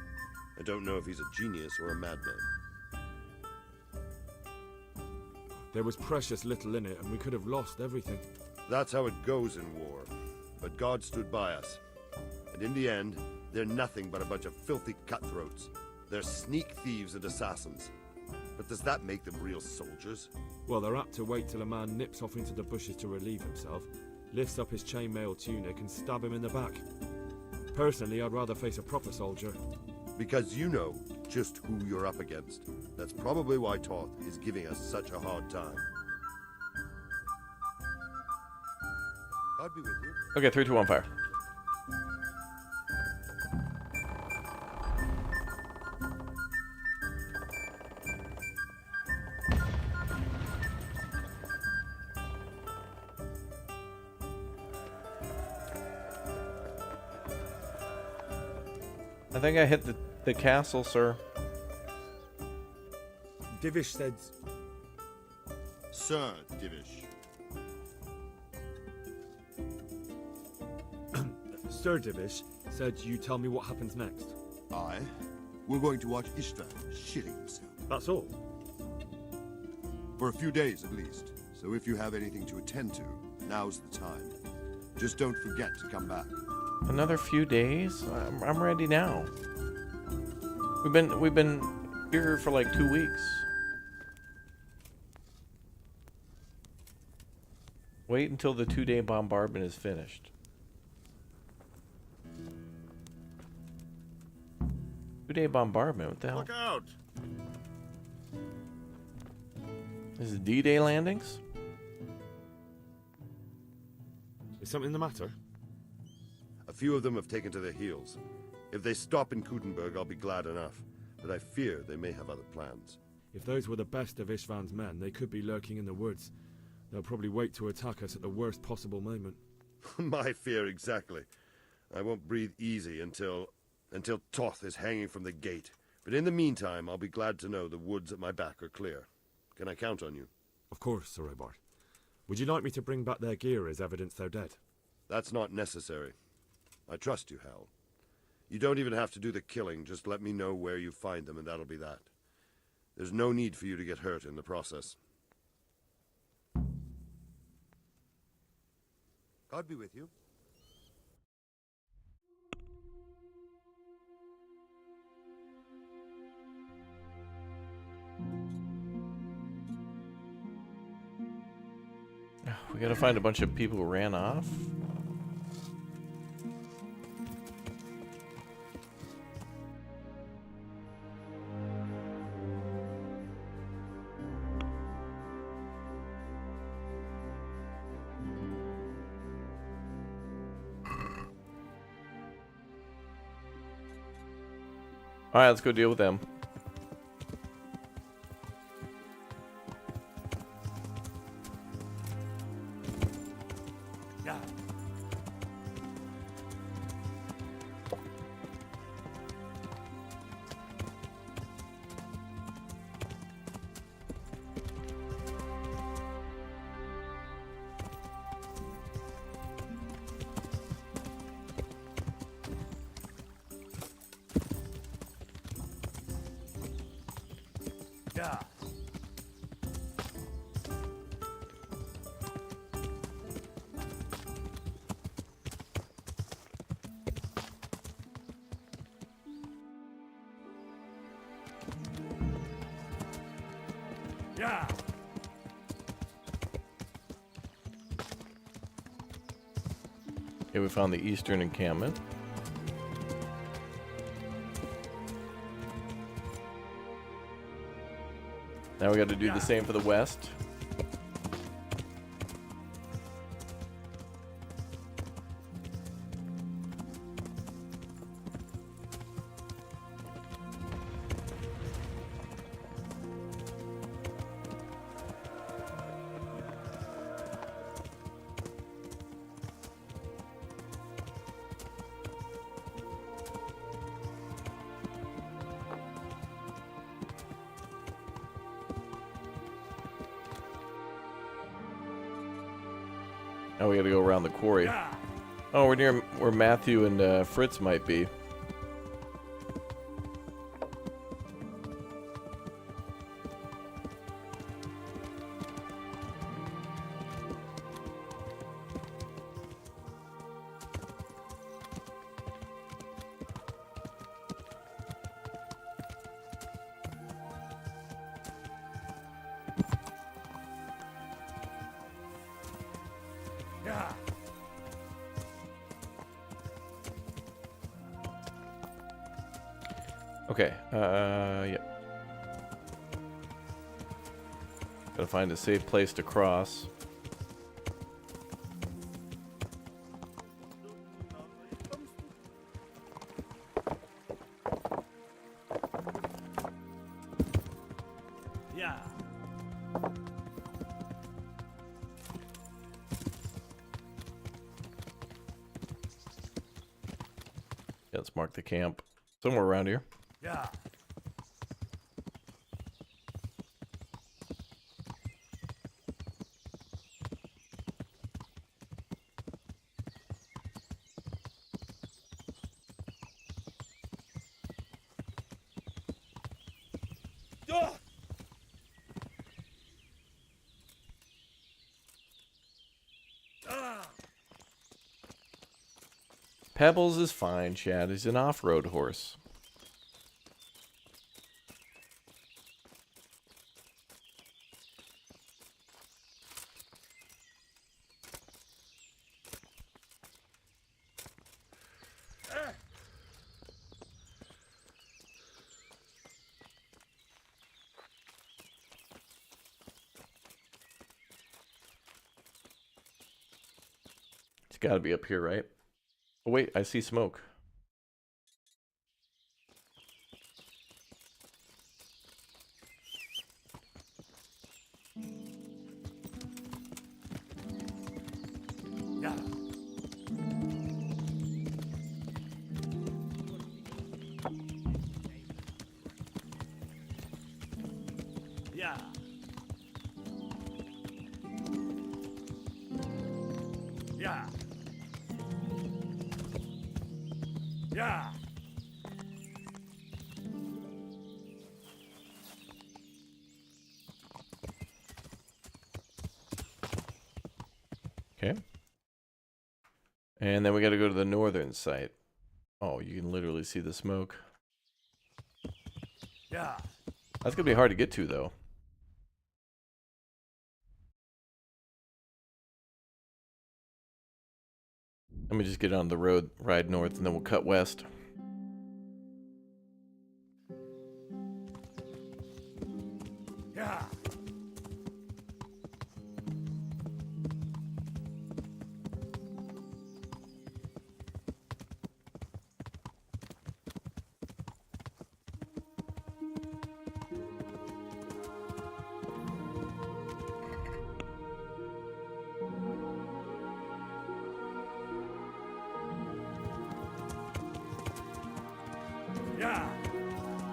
I don't know if he's a genius or a madman. There was precious little in it, and we could have lost everything. That's how it goes in war. But God stood by us. And in the end, they're nothing but a bunch of filthy cutthroats. They're sneak thieves and assassins. But does that make them real soldiers? Well, they're apt to wait till a man nips off into the bushes to relieve himself, lifts up his chainmail tunic, and stab him in the back. Personally, I'd rather face a proper soldier. Because you know just who you're up against. That's probably why Toth is giving us such a hard time. God be with you. Okay, 3, 2, 1, fire. I think I hit the castle, sir. Divish said... Sir Divish. Sir Divish said you tell me what happens next. Aye. We're going to watch Istvan shitting himself. That's all? For a few days at least. So if you have anything to attend to, now's the time. Just don't forget to come back. Another few days? I'm ready now. We've been here for like 2 weeks. Wait until the 2-day bombardment is finished. 2-day bombardment? What the hell? Look out! This is D-Day landings? Is something the matter? A few of them have taken to their heels. If they stop in Kutenberg, I'll be glad enough. But I fear they may have other plans. If those were the best of Istvan's men, they could be lurking in the woods. They'll probably wait to attack us at the worst possible moment. My fear exactly. I won't breathe easy until Toth is hanging from the gate. But in the meantime, I'll be glad to know the woods at my back are clear. Can I count on you? Of course, Sir Robart. Would you like me to bring back their gear as evidence they're dead? That's not necessary. I trust you, Hal. You don't even have to do the killing, just let me know where you find them and that'll be that. There's no need for you to get hurt in the process. God be with you. We gotta find a bunch of people who ran off. All right, let's go deal with them. Yeah. Yeah. Okay, we found the eastern encampment. Now we got to do the same for the west. Now we gotta go around the quarry. Oh, we're near where Matthew and Fritz might be. Okay, yep. Gotta find a safe place to cross. Yeah. Yeah, let's mark the camp. Somewhere around here. Yeah. Pebbles is fine, Chad. He's an off-road horse. It's got to be up here, right? Oh, wait, I see smoke. Yeah. Yeah. Yeah. Yeah. Okay. And then we got to go to the northern site. Oh, you can literally see the smoke. Yeah. That's going to be hard to get to, though. Let me just get on the road, ride north, and then we'll cut west. Yeah. Yeah.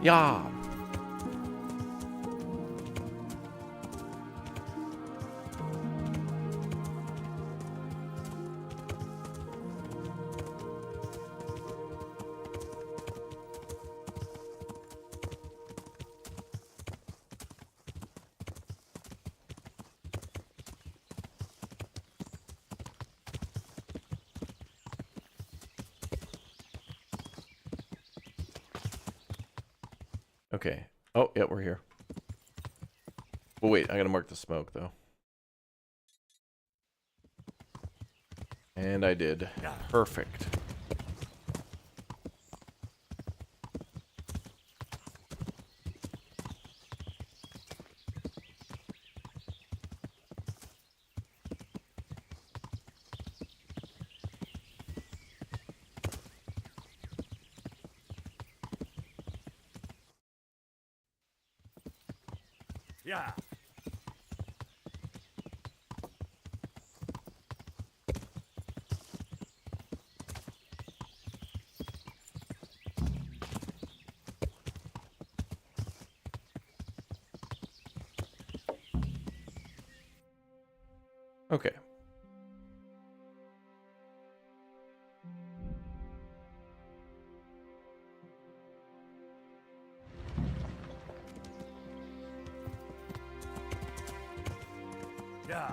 Yeah. Okay. Oh, yeah, we're here. Well, wait, I gotta mark the smoke though. And I did. Perfect. Yeah. Okay. Yeah.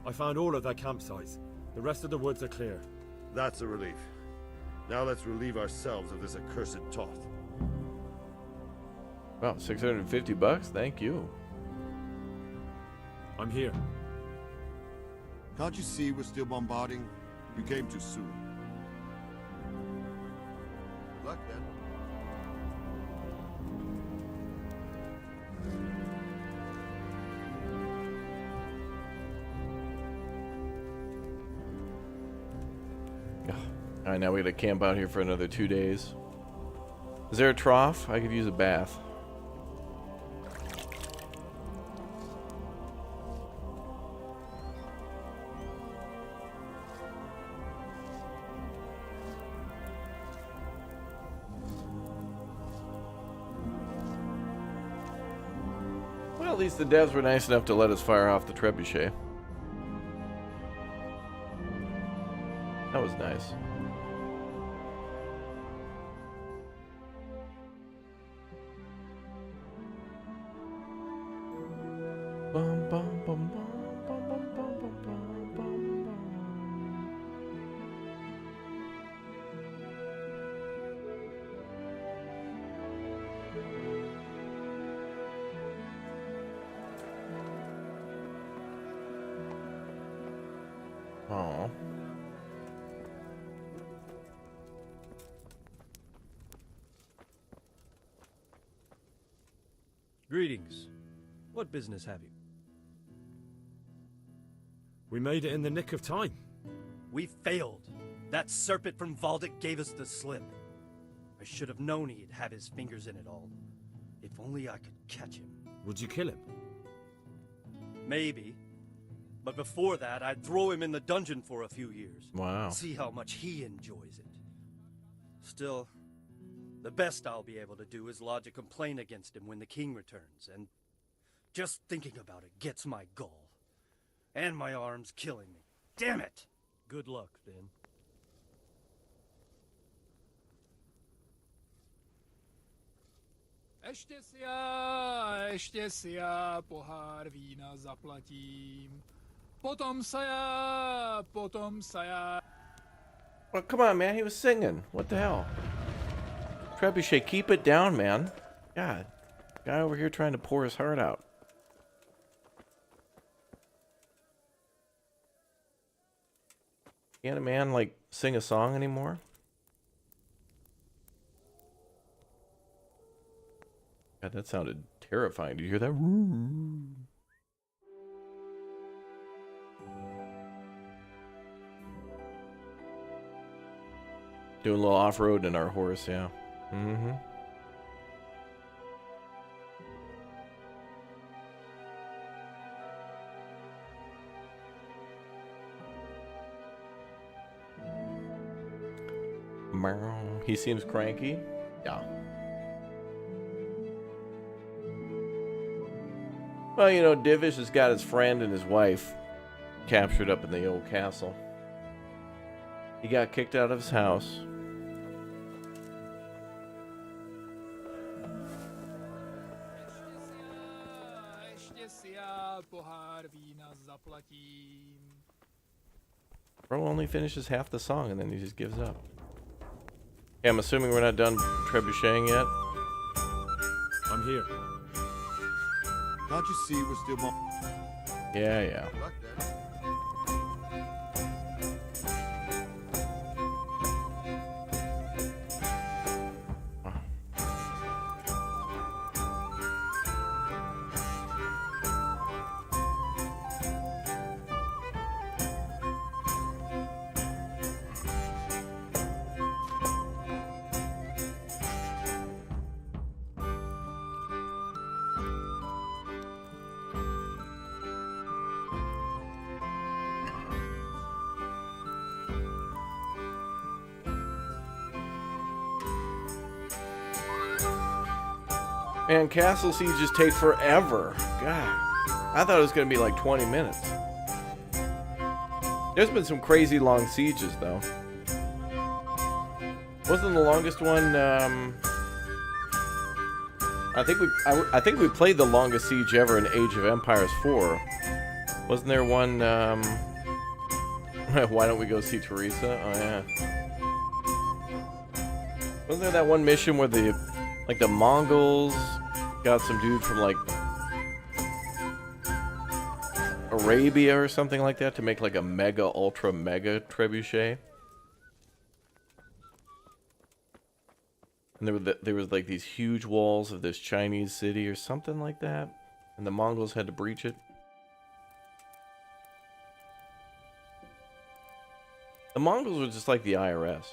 I found all of their campsites. The rest of the woods are clear. That's a relief. Now let's relieve ourselves of this accursed Toth. Wow, $650? Thank you. I'm here. Can't you see we're still bombarding? You came too soon. Luck then. Alright, now we gotta camp out here for another 2 days. Is there a trough? I could use a bath. Well, at least the devs were nice enough to let us fire off the trebuchet. That was nice. Bum, bum, bum, bum, bum, bum, bum, bum, bum, bum. Aw. Greetings. What business have you? We made it in the nick of time. We failed. That serpent from Valdic gave us the slip. I should have known he'd have his fingers in it all. If only I could catch him. Would you kill him? Maybe. But before that, I'd throw him in the dungeon for a few years. Wow. See how much he enjoys it. Still, the best I'll be able to do is lodge a complaint against him when the king returns, and just thinking about it gets my gall. And my arm's killing me. Damn it! Good luck, then. Ještě si já pohár vína zaplatím. Potom se já. Well, come on, man. He was singing. What the hell? Trebuchet, keep it down, man. God. Guy over here trying to pour his heart out. Can't a man, like, sing a song anymore? God, that sounded terrifying. Did you hear that? Doing a little off-road in our horse, yeah. Mm-hmm. He seems cranky. Yeah. Well, you know, Divish has got his friend and his wife captured up in the old castle. He got kicked out of his house. Bro only finishes half the song and then he just gives up. Yeah, I'm assuming we're not done trebucheting yet. I'm here. Can't you see we're still Yeah, yeah. Man, castle sieges take forever. God. I thought it was going to be like 20 minutes. There's been some crazy long sieges, though. Wasn't the longest one, I think we played the longest siege ever in Age of Empires 4. Wasn't there one, why don't we go see Teresa? Oh, yeah. Wasn't there that one mission where the Mongols got some dude from, like, Arabia or something like that to make, like, a mega, ultra, mega trebuchet? And there was, like, these huge walls of this Chinese city or something like that. And the Mongols had to breach it. The Mongols were just like the IRS.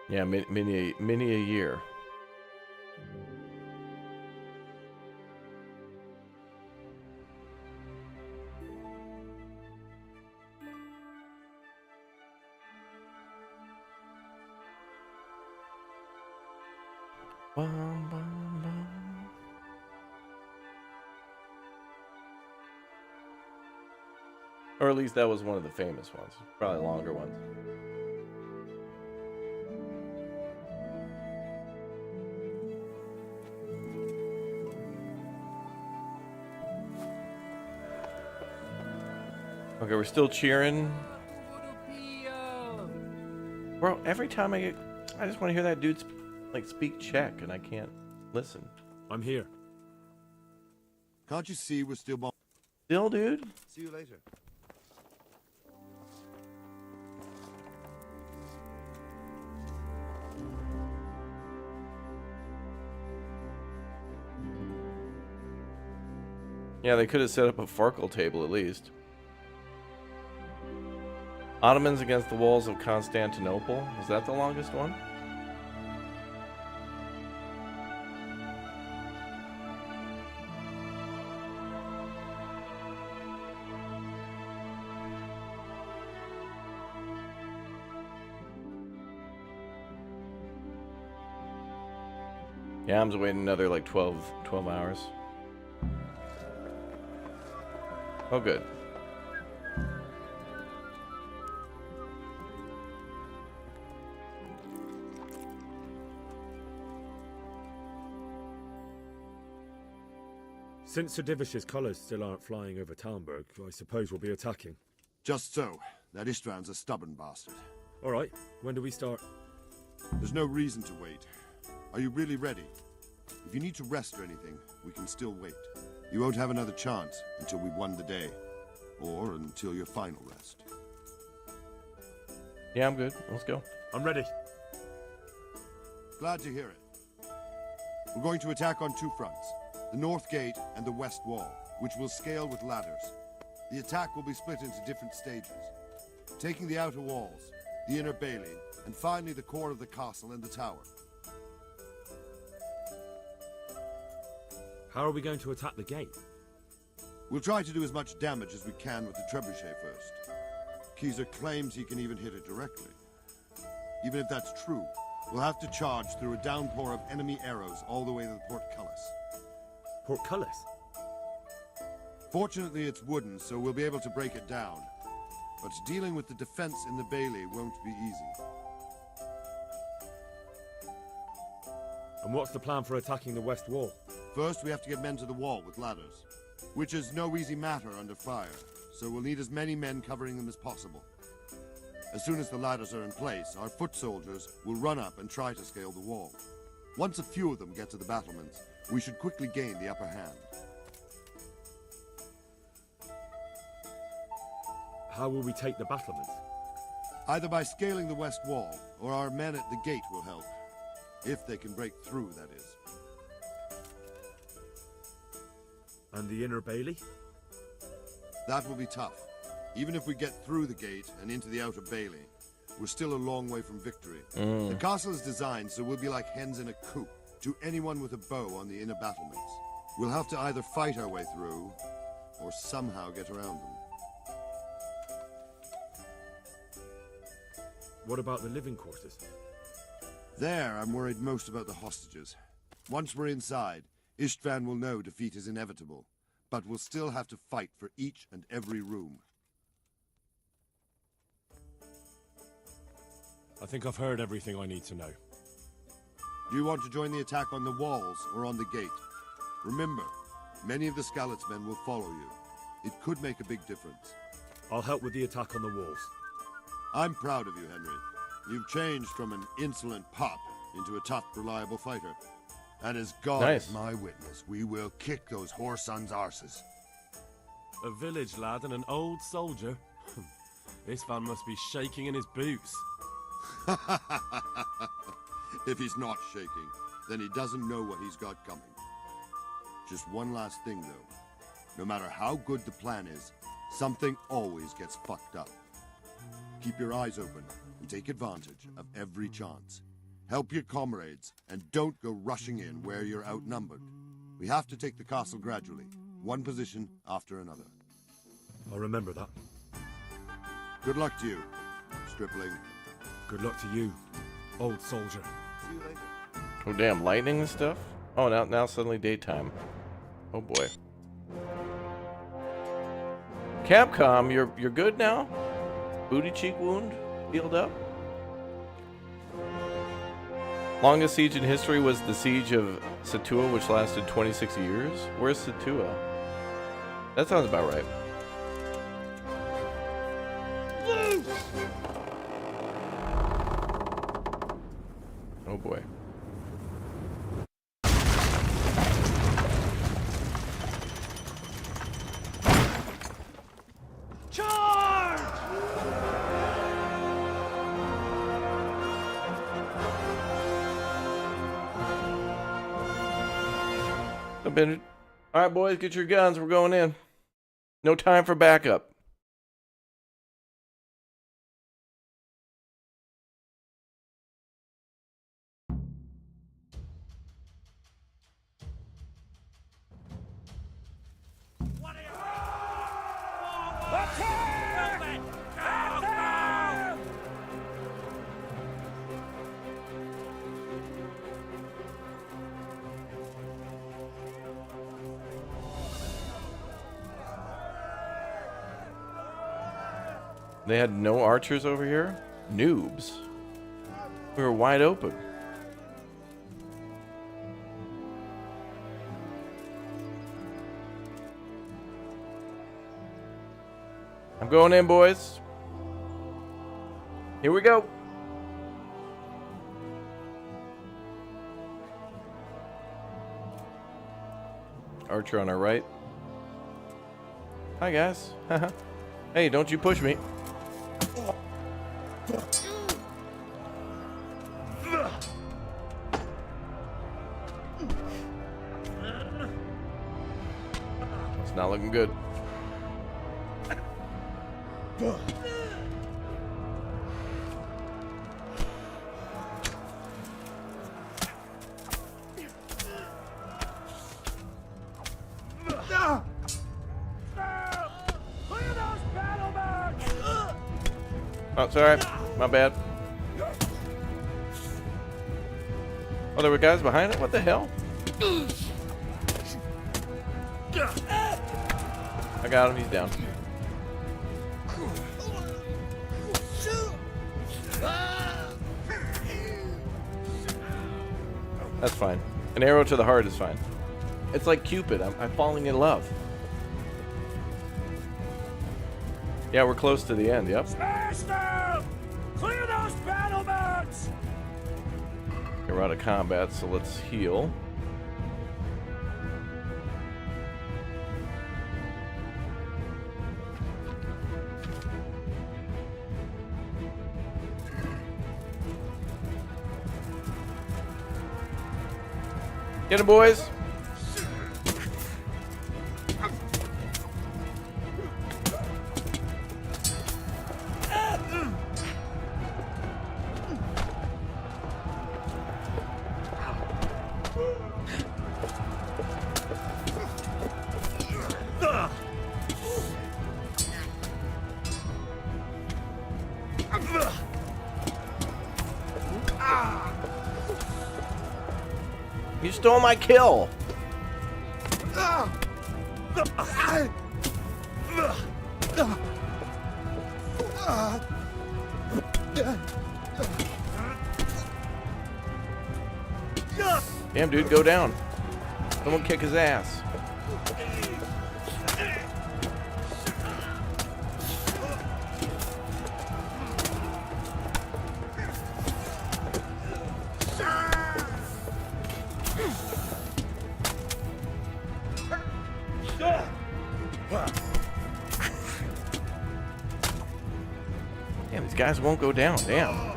Yeah, many a year. Bum, bum, bum. Or at least that was one of the famous ones. Probably longer ones. Okay, we're still cheering. Bro, every time I just want to hear that dude speak Czech, and I can't listen. I'm here. Can't you see we're still Still, dude? See you later. Yeah, they could have set up a Farkle table at least. Ottomans against the walls of Constantinople. Is that the longest one? Yeah, I'm just waiting another like 12 hours. Oh, good. Since Sir Divish's colours still aren't flying over Talmberg, I suppose we'll be attacking. Just so. That István's a stubborn bastard. All right. When do we start? There's no reason to wait. Are you really ready? If you need to rest or anything, we can still wait. You won't have another chance until we've won the day. Or until your final rest. Yeah, I'm good. Let's go. I'm ready. Glad to hear it. We're going to attack on two fronts. The north gate and the west wall, which will scale with ladders. The attack will be split into different stages. Taking the outer walls, the inner bailey, and finally the core of the castle and the tower. How are we going to attack the gate? We'll try to do as much damage as we can with the trebuchet first. Keyser claims he can even hit it directly. Even if that's true, We'll have to charge through a downpour of enemy arrows all the way to the portcullis. Portcullis? Fortunately, it's wooden, so we'll be able to break it down. But dealing with the defense in the bailey won't be easy. And what's the plan for attacking the west wall? First, we have to get men to the wall with ladders, which is no easy matter under fire, so we'll need as many men covering them as possible. As soon as the ladders are in place, our foot soldiers will run up and try to scale the wall. Once a few of them get to the battlements, we should quickly gain the upper hand. How will we take the battlements? Either by scaling the west wall, or our men at the gate will help. If they can break through, that is. And the inner bailey? That will be tough. Even if we get through the gate and into the outer bailey, we're still a long way from victory. The castle is designed so we'll be like hens in a coop to anyone with a bow on the inner battlements. We'll have to either fight our way through, or somehow get around them. What about the living quarters? There, I'm worried most about the hostages. Once we're inside, Istvan will know defeat is inevitable, but we'll still have to fight for each and every room. I think I've heard everything I need to know. Do you want to join the attack on the walls or on the gate? Remember, many of the Skalitz men will follow you. It could make a big difference. I'll help with the attack on the walls. I'm proud of you, Henry. You've changed from an insolent pup into a tough, reliable fighter. And as God is my witness, we will kick those whore sons' arses. A village lad and an old soldier? This man must be shaking in his boots. If he's not shaking, then he doesn't know what he's got coming. Just one last thing, though. No matter how good the plan is, something always gets fucked up. Keep your eyes open and take advantage of every chance. Help your comrades, and don't go rushing in where you're outnumbered. We have to take the castle gradually, one position after another. I'll remember that. Good luck to you, stripling. Good luck to you, old soldier. See you later. Oh damn, lightning and stuff? Oh, now suddenly daytime. Oh boy. Capcom, you're good now? Booty cheek wound healed up? Longest siege in history was the siege of Satua, which lasted 26 years. Where's Satua? That sounds about right. Oh boy. Charge! All right, boys, get your guns. We're going in. No time for backup. They had no archers over here? Noobs. We were wide open. I'm going in, boys. Here we go. Archer on our right. Hi, guys. Hey, don't you push me. It's not looking good. Oh, sorry. My bad. Oh, there were guys behind it? What the hell? I got him. He's down. That's fine. An arrow to the heart is fine. It's like Cupid. I'm falling in love. Yeah, we're close to the end. Yep. Smash them! Clear those battlements! We're out of combat, so let's heal. Get him, boys. You stole my kill. Damn, dude, go down. Someone kick his ass. Damn, these guys won't go down. Damn.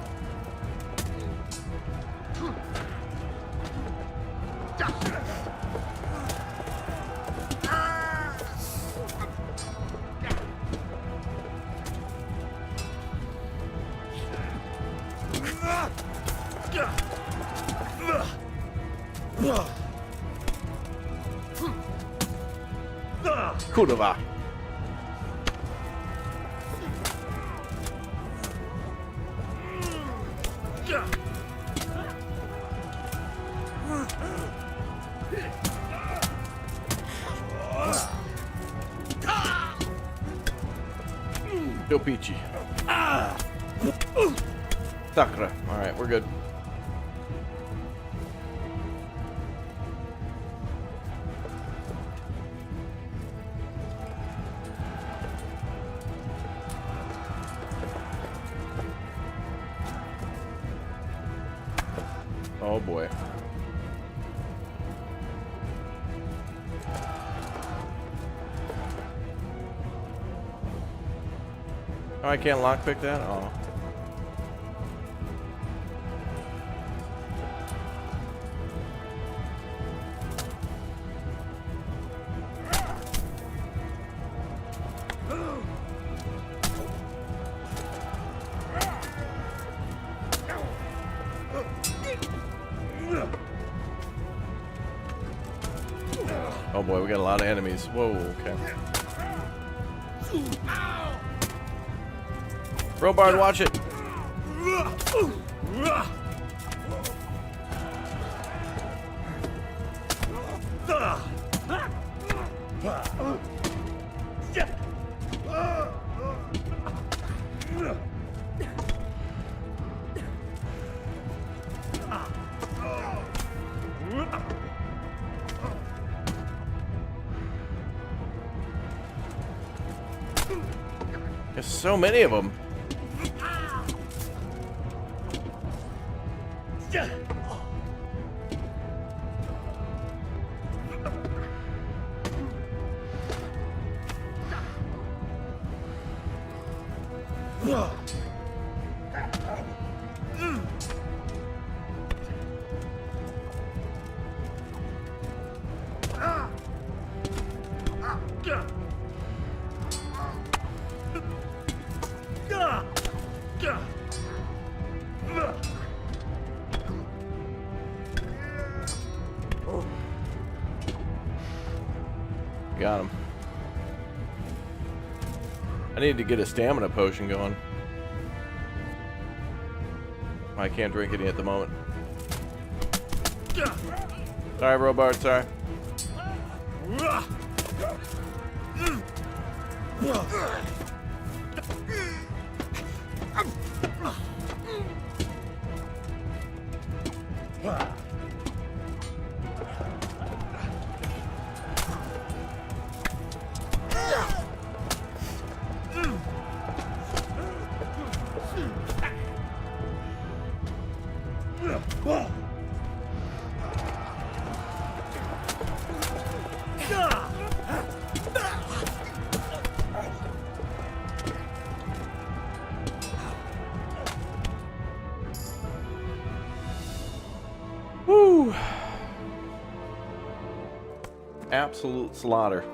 Kurwa. Yo, Peachy. Sakura. Alright, we're good. Oh boy. Oh, I can't lockpick that? Oh. Oh boy, we got a lot of enemies. Whoa, okay. Robard, watch it. There's so many of them. Got him. I need to get a stamina potion going. I can't drink any at the moment. Sorry, Robart, sorry. Woo! Absolute slaughter.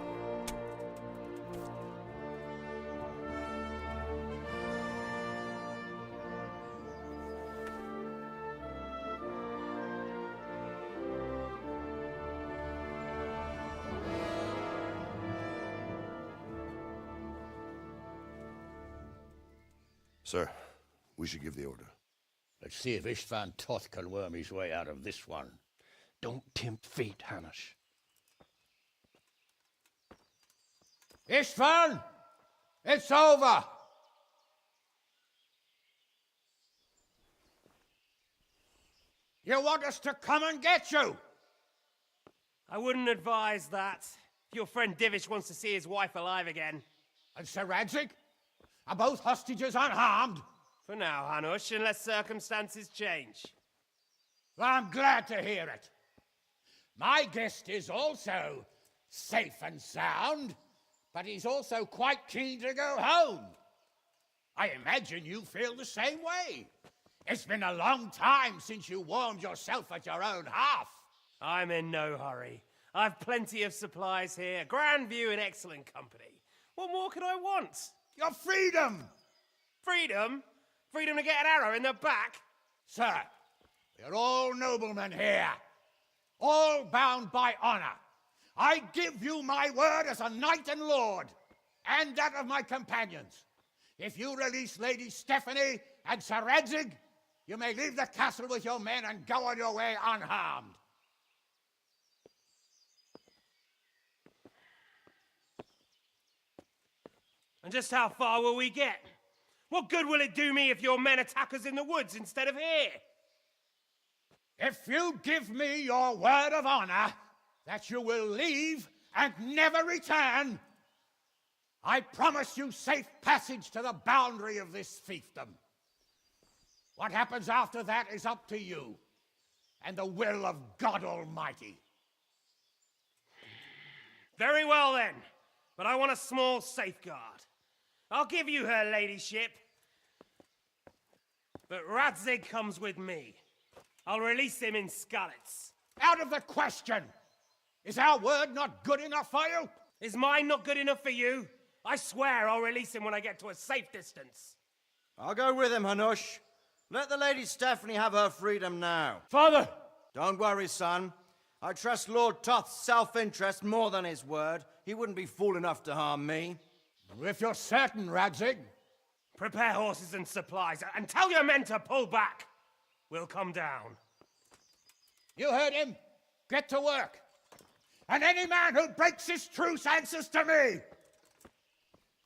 Sir, we should give the order. Let's see if Istvan Toth can worm his way out of this one. Don't tempt fate, Hanush. Istvan! It's over! You want us to come and get you? I wouldn't advise that. If your friend Divish wants to see his wife alive again. And Sir Radzig? Are both hostages unharmed? For now, Hanush, unless circumstances change. Well, I'm glad to hear it. My guest is also safe and sound, but he's also quite keen to go home. I imagine you feel the same way. It's been a long time since you warmed yourself at your own hearth. I'm in no hurry. I've plenty of supplies here, grand view and excellent company. What more could I want? Your freedom! Freedom? Freedom to get an arrow in the back? Sir, we're all noblemen here, all bound by honor. I give you my word as a knight and lord, and that of my companions. If you release Lady Stephanie and Sir Radzig, you may leave the castle with your men and go on your way unharmed. And just how far will we get? What good will it do me if your men attack us in the woods instead of here? If you give me your word of honor that you will leave and never return, I promise you safe passage to the boundary of this fiefdom. What happens after that is up to you and the will of God Almighty. Very well then, but I want a small safeguard. I'll give you her ladyship, but Radzig comes with me. I'll release him in Skalitz. Out of the question! Is our word not good enough for you? Is mine not good enough for you? I swear I'll release him when I get to a safe distance. I'll go with him, Hanush. Let the Lady Stephanie have her freedom now. Father! Don't worry, son. I trust Lord Toth's self-interest more than his word. He wouldn't be fool enough to harm me. If you're certain, Radzig. Prepare horses and supplies, and tell your men to pull back. We'll come down. You heard him. Get to work. And any man who breaks this truce answers to me.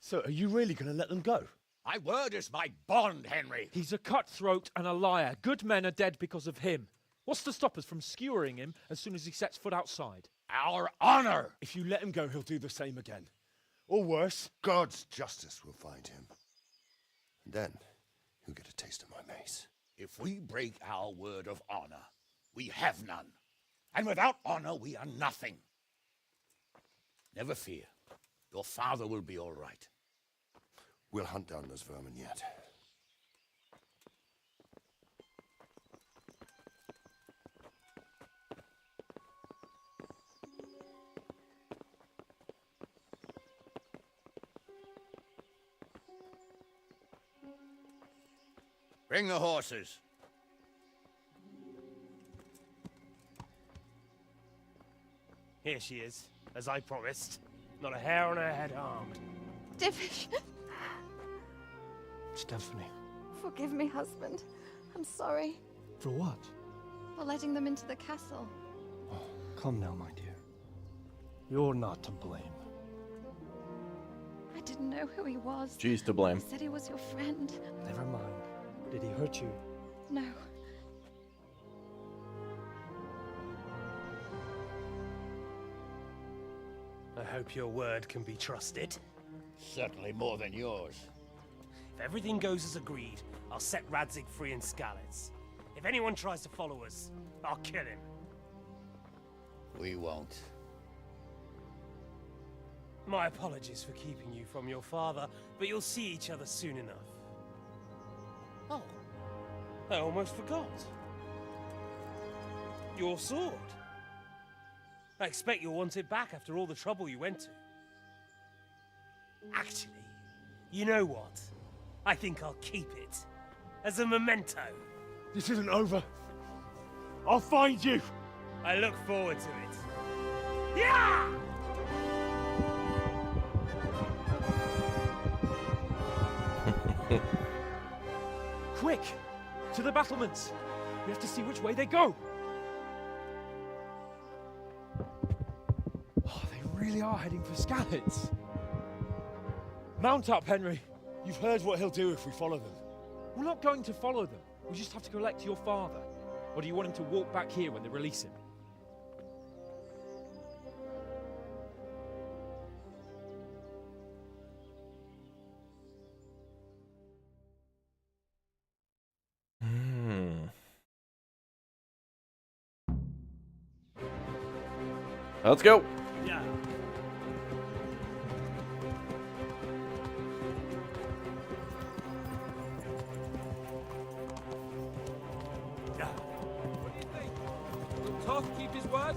So, are you really going to let them go? My word is my bond, Henry. He's a cutthroat and a liar. Good men are dead because of him. What's to stop us from skewering him as soon as he sets foot outside? Our honor! If you let him go, he'll do the same again. Or worse. God's justice will find him. And then, he'll get a taste of my mace. If we break our word of honor, we have none. And without honor, we are nothing. Never fear. Your father will be all right. We'll hunt down those vermin yet. Bring the horses. Here she is, as I promised. Not a hair on her head harmed. Divish. Stephanie. Forgive me, husband. I'm sorry. For what? for letting them into the castle. Come now, my dear. You're not to blame. I didn't know who he was. She's to blame. He said he was your friend. Never mind. Did he hurt you? No. I hope your word can be trusted. Certainly more than yours. If everything goes as agreed, I'll set Radzig free in Skalitz. If anyone tries to follow us, I'll kill him. We won't. My apologies for keeping you from your father, but you'll see each other soon enough. Oh, I almost forgot. Your sword. I expect you'll want it back after all the trouble you went to. Actually, you know what? I think I'll keep it. As a memento. This isn't over. I'll find you. I look forward to it. Yeah! Quick! To the battlements! We have to see which way they go! Oh, they really are heading for Skalitz. Mount up, Henry. You've heard what he'll do if we follow them. We're not going to follow them. We just have to collect your father. Or do you want him to walk back here when they release him? Let's go. Yeah. What do you think? Will Toth keep his word?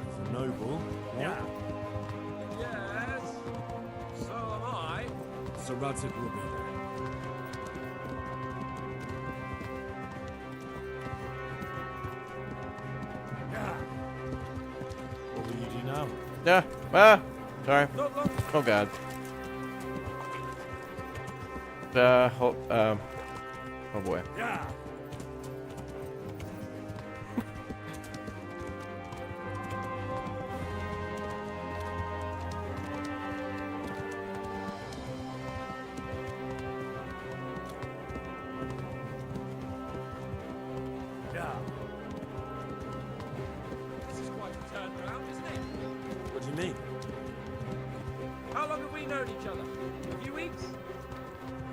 It's a noble. Yeah. Yes. So am I. Sir Radzig will be there. What will you do now? Yeah. Sorry. Oh God. Oh boy. Yeah. This is quite a turnaround, isn't it? What do you mean? How long have we known each other? A few weeks?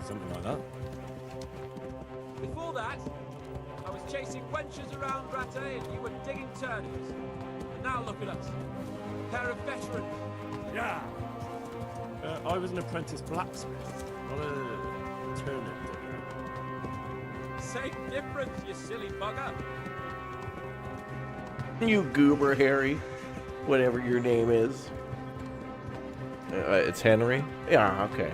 Something like that. Before that, I was chasing wenches around Ratte and you were digging turnips. And now look at us. A pair of veterans. Yeah. I was an apprentice blacksmith, not a turnip digger. Same difference, you silly bugger. You goober Harry, whatever your name is. It's Henry? Yeah, okay.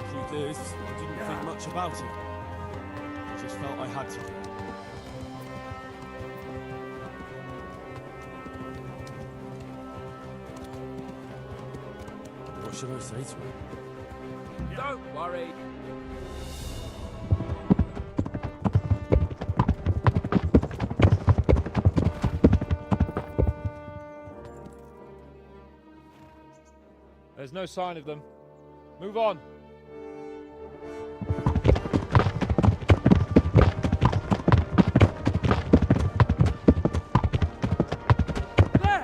Truth is, I didn't think much about it. I just felt I had to. What should I say to him? Don't worry. There's no sign of them. Move on. There!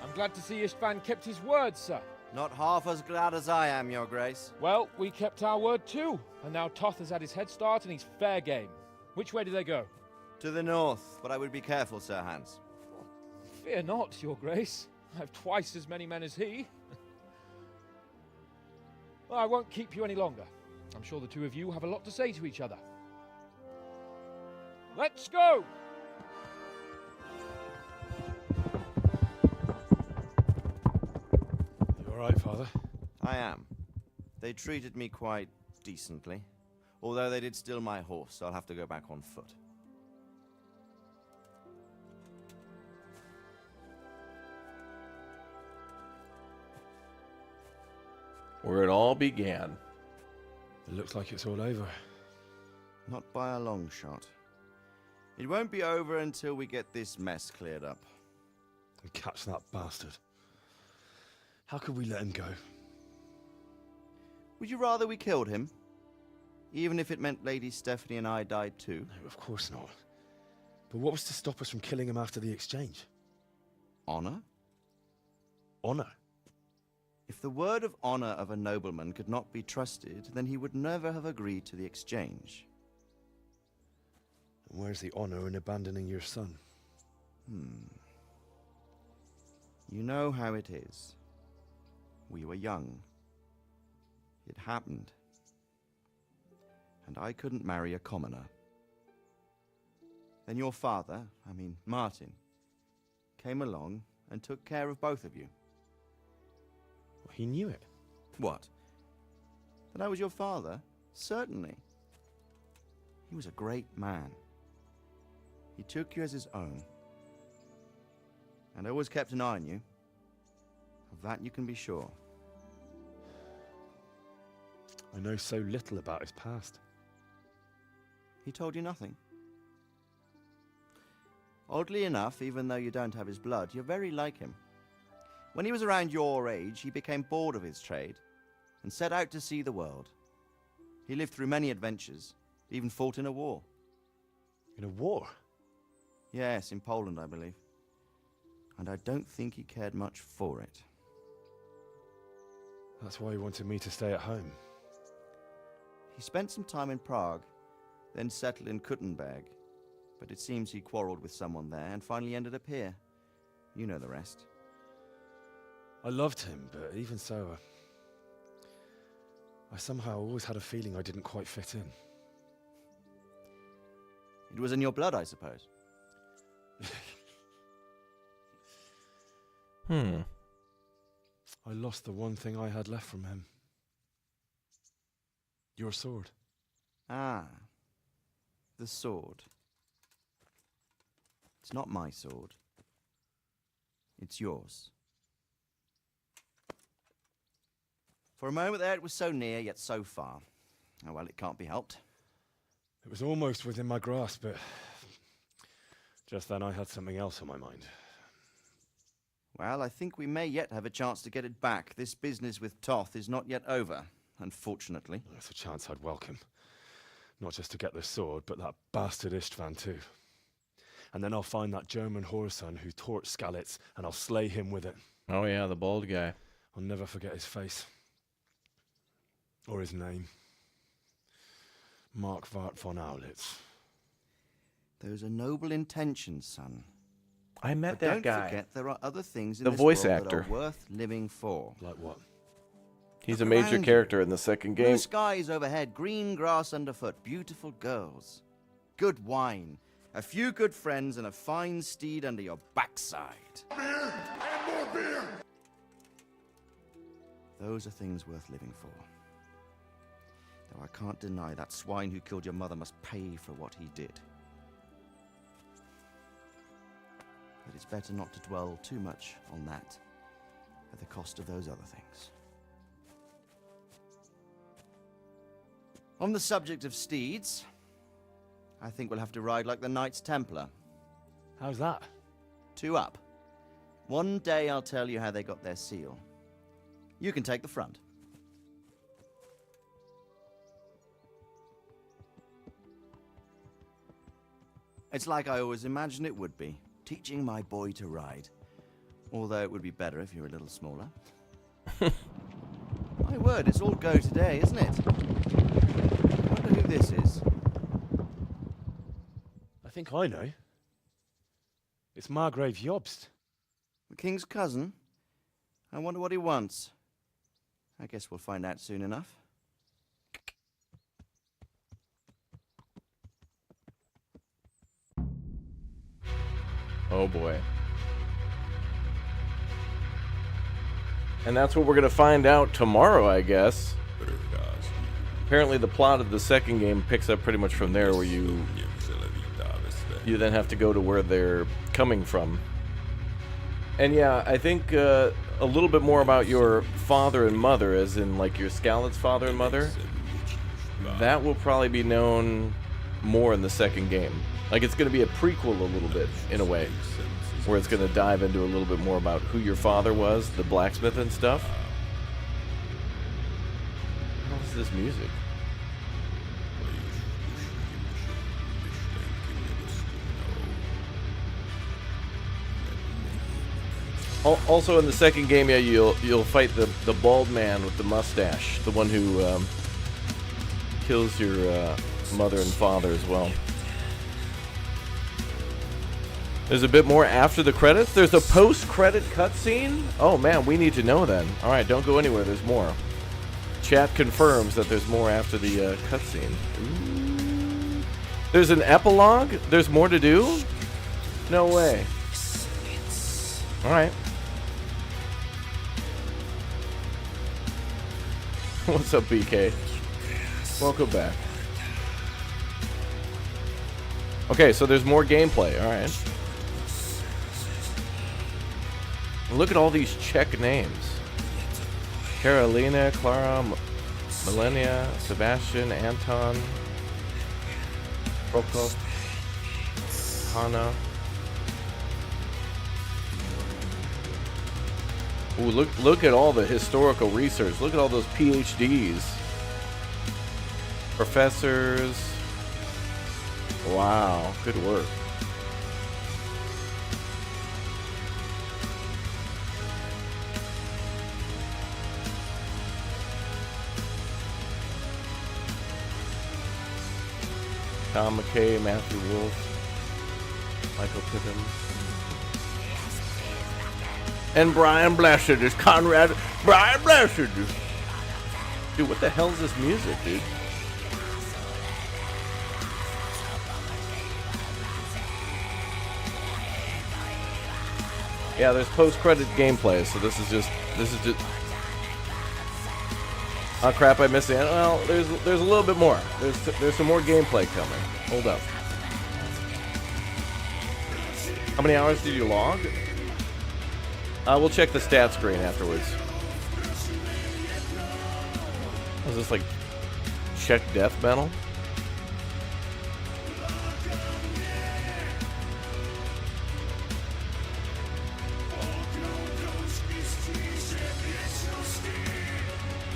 I'm glad to see Istvan kept his word, sir. Not half as glad as I am, Your Grace. Well, we kept our word too. And now Toth has had his head start and he's fair game. Which way do they go? To the north, but I would be careful, Sir Hans. Fear not, Your Grace. I have twice as many men as he. Well, I won't keep you any longer. I'm sure the two of you have a lot to say to each other. Let's go! You all right, Father? I am. They treated me quite decently. Although they did steal my horse, so I'll have to go back on foot. Where it all began. It looks like it's all over. Not by a long shot. It won't be over until we get this mess cleared up. And catch that bastard. How could we let him go? Would you rather we killed him? Even if it meant Lady Stephanie and I died too? No, of course not. But what was to stop us from killing him after the exchange? Honor? Honor? If the word of honor of a nobleman could not be trusted, then he would never have agreed to the exchange. And where's the honor in abandoning your son? You know how it is. We were young. It happened. And I couldn't marry a commoner. Then your father, Martin, came along and took care of both of you. Well, he knew it. What? That I was your father? Certainly. He was a great man. He took you as his own. And always kept an eye on you. Of that you can be sure. I know so little about his past. He told you nothing? Oddly enough, even though you don't have his blood, you're very like him. When he was around your age, he became bored of his trade and set out to see the world. He lived through many adventures, even fought in a war. In a war? Yes, in Poland, I believe. And I don't think he cared much for it. That's why he wanted me to stay at home. He spent some time in Prague, then settled in Kuttenberg. But it seems he quarreled with someone there and finally ended up here. You know the rest. I loved him, but even so, I somehow always had a feeling I didn't quite fit in. It was in your blood, I suppose. I lost the one thing I had left from him. Your sword. Ah. The sword. It's not my sword. It's yours. For a moment there, it was so near, yet so far. Oh, well, it can't be helped. It was almost within my grasp, but just then I had something else on my mind. Well, I think we may yet have a chance to get it back. This business with Toth is not yet over, unfortunately. That's a chance I'd welcome. Not just to get the sword, but that bastard Istvan too. And then I'll find that German whoreson who torched Skalitz, and I'll slay him with it. Oh yeah, the bald guy. I'll never forget his face. Or his name. Mark Vart von Aulitz. Those are noble intentions, son. I met but that don't guy. Forget there are other things in The this voice world actor. that are worth living for. Like what? He's a Look major around you. character in the second Blue game. skies overhead, green grass underfoot, beautiful girls, good wine, a few good friends, and a fine steed under your backside. Beer and more beer! Those are things worth living for. Though I can't deny that swine who killed your mother must pay for what he did. But it's better not to dwell too much on that at the cost of those other things. On the subject of steeds, I think we'll have to ride like the Knights Templar. How's that? 2 up. One day I'll tell you how they got their seal. You can take the front. It's like I always imagined it would be, teaching my boy to ride. Although it would be better if you were a little smaller. My word, it's all go today, isn't it? I wonder who this is. I think I know. It's Margrave Jobst. The king's cousin? I wonder what he wants. I guess we'll find out soon enough. Oh boy. And that's what we're going to find out tomorrow, I guess. Apparently the plot of the second game picks up pretty much from there, where you then have to go to where they're coming from. And yeah, I think a little bit more about your father and mother, as in like your Scarlet's father and mother. That will probably be known more in the second game. Like, it's going to be a prequel a little bit, in a way, where it's going to dive into a little bit more about who your father was, the blacksmith and stuff. What is this music? Also in the second game, yeah, you'll fight the bald man with the mustache, the one who kills your mother and father as well. There's a bit more after the credits. There's a post-credit cutscene. Oh man, we need to know then. All right, don't go anywhere. There's more. Chat confirms that there's more after the cutscene. There's an epilogue. There's more to do. No way. All right. What's up, BK? Welcome back. Okay, so there's more gameplay. All right. Look at all these Czech names. Carolina, Clara, Milenia, Sebastian, Anton, Prokop, Hanna. Ooh, look at all the historical research. Look at all those PhDs. Professors. Wow, good work. Tom McKay, Matthew Wolf, Michael Pittman. And Brian Blessed is Konrad. Brian Blessed. Dude, what the hell is this music, dude? Yeah, there's post-credit gameplay, so this is just. Oh crap! I missed it. Well, there's a little bit more. There's some more gameplay coming. Hold up. How many hours did you log? We'll check the stat screen afterwards. Was this like Czech death metal?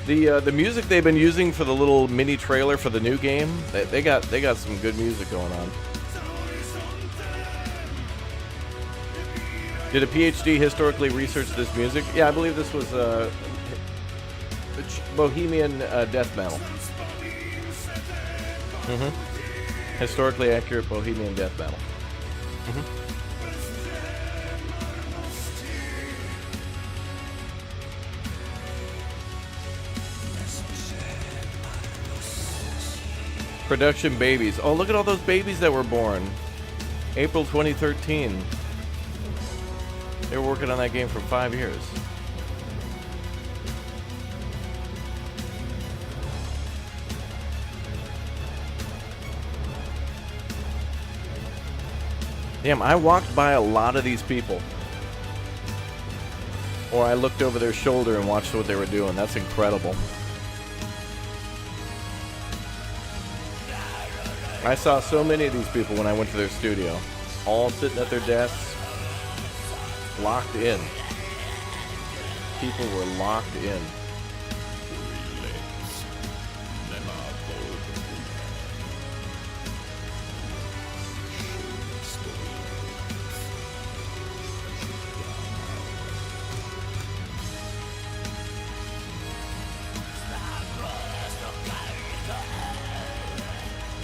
The music they've been using for the little mini trailer for the new game, they got some good music going on. Did a PhD historically research this music? Yeah, I believe this was Bohemian death metal. Historically accurate Bohemian death metal. Production babies. Oh, look at all those babies that were born. April 2013. They were working on that game for 5 years. Damn, I walked by a lot of these people. Or I looked over their shoulder and watched what they were doing. That's incredible. I saw so many of these people when I went to their studio. All sitting at their desks, locked in. People were locked in.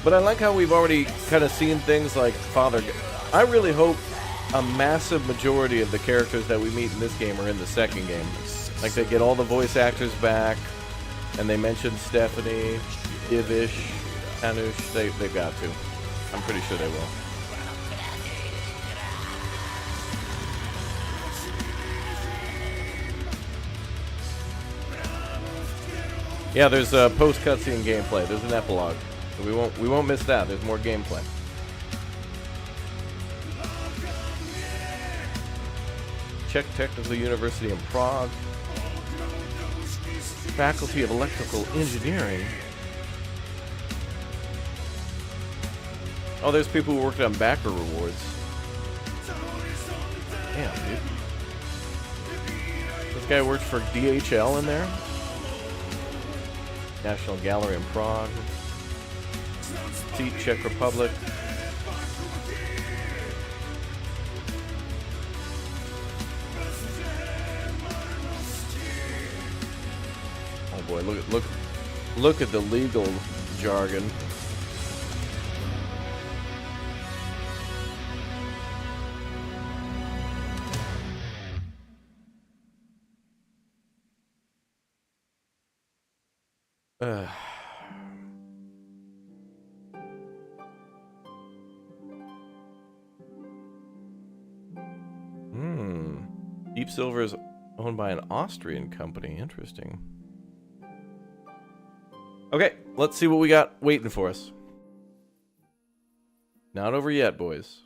But I like how we've already kind of seen things like Father. I really hope a massive majority of the characters that we meet in this game are in the second game. Like they get all the voice actors back, and they mentioned Stephanie, Ivish, Anush. They've got to. I'm pretty sure they will. Yeah, there's a post cutscene gameplay. There's an epilogue. So we won't miss that. There's more gameplay. Czech Technical University in Prague. Faculty of Electrical Engineering. Oh, there's people who worked on backer rewards. Damn, dude. This guy works for DHL in there. National Gallery in Prague. Seat, Czech Republic. Oh boy, look at the legal jargon. Deep Silver is owned by an Austrian company. Interesting. Okay, let's see what we got waiting for us. Not over yet, boys.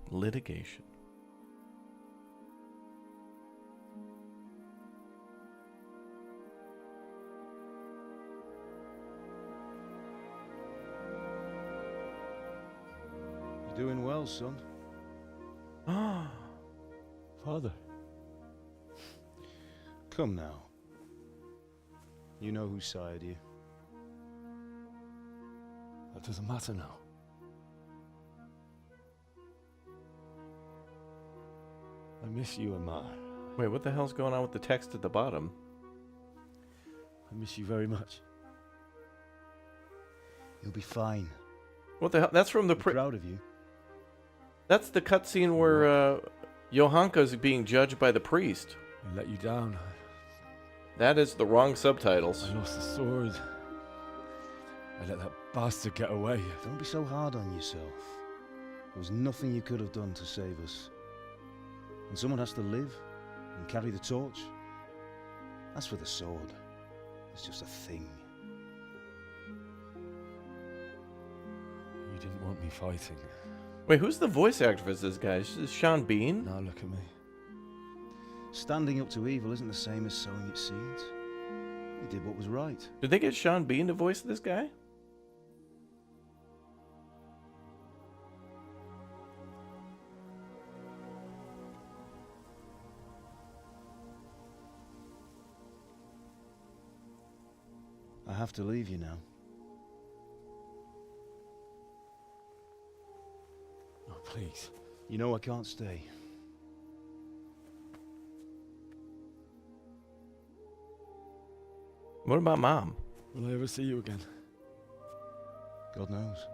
Litigation. You're doing well, son. Ah, Father. Come now. You know whose side you. That doesn't matter now. I miss you, Amar. Wait, what the hell's going on with the text at the bottom? I miss you very much. You'll be fine. What the hell? That's from the I'm proud of you. That's the cutscene where Johanka's being judged by the priest. I let you down. That is the wrong subtitles. I lost the sword. I let that bastard get away. Don't be so hard on yourself. There was nothing you could have done to save us. And someone has to live and carry the torch. As for the sword, it's just a thing. You didn't want me fighting. Wait, who's the voice actor for this guy? Is this Sean Bean? Now look at me. Standing up to evil isn't the same as sowing its seeds. You did what was right. Did they get Sean Bean to voice this guy? I have to leave you now. Oh, please. You know I can't stay. What about Mom? Will I ever see you again? God knows.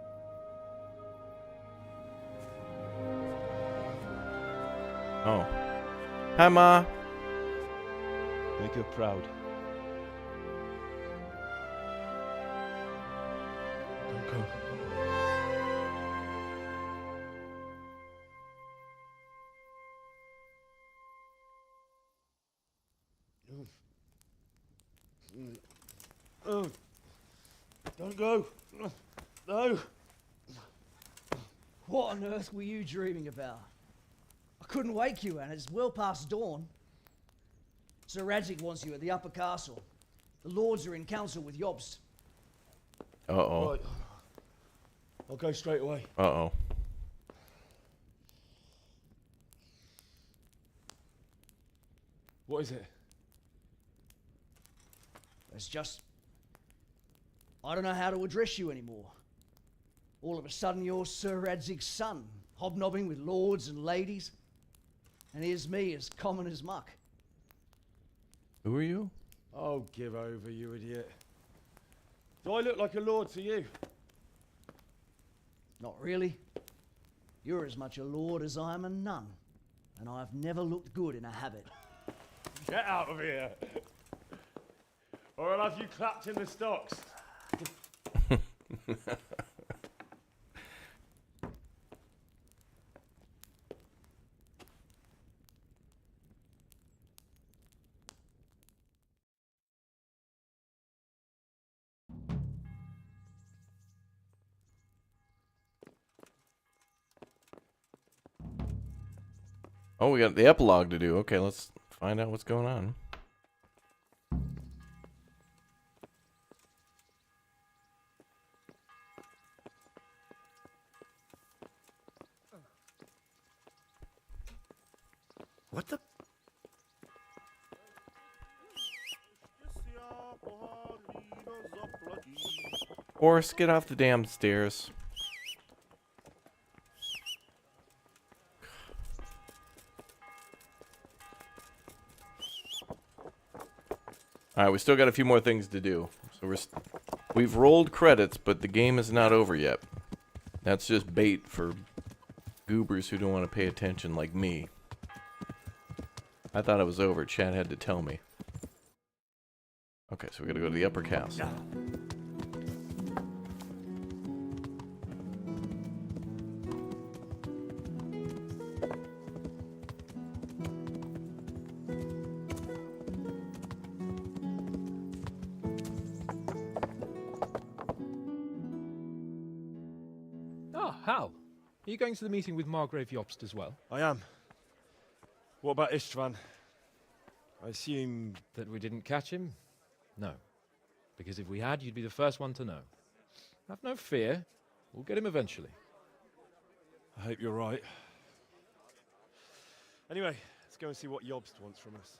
Oh. Hi, Ma. Make her proud. Don't go. Oh, don't go. No. What on earth were you dreaming about? I couldn't wake you, and it's well past dawn. Sir Radzik wants you at the upper castle. The lords are in council with Jobst. Uh-oh. Right. I'll go straight away. Uh-oh. What is it? It's just... I don't know how to address you anymore. All of a sudden you're Sir Radzig's son, hobnobbing with lords and ladies. And here's me, as common as muck. Who are you? Oh, give over, you idiot. Do I look like a lord to you? Not really. You're as much a lord as I am a nun. And I've never looked good in a habit. Get out of here! Or I'll have you clapped in the stocks. Oh, we got the epilogue to do. Okay, let's find out what's going on. What the? Horse, get off the damn stairs. All right, we still got a few more things to do. So we've rolled credits, but the game is not over yet. That's just bait for goobers who don't want to pay attention like me. I thought it was over. Chad had to tell me. Okay, so we gotta go to the upper castle. Oh, Hal. Are you going to the meeting with Margrave Jobst as well? I am. What about Istvan? I assume... That we didn't catch him? No. Because if we had, you'd be the first one to know. Have no fear. We'll get him eventually. I hope you're right. Anyway, let's go and see what Jobst wants from us.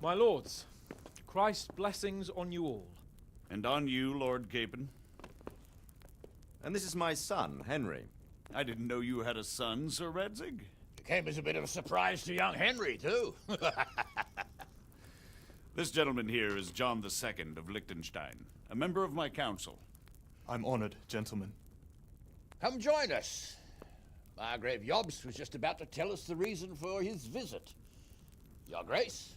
My lords, Christ's blessings on you all. And on you, Lord Capon. And this is my son, Henry. I didn't know you had a son, Sir Radzig. It came as a bit of a surprise to young Henry, too. This gentleman here is John II of Liechtenstein, a member of my council. I'm honored, gentlemen. Come join us. Margrave Jobst was just about to tell us the reason for his visit. Your Grace?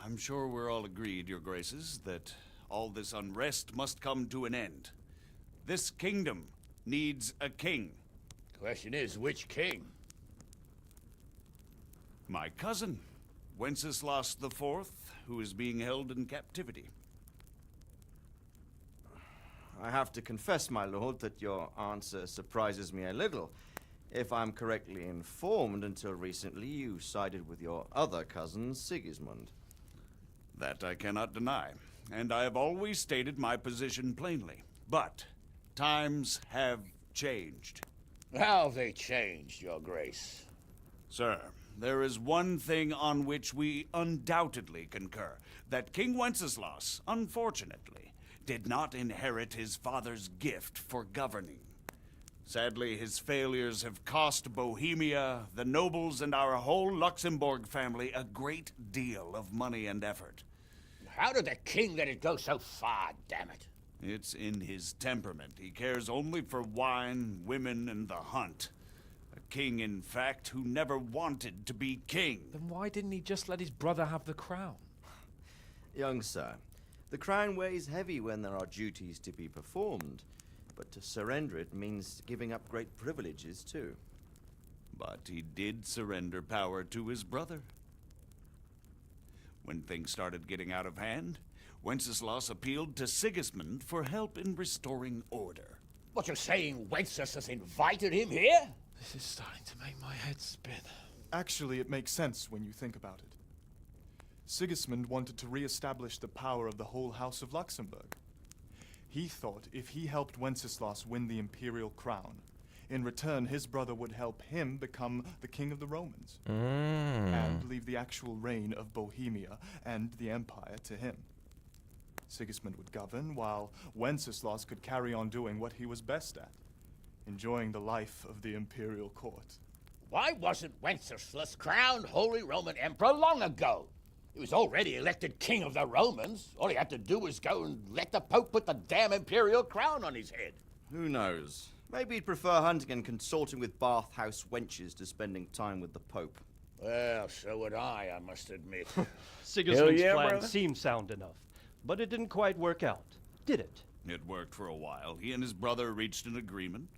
I'm sure we're all agreed, Your Graces, that all this unrest must come to an end. This kingdom needs a king. Question is, which king? My cousin, Wenceslas IV, who is being held in captivity. I have to confess, my lord, that your answer surprises me a little. If I'm correctly informed, until recently you sided with your other cousin, Sigismund. That I cannot deny, and I have always stated my position plainly. But times have changed. How have they changed, Your Grace? Sir, there is one thing on which we undoubtedly concur, that King Wenceslas, unfortunately, did not inherit his father's gift for governing. Sadly, his failures have cost Bohemia, the nobles, and our whole Luxembourg family a great deal of money and effort. How did the king let it go so far, damn it? It's in his temperament. He cares only for wine, women, and the hunt. A king, in fact, who never wanted to be king. Then why didn't he just let his brother have the crown? Young sir, the crown weighs heavy when there are duties to be performed, but to surrender it means giving up great privileges too. But he did surrender power to his brother. When things started getting out of hand, Wenceslas appealed to Sigismund for help in restoring order. What, you're saying Wenceslas invited him here? This is starting to make my head spin. Actually, it makes sense when you think about it. Sigismund wanted to re-establish the power of the whole House of Luxembourg. He thought if he helped Wenceslas win the imperial crown, in return his brother would help him become the king of the Romans, and leave the actual reign of Bohemia and the empire to him. Sigismund would govern, while Wenceslas could carry on doing what he was best at, enjoying the life of the imperial court. Why wasn't Wenceslas crowned Holy Roman Emperor long ago? He was already elected king of the Romans. All he had to do was go and let the Pope put the damn imperial crown on his head. Who knows? Maybe he'd prefer hunting and consorting with bathhouse wenches to spending time with the Pope. Well, so would I must admit. Sigismund's plan seemed sound enough, but it didn't quite work out, did it? It worked for a while. He and his brother reached an agreement.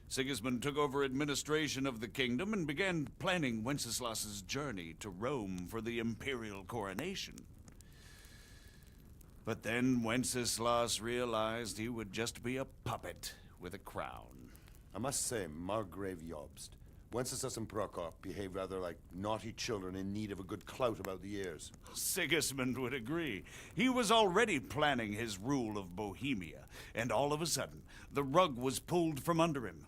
Sigismund took over administration of the kingdom and began planning Wenceslas's journey to Rome for the imperial coronation. But then Wenceslas realized he would just be a puppet with a crown. I must say, Margrave Jobst, Wenceslas and Prokop behave rather like naughty children in need of a good clout about the ears. Sigismund would agree. He was already planning his rule of Bohemia, and all of a sudden, the rug was pulled from under him.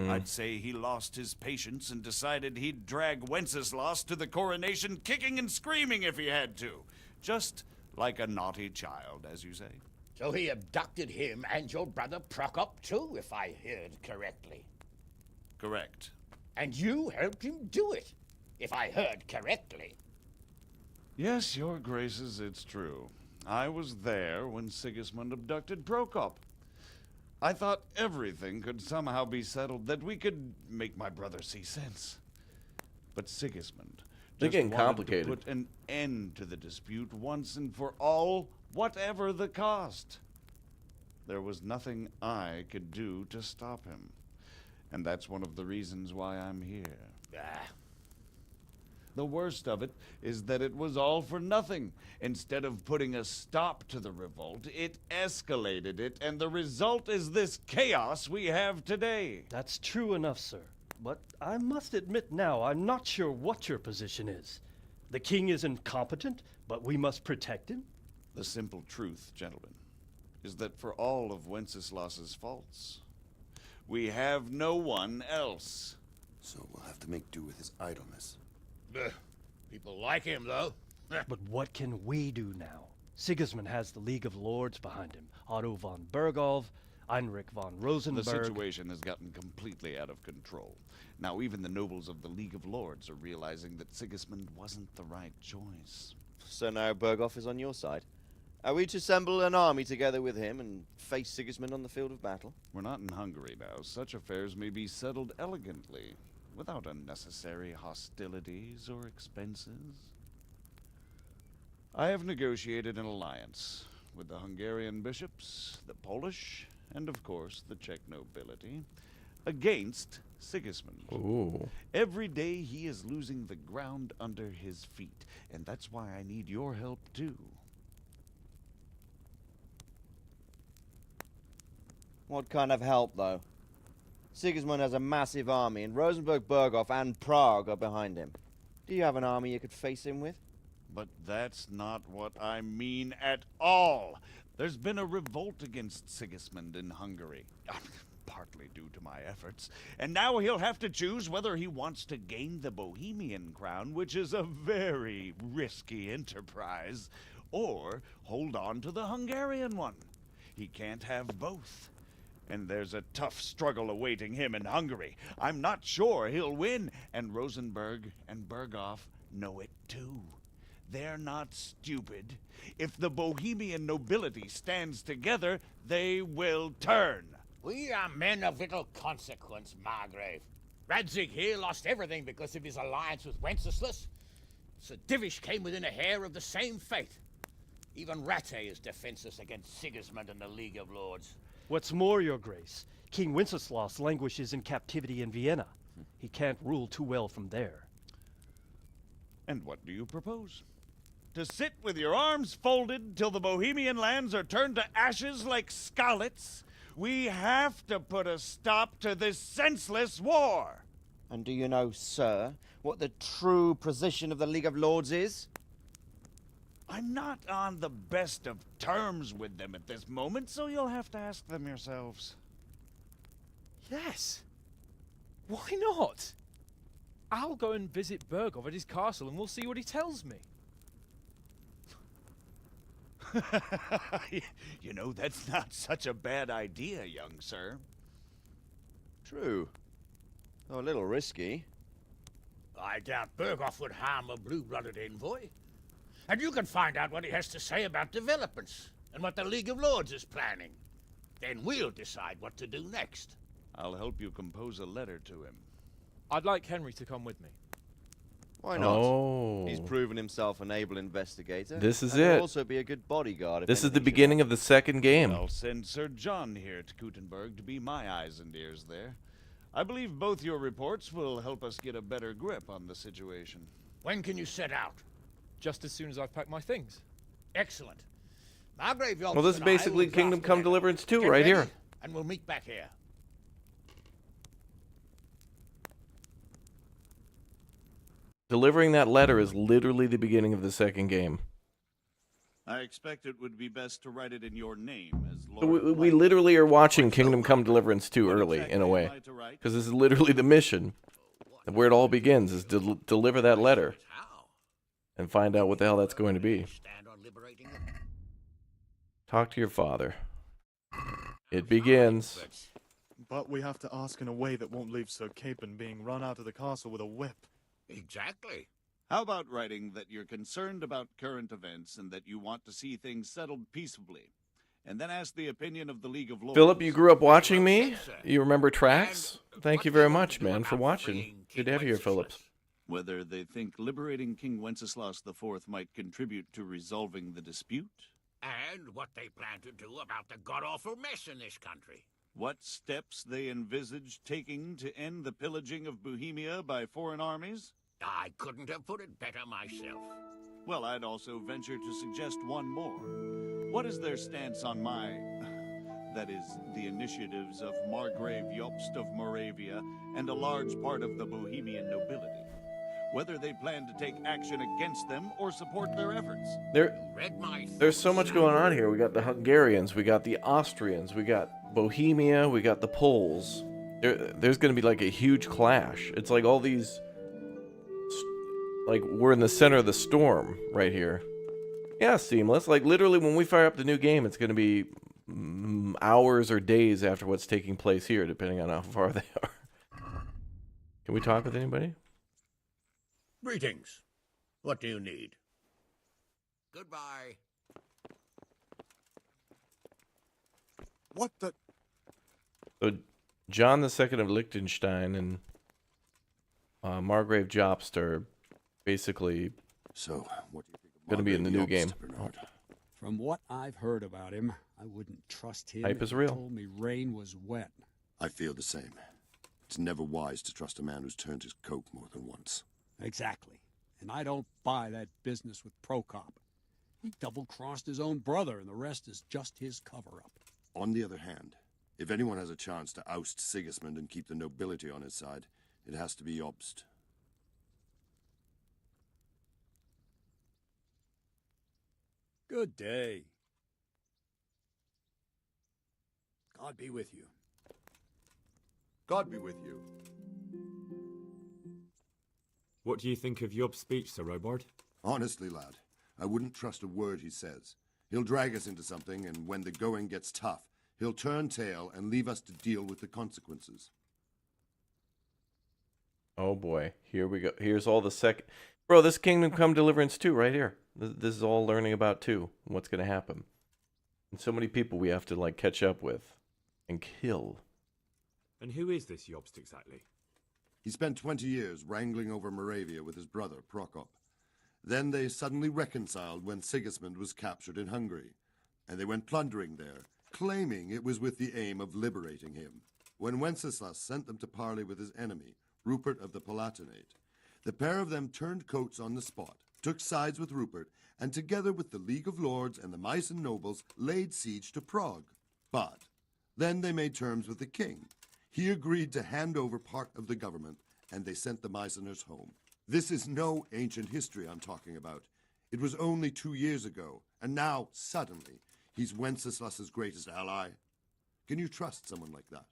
I'd say he lost his patience and decided he'd drag Wenceslas to the coronation kicking and screaming if he had to. Just like a naughty child, as you say. So he abducted him and your brother Prokop too, if I heard correctly. Correct. And you helped him do it, if I heard correctly. Yes, your graces, it's true. I was there when Sigismund abducted Prokop. I thought everything could somehow be settled, that we could make my brother see sense. But Sigismund They're just getting wanted complicated. to put an end to the dispute once and for all, whatever the cost. There was nothing I could do to stop him. And that's one of the reasons why I'm here. The worst of it is that it was all for nothing. Instead of putting a stop to the revolt, it escalated it, and the result is this chaos we have today. That's true enough, sir. But I must admit now, I'm not sure what your position is. The king is incompetent, but we must protect him? The simple truth, gentlemen, is that for all of Wenceslas's faults, we have no one else. So we'll have to make do with his idleness. People like him, though. But what can we do now? Sigismund has the League of Lords behind him. Otto von Bergholf, Heinrich von Rosenberg. The situation has gotten completely out of control. Now even the nobles of the League of Lords are realizing that Sigismund wasn't the right choice. So now Berghoff is on your side. Are we to assemble an army together with him and face Sigismund on the field of battle? We're not in Hungary now. Such affairs may be settled elegantly, without unnecessary hostilities or expenses. I have negotiated an alliance with the Hungarian bishops, the Polish, and of course the Czech nobility, against Sigismund. Ooh. Every day he is losing the ground under his feet, and that's why I need your help too. What kind of help, though? Sigismund has a massive army, and Rosenberg, Berghoff, and Prague are behind him. Do you have an army you could face him with? But that's not what I mean at all. There's been a revolt against Sigismund in Hungary, partly due to my efforts, and now he'll have to choose whether he wants to gain the Bohemian crown, which is a very risky enterprise, or hold on to the Hungarian one. He can't have both. And there's a tough struggle awaiting him in Hungary. I'm not sure he'll win, and Rosenberg and Berghoff know it too. They're not stupid. If the Bohemian nobility stands together, they will turn. We are men of little consequence, Margrave. Radzig here lost everything because of his alliance with Wenceslas. Sir Divish came within a hair of the same fate. Even Rattay is defenseless against Sigismund and the League of Lords. What's more, your grace, King Wenceslas languishes in captivity in Vienna. He can't rule too well from there. And what do you propose? To sit with your arms folded till the Bohemian lands are turned to ashes like Skalitz? We have to put a stop to this senseless war. And do you know, sir, what the true position of the League of Lords is? I'm not on the best of terms with them at this moment, so you'll have to ask them yourselves. Yes. Why not? I'll go and visit Berghoff at his castle and we'll see what he tells me. You know, that's not such a bad idea, young sir. True. Though a little risky. I doubt Berghoff would harm a blue-blooded envoy. And you can find out what he has to say about developments and what the League of Lords is planning. Then we'll decide what to do next. I'll help you compose a letter to him. I'd like Henry to come with me. Why not? Oh. He's proven himself an able investigator. This is and he'll it. also be a good bodyguard. If This is the anything should beginning of the second game. I'll send Sir John here to Kuttenberg to be my eyes and ears there. I believe both your reports will help us get a better grip on the situation. When can you set out? Just as soon as I've packed my things. Excellent. Margrave Jobst Well, this is and I will basically draft Kingdom the Come letter. Deliverance 2 Get right ready, here. And we'll meet back here. Delivering that letter is literally the beginning of the second game. I expect it would be best to write it in your name as So Lord. we literally are watching Kingdom Come Deliverance 2 early, in a way. Because this is literally the mission. And where it all begins is to deliver that letter. And find out what the hell that's going to be. Talk to your father. It begins. But we have to ask in a way that won't leave Sir Capon being run out of the castle with a whip. Exactly. How about writing that you're concerned about current events and that you want to see things settled peaceably? And then ask the opinion of the League of Lords. Philip, you grew up watching me? You remember tracks? Thank you very much, man, for watching. Good to have you here, Philip. Whether they think liberating King Wenceslas IV might contribute to resolving the dispute? And what they plan to do about the god-awful mess in this country. What steps they envisage taking to end the pillaging of Bohemia by foreign armies? I couldn't have put it better myself. Well, I'd also venture to suggest one more. What is their stance on that is, the initiatives of Margrave Jobst of Moravia and a large part of the Bohemian nobility? Whether they plan to take action against them or support their efforts. There's so much going on here. We got the Hungarians, we got the Austrians, we got Bohemia, we got the Poles. There's going to be like a huge clash. It's like all these... Like, we're in the center of the storm right here. Yeah, seamless. Like, literally, when we fire up the new game, it's going to be hours or days after what's taking place here, depending on how far they are. Can we talk with anybody? Greetings. What do you need? Goodbye. What the... So, John II of Liechtenstein and Margrave Jobst are basically what do you think of going to be in the new game. From what I've heard about him, I wouldn't trust him. Hype if is he real. Told me rain was wet. I feel the same. It's never wise to trust a man who's turned his coat more than once. Exactly. And I don't buy that business with Prokop. He double-crossed his own brother, and the rest is just his cover-up. On the other hand, if anyone has a chance to oust Sigismund and keep the nobility on his side, it has to be Jobst. Good day. God be with you. God be with you. What do you think of Job's speech, Sir Robard? Honestly, lad, I wouldn't trust a word he says. He'll drag us into something, and when the going gets tough, he'll turn tail and leave us to deal with the consequences. Oh boy, here we go. Here's all the Bro, this Kingdom Come Deliverance 2 right here. This is all learning about 2 and what's going to happen. And so many people we have to like catch up with and kill. And who is this Jobst exactly? He spent 20 years wrangling over Moravia with his brother, Prokop. Then they suddenly reconciled when Sigismund was captured in Hungary, and they went plundering there, claiming it was with the aim of liberating him. When Wenceslas sent them to parley with his enemy, Rupert of the Palatinate, the pair of them turned coats on the spot, took sides with Rupert, and together with the League of Lords and the Meissen nobles laid siege to Prague. But then they made terms with the king. He agreed to hand over part of the government, and they sent the Meisseners home. This is no ancient history I'm talking about. It was only 2 years ago, and now, suddenly, he's Wenceslas's greatest ally. Can you trust someone like that?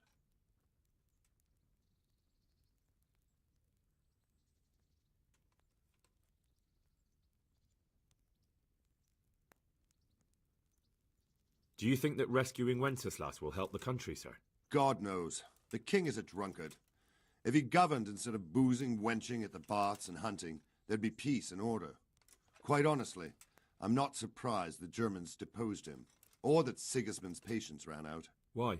Do you think that rescuing Wenceslas will help the country, sir? God knows. The king is a drunkard. If he governed instead of boozing, wenching at the baths and hunting, there'd be peace and order. Quite honestly, I'm not surprised the Germans deposed him, or that Sigismund's patience ran out. Why?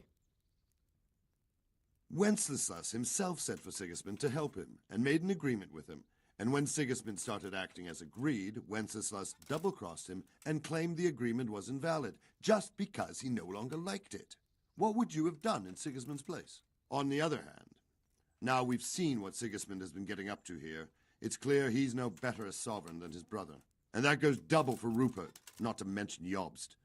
Wenceslas himself sent for Sigismund to help him, and made an agreement with him. And when Sigismund started acting as agreed, Wenceslas double-crossed him and claimed the agreement was invalid, just because he no longer liked it. What would you have done in Sigismund's place? On the other hand, now we've seen what Sigismund has been getting up to here, it's clear he's no better a sovereign than his brother. And that goes double for Rupert, not to mention Jobst,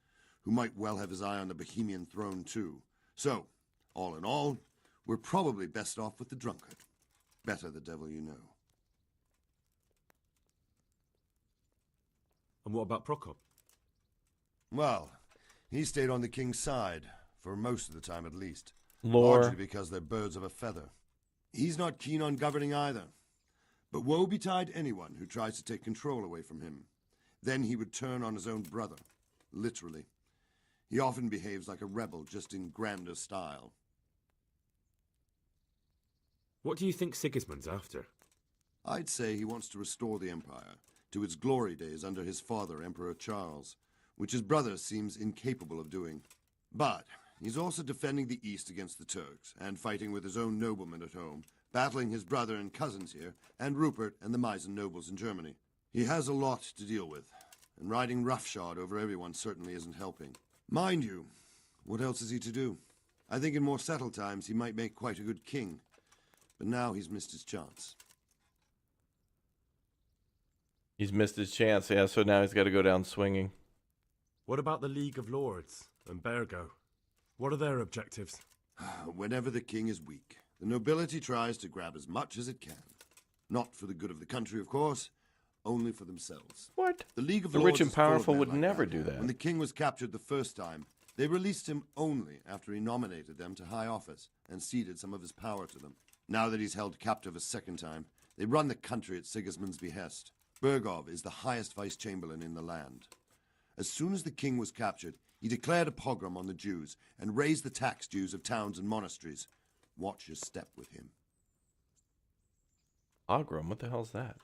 who might well have his eye on the Bohemian throne too. So, all in all, we're probably best off with the drunkard. Better the devil you know. And what about Prokop? Well, he stayed on the king's side, for most of the time at least. Lore. Largely because they're birds of a feather. He's not keen on governing either. But woe betide anyone who tries to take control away from him. Then he would turn on his own brother, literally. He often behaves like a rebel, just in grander style. What do you think Sigismund's after? I'd say he wants to restore the Empire to its glory days under his father, Emperor Charles, which his brother seems incapable of doing. But he's also defending the East against the Turks, and fighting with his own noblemen at home, battling his brother and cousins here, and Rupert and the Meissen nobles in Germany. He has a lot to deal with, and riding roughshod over everyone certainly isn't helping. Mind you, what else is he to do? I think in more settled times he might make quite a good king, but now he's missed his chance. He's missed his chance, yeah, so now he's got to go down swinging. What about the League of Lords and Bergo? What are their objectives? Whenever the king is weak, the nobility tries to grab as much as it can. Not for the good of the country, of course, only for themselves. What? The League of The Lords rich and is full of powerful men would like never do that. When the king was captured the first time, they released him only after he nominated them to high office and ceded some of his power to them. Now that he's held captive a second time, they run the country at Sigismund's behest. Bergov is the highest vice-chamberlain in the land. As soon as the king was captured, he declared a pogrom on the Jews and raised the tax dues of towns and monasteries. Watch your step with him. Pogrom? What the hell's that?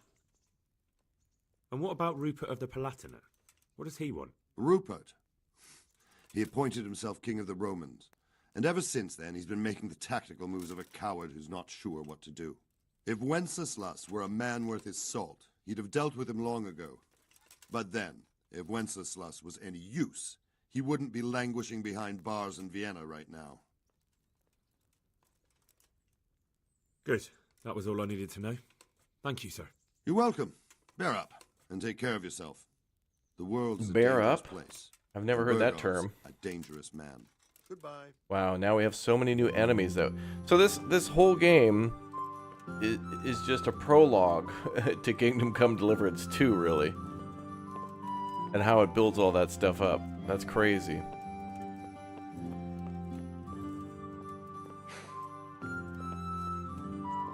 And what about Rupert of the Palatinate? What does he want? Rupert? He appointed himself king of the Romans, and ever since then he's been making the tactical moves of a coward who's not sure what to do. If Wenceslas were a man worth his salt, he'd have dealt with him long ago. But then, if Wenceslas was any use, he wouldn't be languishing behind bars in Vienna right now. Good. That was all I needed to know. Thank you, sir. You're welcome. Bear up, and take care of yourself. The world's a Bear dangerous up? place. I've never heard that Bergov's term. A dangerous man. Goodbye. Wow, now we have so many new enemies, though. So this whole game is just a prologue to Kingdom Come Deliverance 2, really. And how it builds all that stuff up. That's crazy.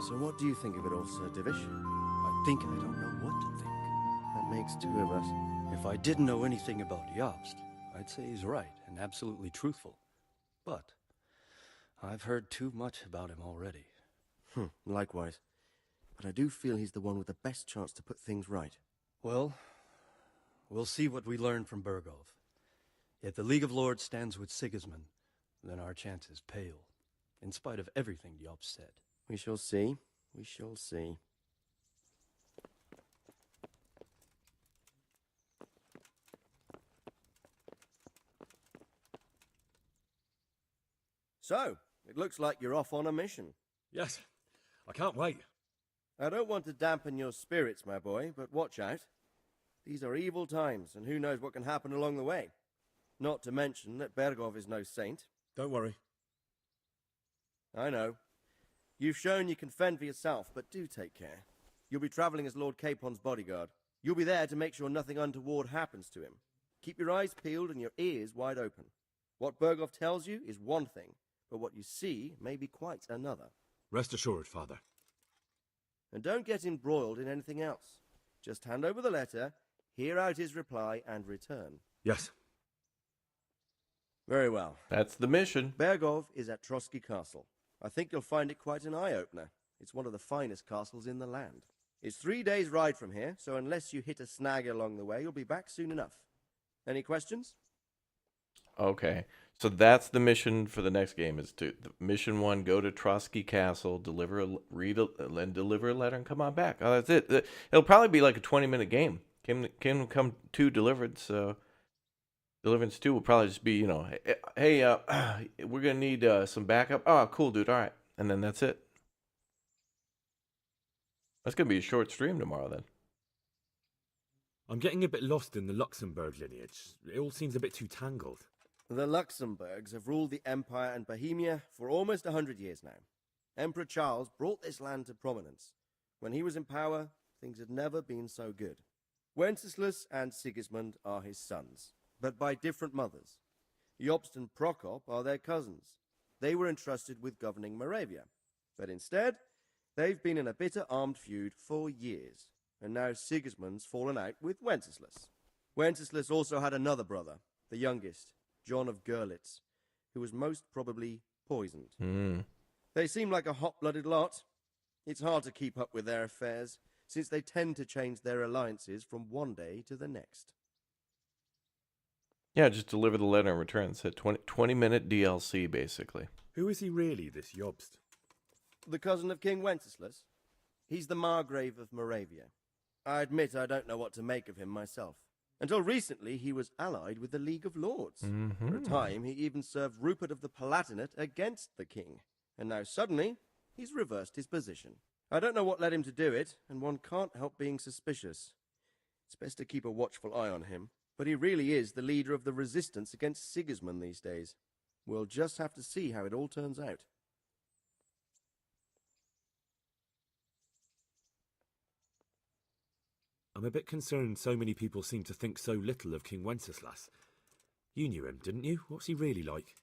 So what do you think of it all, Sir Divish? I think I don't know what to think. That makes two of us. If I didn't know anything about Jobst, I'd say he's right and absolutely truthful. But I've heard too much about him already. Likewise. But I do feel he's the one with the best chance to put things right. Well, we'll see what we learn from Bergov. If the League of Lords stands with Sigismund, then our chances pale, in spite of everything Jobst said. We shall see. We shall see. So, it looks like you're off on a mission. Yes, I can't wait. I don't want to dampen your spirits, my boy, but watch out. These are evil times, and who knows what can happen along the way. Not to mention that Bergov is no saint. Don't worry. I know. You've shown you can fend for yourself, but do take care. You'll be travelling as Lord Capon's bodyguard. You'll be there to make sure nothing untoward happens to him. Keep your eyes peeled and your ears wide open. What Bergov tells you is one thing, but what you see may be quite another. Rest assured, Father. And don't get embroiled in anything else. Just hand over the letter, hear out his reply, and return. Yes. Very well. That's the mission. Bergov is at Trotsky Castle. I think you'll find it quite an eye-opener. It's one of the finest castles in the land. It's 3 days' ride from here, so unless you hit a snag along the way, you'll be back soon enough. Any questions? Okay. So that's the mission for the next game is to mission 1, go to Trotsky Castle, deliver a letter and come on back. Oh, that's it. It'll probably be like a 20-minute game. Kingdom Come 2 Deliverance 2 will probably just be, hey, we're going to need some backup. Oh, cool, dude. All right. And then that's it. That's going to be a short stream tomorrow, then. I'm getting a bit lost in the Luxembourg lineage. It all seems a bit too tangled. The Luxembourgs have ruled the Empire and Bohemia for almost 100 years now. Emperor Charles brought this land to prominence. When he was in power, things had never been so good. Wenceslas and Sigismund are his sons, but by different mothers. Jobst and Prokop are their cousins. They were entrusted with governing Moravia, but instead, they've been in a bitter armed feud for years, and now Sigismund's fallen out with Wenceslas. Wenceslas also had another brother, the youngest, John of Görlitz, who was most probably poisoned. They seem like a hot-blooded lot. It's hard to keep up with their affairs, since they tend to change their alliances from one day to the next. Yeah, just deliver the letter and return. It's a 20-minute DLC, basically. Who is he really, this Jobst? The cousin of King Wenceslas. He's the Margrave of Moravia. I admit I don't know what to make of him myself. Until recently, he was allied with the League of Lords. For a time, he even served Rupert of the Palatinate against the king. And now suddenly, he's reversed his position. I don't know what led him to do it, and one can't help being suspicious. It's best to keep a watchful eye on him, but he really is the leader of the resistance against Sigismund these days. We'll just have to see how it all turns out. I'm a bit concerned so many people seem to think so little of King Wenceslas. You knew him, didn't you? What's he really like?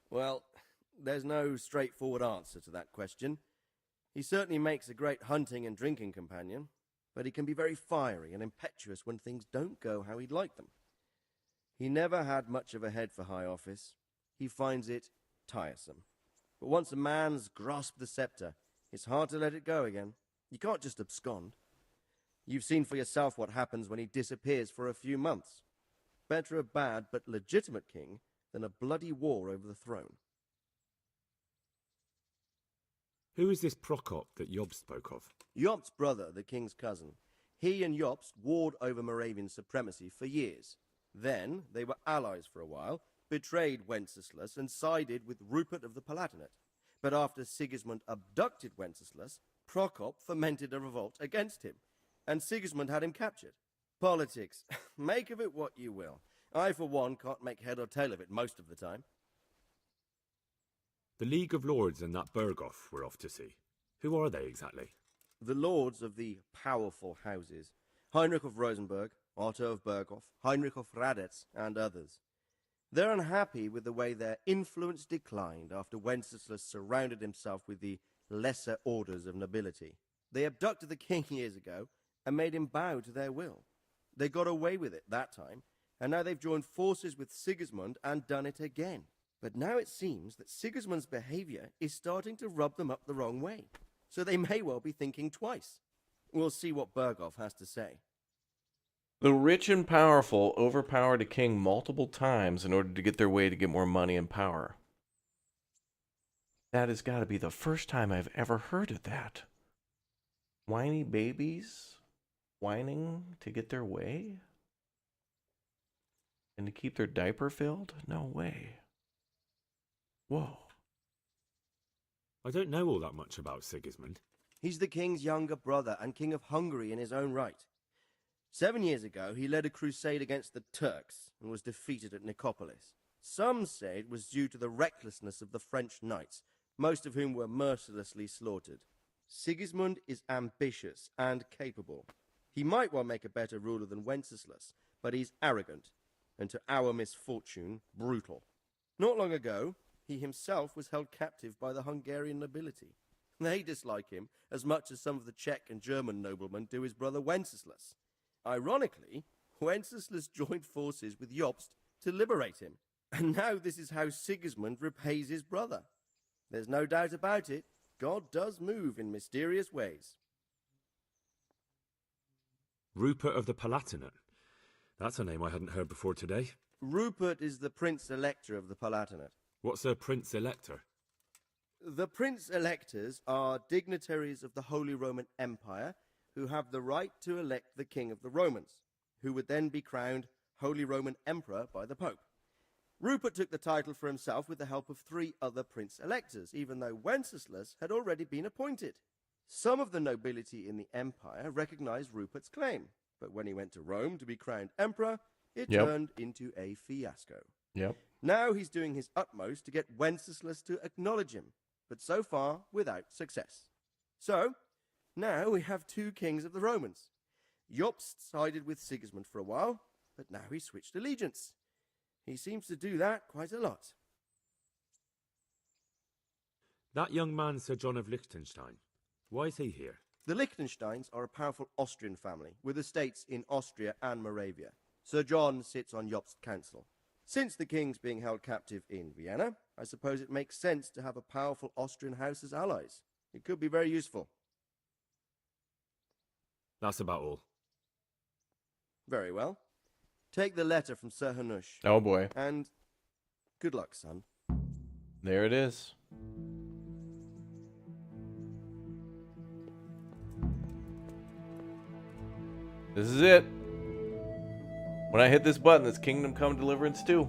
Well, there's no straightforward answer to that question. He certainly makes a great hunting and drinking companion, but he can be very fiery and impetuous when things don't go how he'd like them. He never had much of a head for high office. He finds it tiresome. But once a man's grasped the scepter, it's hard to let it go again. You can't just abscond. You've seen for yourself what happens when he disappears for a few months. Better a bad but legitimate king than a bloody war over the throne. Who is this Prokop that Jobst spoke of? Jobst's brother, the king's cousin. He and Jobst warred over Moravian supremacy for years. Then they were allies for a while, betrayed Wenceslas and sided with Rupert of the Palatinate. But after Sigismund abducted Wenceslas, Prokop fomented a revolt against him, and Sigismund had him captured. Politics. Make of it what you will. I, for one, can't make head or tail of it most of the time. The League of Lords and that Berghoff we're off to see. Who are they exactly? The lords of the powerful houses. Heinrich of Rosenberg, Otto of Berghoff, Heinrich of Radetz, and others. They're unhappy with the way their influence declined after Wenceslas surrounded himself with the lesser orders of nobility. They abducted the king years ago and made him bow to their will. They got away with it that time, and now they've joined forces with Sigismund and done it again. But now it seems that Sigismund's behavior is starting to rub them up the wrong way, so they may well be thinking twice. We'll see what Berghoff has to say. The rich and powerful overpowered a king multiple times in order to get their way to get more money and power. That has got to be the first time I've ever heard of that. Whiny babies whining to get their way? And to keep their diaper filled? No way. Whoa. I don't know all that much about Sigismund. He's the king's younger brother and king of Hungary in his own right. 7 years ago, he led a crusade against the Turks and was defeated at Nicopolis. Some say it was due to the recklessness of the French knights, most of whom were mercilessly slaughtered. Sigismund is ambitious and capable. He might well make a better ruler than Wenceslas, but he's arrogant, and to our misfortune, brutal. Not long ago, he himself was held captive by the Hungarian nobility. They dislike him as much as some of the Czech and German noblemen do his brother Wenceslas. Ironically, Wenceslas joined forces with Jobst to liberate him, and now this is how Sigismund repays his brother. There's no doubt about it, God does move in mysterious ways. Rupert of the Palatinate. That's a name I hadn't heard before today. Rupert is the Prince-Elector of the Palatinate. What's a Prince-Elector? The Prince-Electors are dignitaries of the Holy Roman Empire who have the right to elect the King of the Romans, who would then be crowned Holy Roman Emperor by the Pope. Rupert took the title for himself with the help of 3 other Prince-Electors, even though Wenceslas had already been appointed. Some of the nobility in the empire recognized Rupert's claim, but when he went to Rome to be crowned emperor, It Yep. turned into a fiasco. Yep. Now he's doing his utmost to get Wenceslas to acknowledge him, but so far without success. So, now we have two kings of the Romans. Jobst sided with Sigismund for a while, but now he's switched allegiance. He seems to do that quite a lot. That young man, Sir John of Liechtenstein. Why is he here? The Liechtensteins are a powerful Austrian family with estates in Austria and Moravia. Sir John sits on Jobst's council. Since the king's being held captive in Vienna, I suppose it makes sense to have a powerful Austrian house as allies. It could be very useful. That's about all. Very well. Take the letter from Sir Hanush. Oh boy. And good luck, son. There it is. This is it. When I hit this button, it's Kingdom Come Deliverance 2.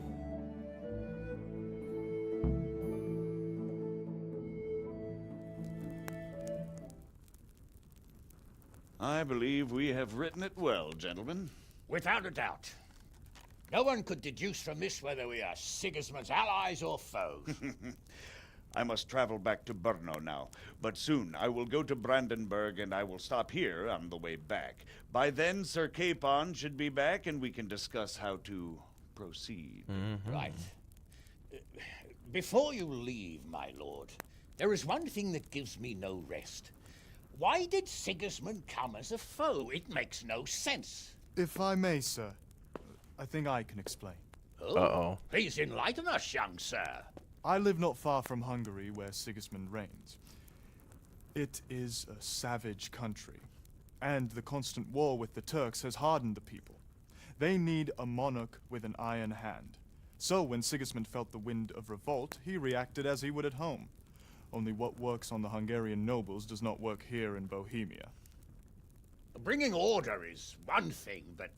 I believe we have written it well, gentlemen. Without a doubt. No one could deduce from this whether we are Sigismund's allies or foes. I must travel back to Brno now, but soon I will go to Brandenburg and I will stop here on the way back. By then, Sir Capon should be back and we can discuss how to proceed. Right. Before you leave, my lord, there is one thing that gives me no rest. Why did Sigismund come as a foe? It makes no sense. If I may, sir, I think I can explain. Uh-oh. Please enlighten us, young sir. I live not far from Hungary, where Sigismund reigns. It is a savage country, and the constant war with the Turks has hardened the people. They need a monarch with an iron hand. So when Sigismund felt the wind of revolt, he reacted as he would at home. Only what works on the Hungarian nobles does not work here in Bohemia. Bringing order is one thing, but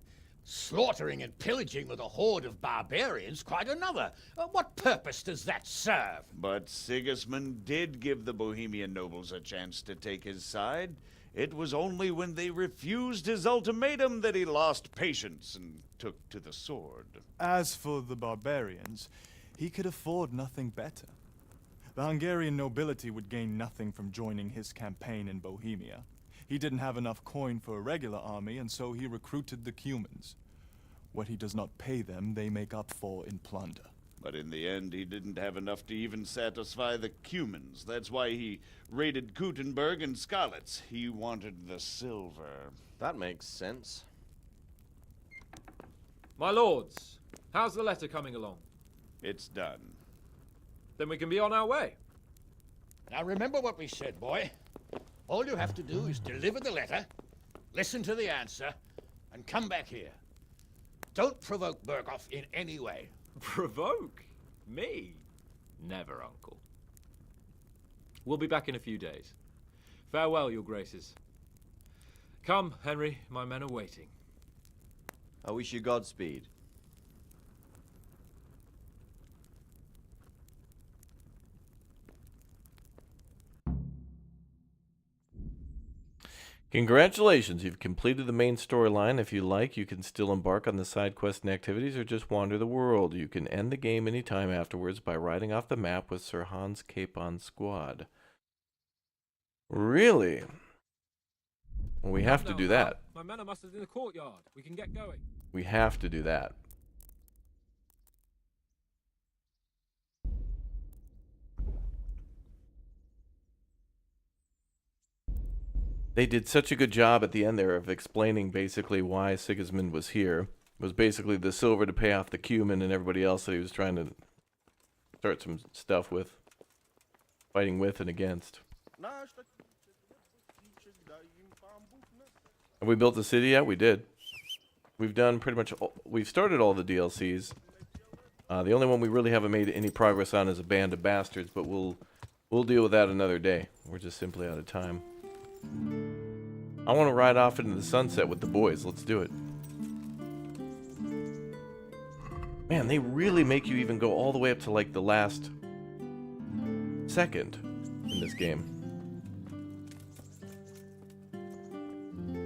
slaughtering and pillaging with a horde of barbarians quite another. What purpose does that serve? But Sigismund did give the Bohemian nobles a chance to take his side. It was only when they refused his ultimatum that he lost patience and took to the sword. As for the barbarians, he could afford nothing better. The Hungarian nobility would gain nothing from joining his campaign in Bohemia. He didn't have enough coin for a regular army, and so he recruited the Cumans. What he does not pay them, they make up for in plunder. But in the end, he didn't have enough to even satisfy the Cumans. That's why he raided Kuttenberg and Skalitz. He wanted the silver. That makes sense. My lords, how's the letter coming along? It's done. Then we can be on our way. Now remember what we said, boy. All you have to do is deliver the letter, listen to the answer, and come back here. Don't provoke Berghoff in any way. Provoke? Me? Never, Uncle. We'll be back in a few days. Farewell, your graces. Come, Henry, my men are waiting. I wish you Godspeed. Congratulations, you've completed the main storyline. If you like, you can still embark on the side quests and activities or just wander the world. You can end the game anytime afterwards by riding off the map with Sir Hans Capon's squad. Really? Well, we have to do that. My men are mustered in the courtyard. We can get going. We have to do that. They did such a good job at the end there of explaining basically why Sigismund was here. It was basically the silver to pay off the Cuman and everybody else that he was trying to start some stuff with. Fighting with and against. Have we built the city yet? We did. We've done pretty much we've started all the DLCs. The only one we really haven't made any progress on is a Band of Bastards, but we'll deal with that another day. We're just simply out of time. I want to ride off into the sunset with the boys. Let's do it. Man, they really make you even go all the way up to like the last second in this game.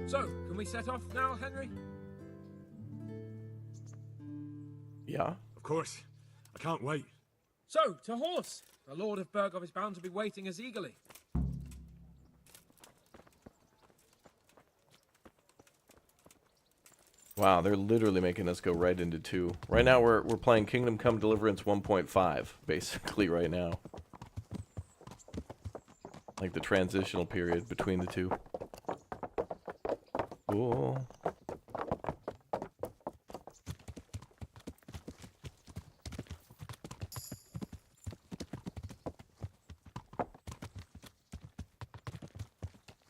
So, can we set off now, Henry? Yeah? Of course. I can't wait. So, to horse! The Lord of Burgov is bound to be waiting as eagerly. Wow, they're literally making us go right into 2. Right now we're playing Kingdom Come Deliverance 1.5, basically right now. Like the transitional period between the 2. Cool.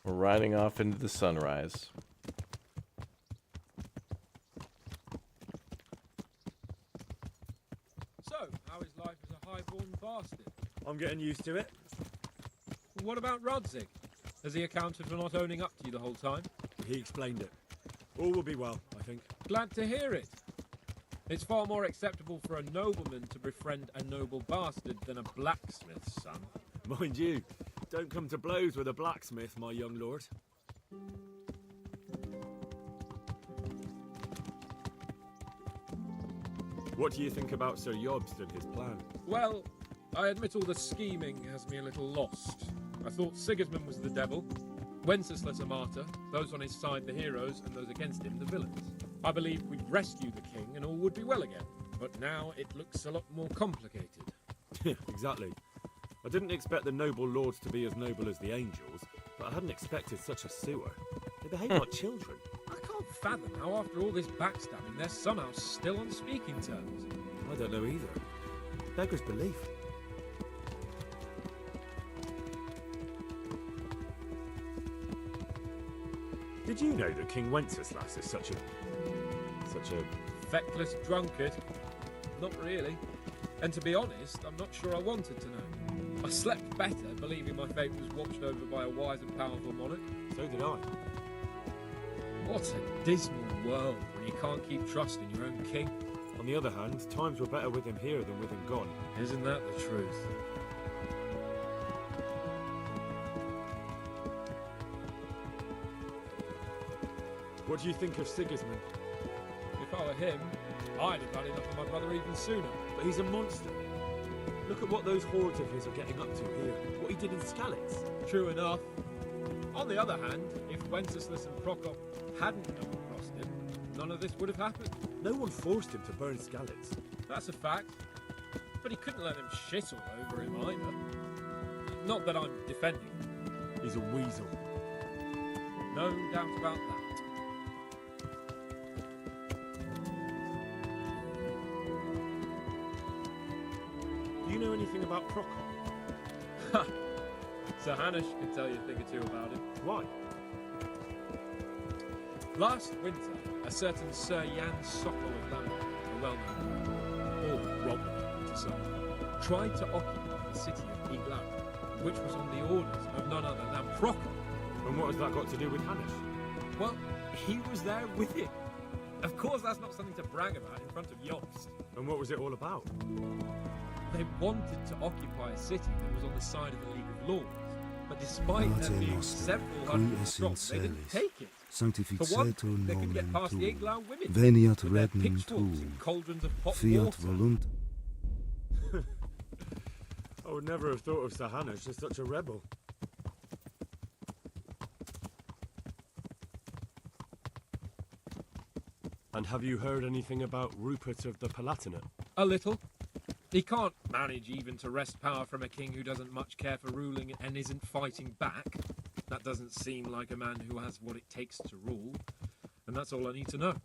We're riding off into the sunrise. So, how is life as a high-born bastard? I'm getting used to it. What about Rodzig? Has he accounted for not owning up to you the whole time? He explained it. All will be well, I think. Glad to hear it. It's far more acceptable for a nobleman to befriend a noble bastard than a blacksmith's son. Mind you, don't come to blows with a blacksmith, my young lord. What do you think about Sir Jobst and his plan? Well, I admit all the scheming has me a little lost. I thought Sigismund was the devil, Wenceslas a martyr, those on his side the heroes, and those against him the villains. I believed we'd rescue the king and all would be well again, but now it looks a lot more complicated. Exactly. I didn't expect the noble lords to be as noble as the angels, but I hadn't expected such a sewer. They behave like children. I can't fathom how after all this backstabbing they're somehow still on speaking terms. I don't know either. Beggars belief. Did you know that King Wenceslas is such a feckless drunkard? Not really. And to be honest, I'm not sure I wanted to know. I slept better believing my fate was watched over by a wise and powerful monarch. So did I. What a dismal world when you can't keep trusting your own king. On the other hand, times were better with him here than with him gone. Isn't that the truth? What do you think of Sigismund? If I were him, I'd have had enough of my brother even sooner. But he's a monster. Look at what those hordes of his are getting up to here. What he did in Skalitz. True enough. On the other hand, if Wenceslas and Prokop hadn't double-crossed him, none of this would have happened. No one forced him to burn Skalitz. That's a fact. But he couldn't let them shit all over him either. Not that I'm defending him. He's a weasel. No doubt about that. Do you know anything about Prokop? Ha! Sir Hanush could tell you a thing or two about him. Why? Last winter, a certain Sir Jan Sokol of Lambert, a well-known or Robert to some, tried to occupy the city of Epilogue, which was on the orders of none other than Prokop. And what has that got to do with Hanush? Well, he was there with him. Of course, that's not something to brag about in front of Jobst. And what was it all about? They wanted to occupy a city that was on the side of the League of Lords, but despite there being several hundred strong, they didn't take it. For one, they couldn't get past the Iglau women, Veniat with their regnum pitchforks and cauldrons of hot Fiat water. volunt. I would never have thought of Sir Hanush as such a rebel. And have you heard anything about Rupert of the Palatinate? A little. He can't manage even to wrest power from a king who doesn't much care for ruling and isn't fighting back. That doesn't seem like a man who has what it takes to rule. And that's all I need to know.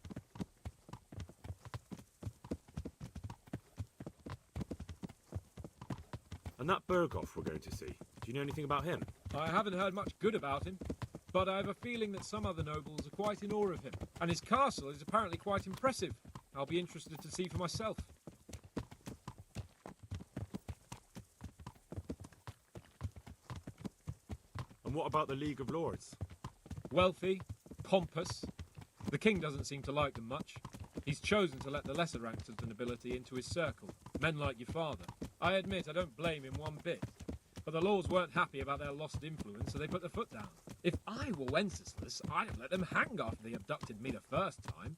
And that Burgov we're going to see, do you know anything about him? I haven't heard much good about him, but I have a feeling that some other nobles are quite in awe of him. And his castle is apparently quite impressive. I'll be interested to see for myself. And what about the League of Lords? Wealthy, pompous. The king doesn't seem to like them much. He's chosen to let the lesser ranks of the nobility into his circle, men like your father. I admit I don't blame him one bit, but the lords weren't happy about their lost influence, so they put their foot down. If I were Wenceslas, I'd have let them hang after they abducted me the first time.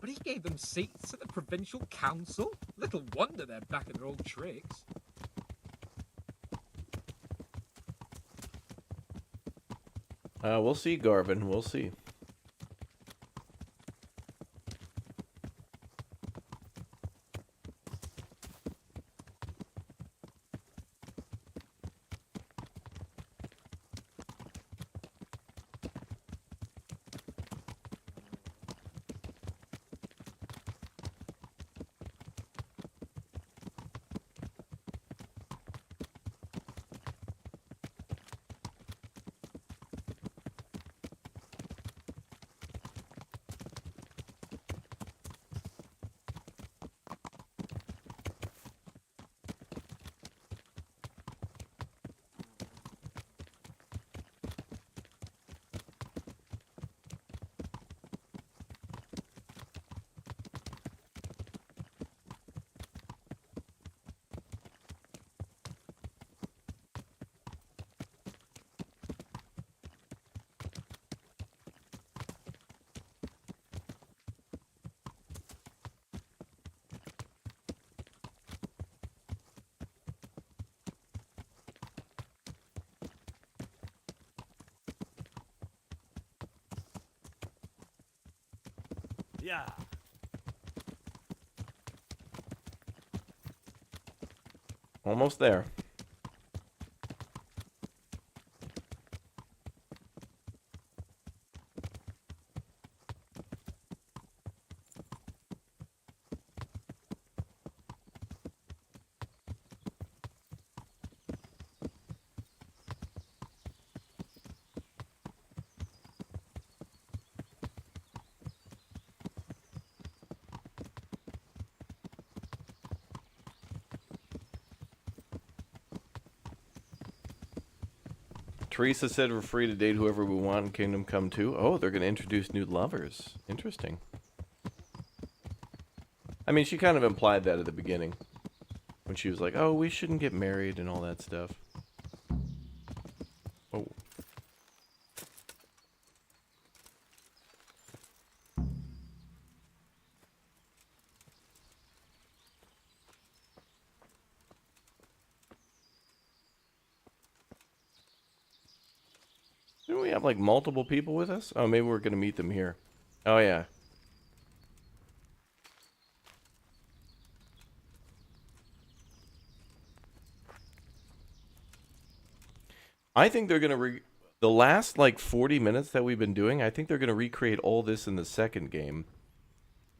But he gave them seats at the provincial council. Little wonder they're back in their old tricks. We'll see, Garvin. We'll see. Yeah. Almost there. Teresa said we're free to date whoever we want in Kingdom Come 2. Oh, they're going to introduce new lovers. Interesting. I mean, she kind of implied that at the beginning. When she was like, oh, we shouldn't get married and all that stuff. Oh. Didn't we have like multiple people with us? Oh, maybe we're going to meet them here. Oh, yeah. I think they're going to the last like 40 minutes that we've been doing, I think they're going to recreate all this in the second game.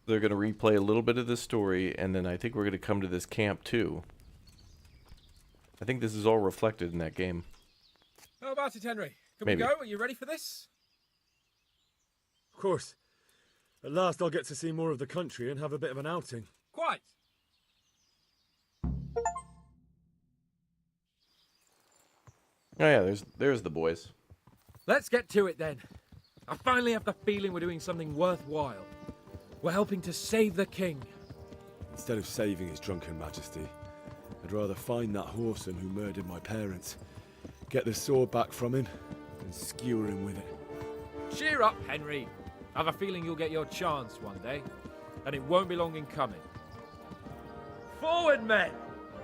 They're going to replay a little bit of the story, and then I think we're going to come to this camp too. I think this is all reflected in that game. How about it, Henry? Can Maybe. we go? Are you ready for this? Of course. At last I'll get to see more of the country and have a bit of an outing. Quite. Oh yeah, there's the boys. Let's get to it then. I finally have the feeling we're doing something worthwhile. We're helping to save the king. Instead of saving his drunken majesty, I'd rather find that whoreson who murdered my parents, get the sword back from him, and skewer him with it. Cheer up, Henry. I have a feeling you'll get your chance one day, and it won't be long in coming. Forward, men!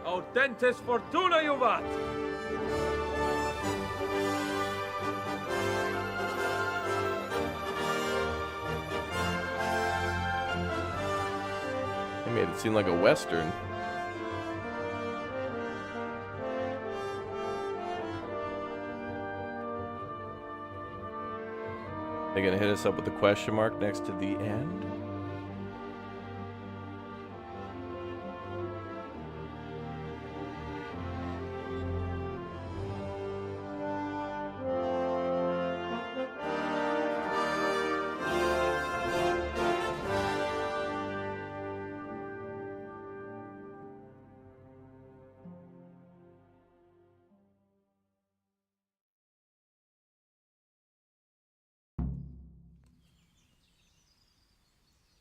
Audentes fortuna juvat! They made it seem like a Western. They're gonna hit us up with a question mark next to the end.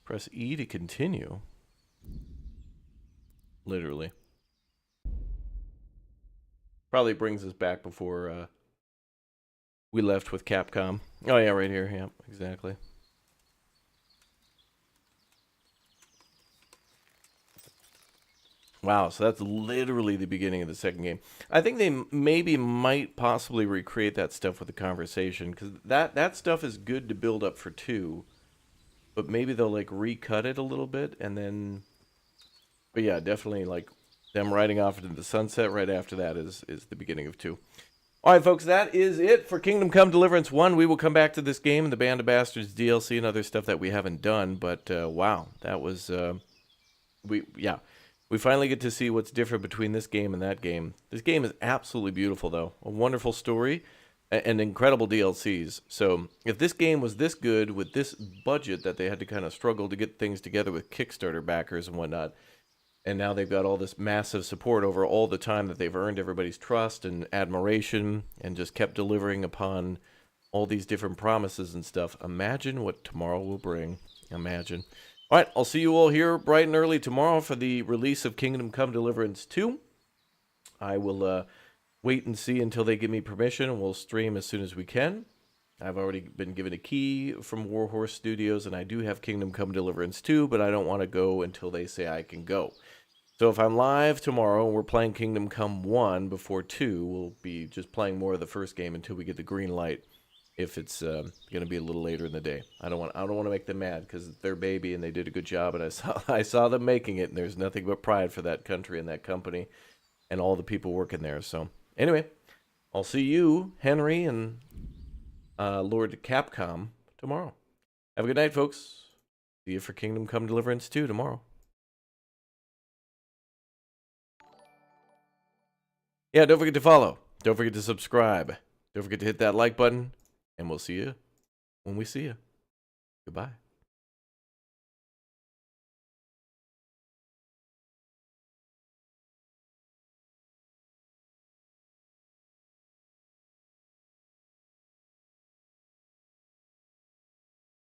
Press E to continue. Literally. Probably brings us back before we left with Capcom. Oh yeah, right here. Yeah, exactly. Wow, so that's literally the beginning of the second game. I think they maybe might possibly recreate that stuff with the conversation, because that stuff is good to build up for 2, but maybe they'll like recut it a little bit and then. But yeah, definitely like them riding off into the sunset right after that is the beginning of 2. All right, folks, that is it for Kingdom Come Deliverance 1. We will come back to this game and the Band of Bastards DLC and other stuff that we haven't done. But wow, that was we finally get to see what's different between this game and that game. This game is absolutely beautiful, though. A wonderful story and incredible DLCs. So if this game was this good with this budget that they had to kind of struggle to get things together with Kickstarter backers and whatnot, and now they've got all this massive support over all the time that they've earned everybody's trust and admiration and just kept delivering upon all these different promises and stuff. Imagine what tomorrow will bring. Imagine. All right, I'll see you all here bright and early tomorrow for the release of Kingdom Come Deliverance 2. I will wait and see until they give me permission, and we'll stream as soon as we can. I've already been given a key from Warhorse Studios, and I do have Kingdom Come Deliverance 2, but I don't want to go until they say I can go. So if I'm live tomorrow and we're playing Kingdom Come 1 before 2, we'll be just playing more of the first game until we get the green light. If it's going to be a little later in the day, I don't want to make them mad because it's their baby and they did a good job, and I saw them making it, and there's nothing but pride for that country and that company and all the people working there. So anyway, I'll see you, Henry and Lord Capcom, tomorrow. Have a good night, folks. See you for Kingdom Come Deliverance 2 tomorrow. Yeah, don't forget to follow. Don't forget to subscribe. Don't forget to hit that like button. And we'll see you when we see you. Goodbye.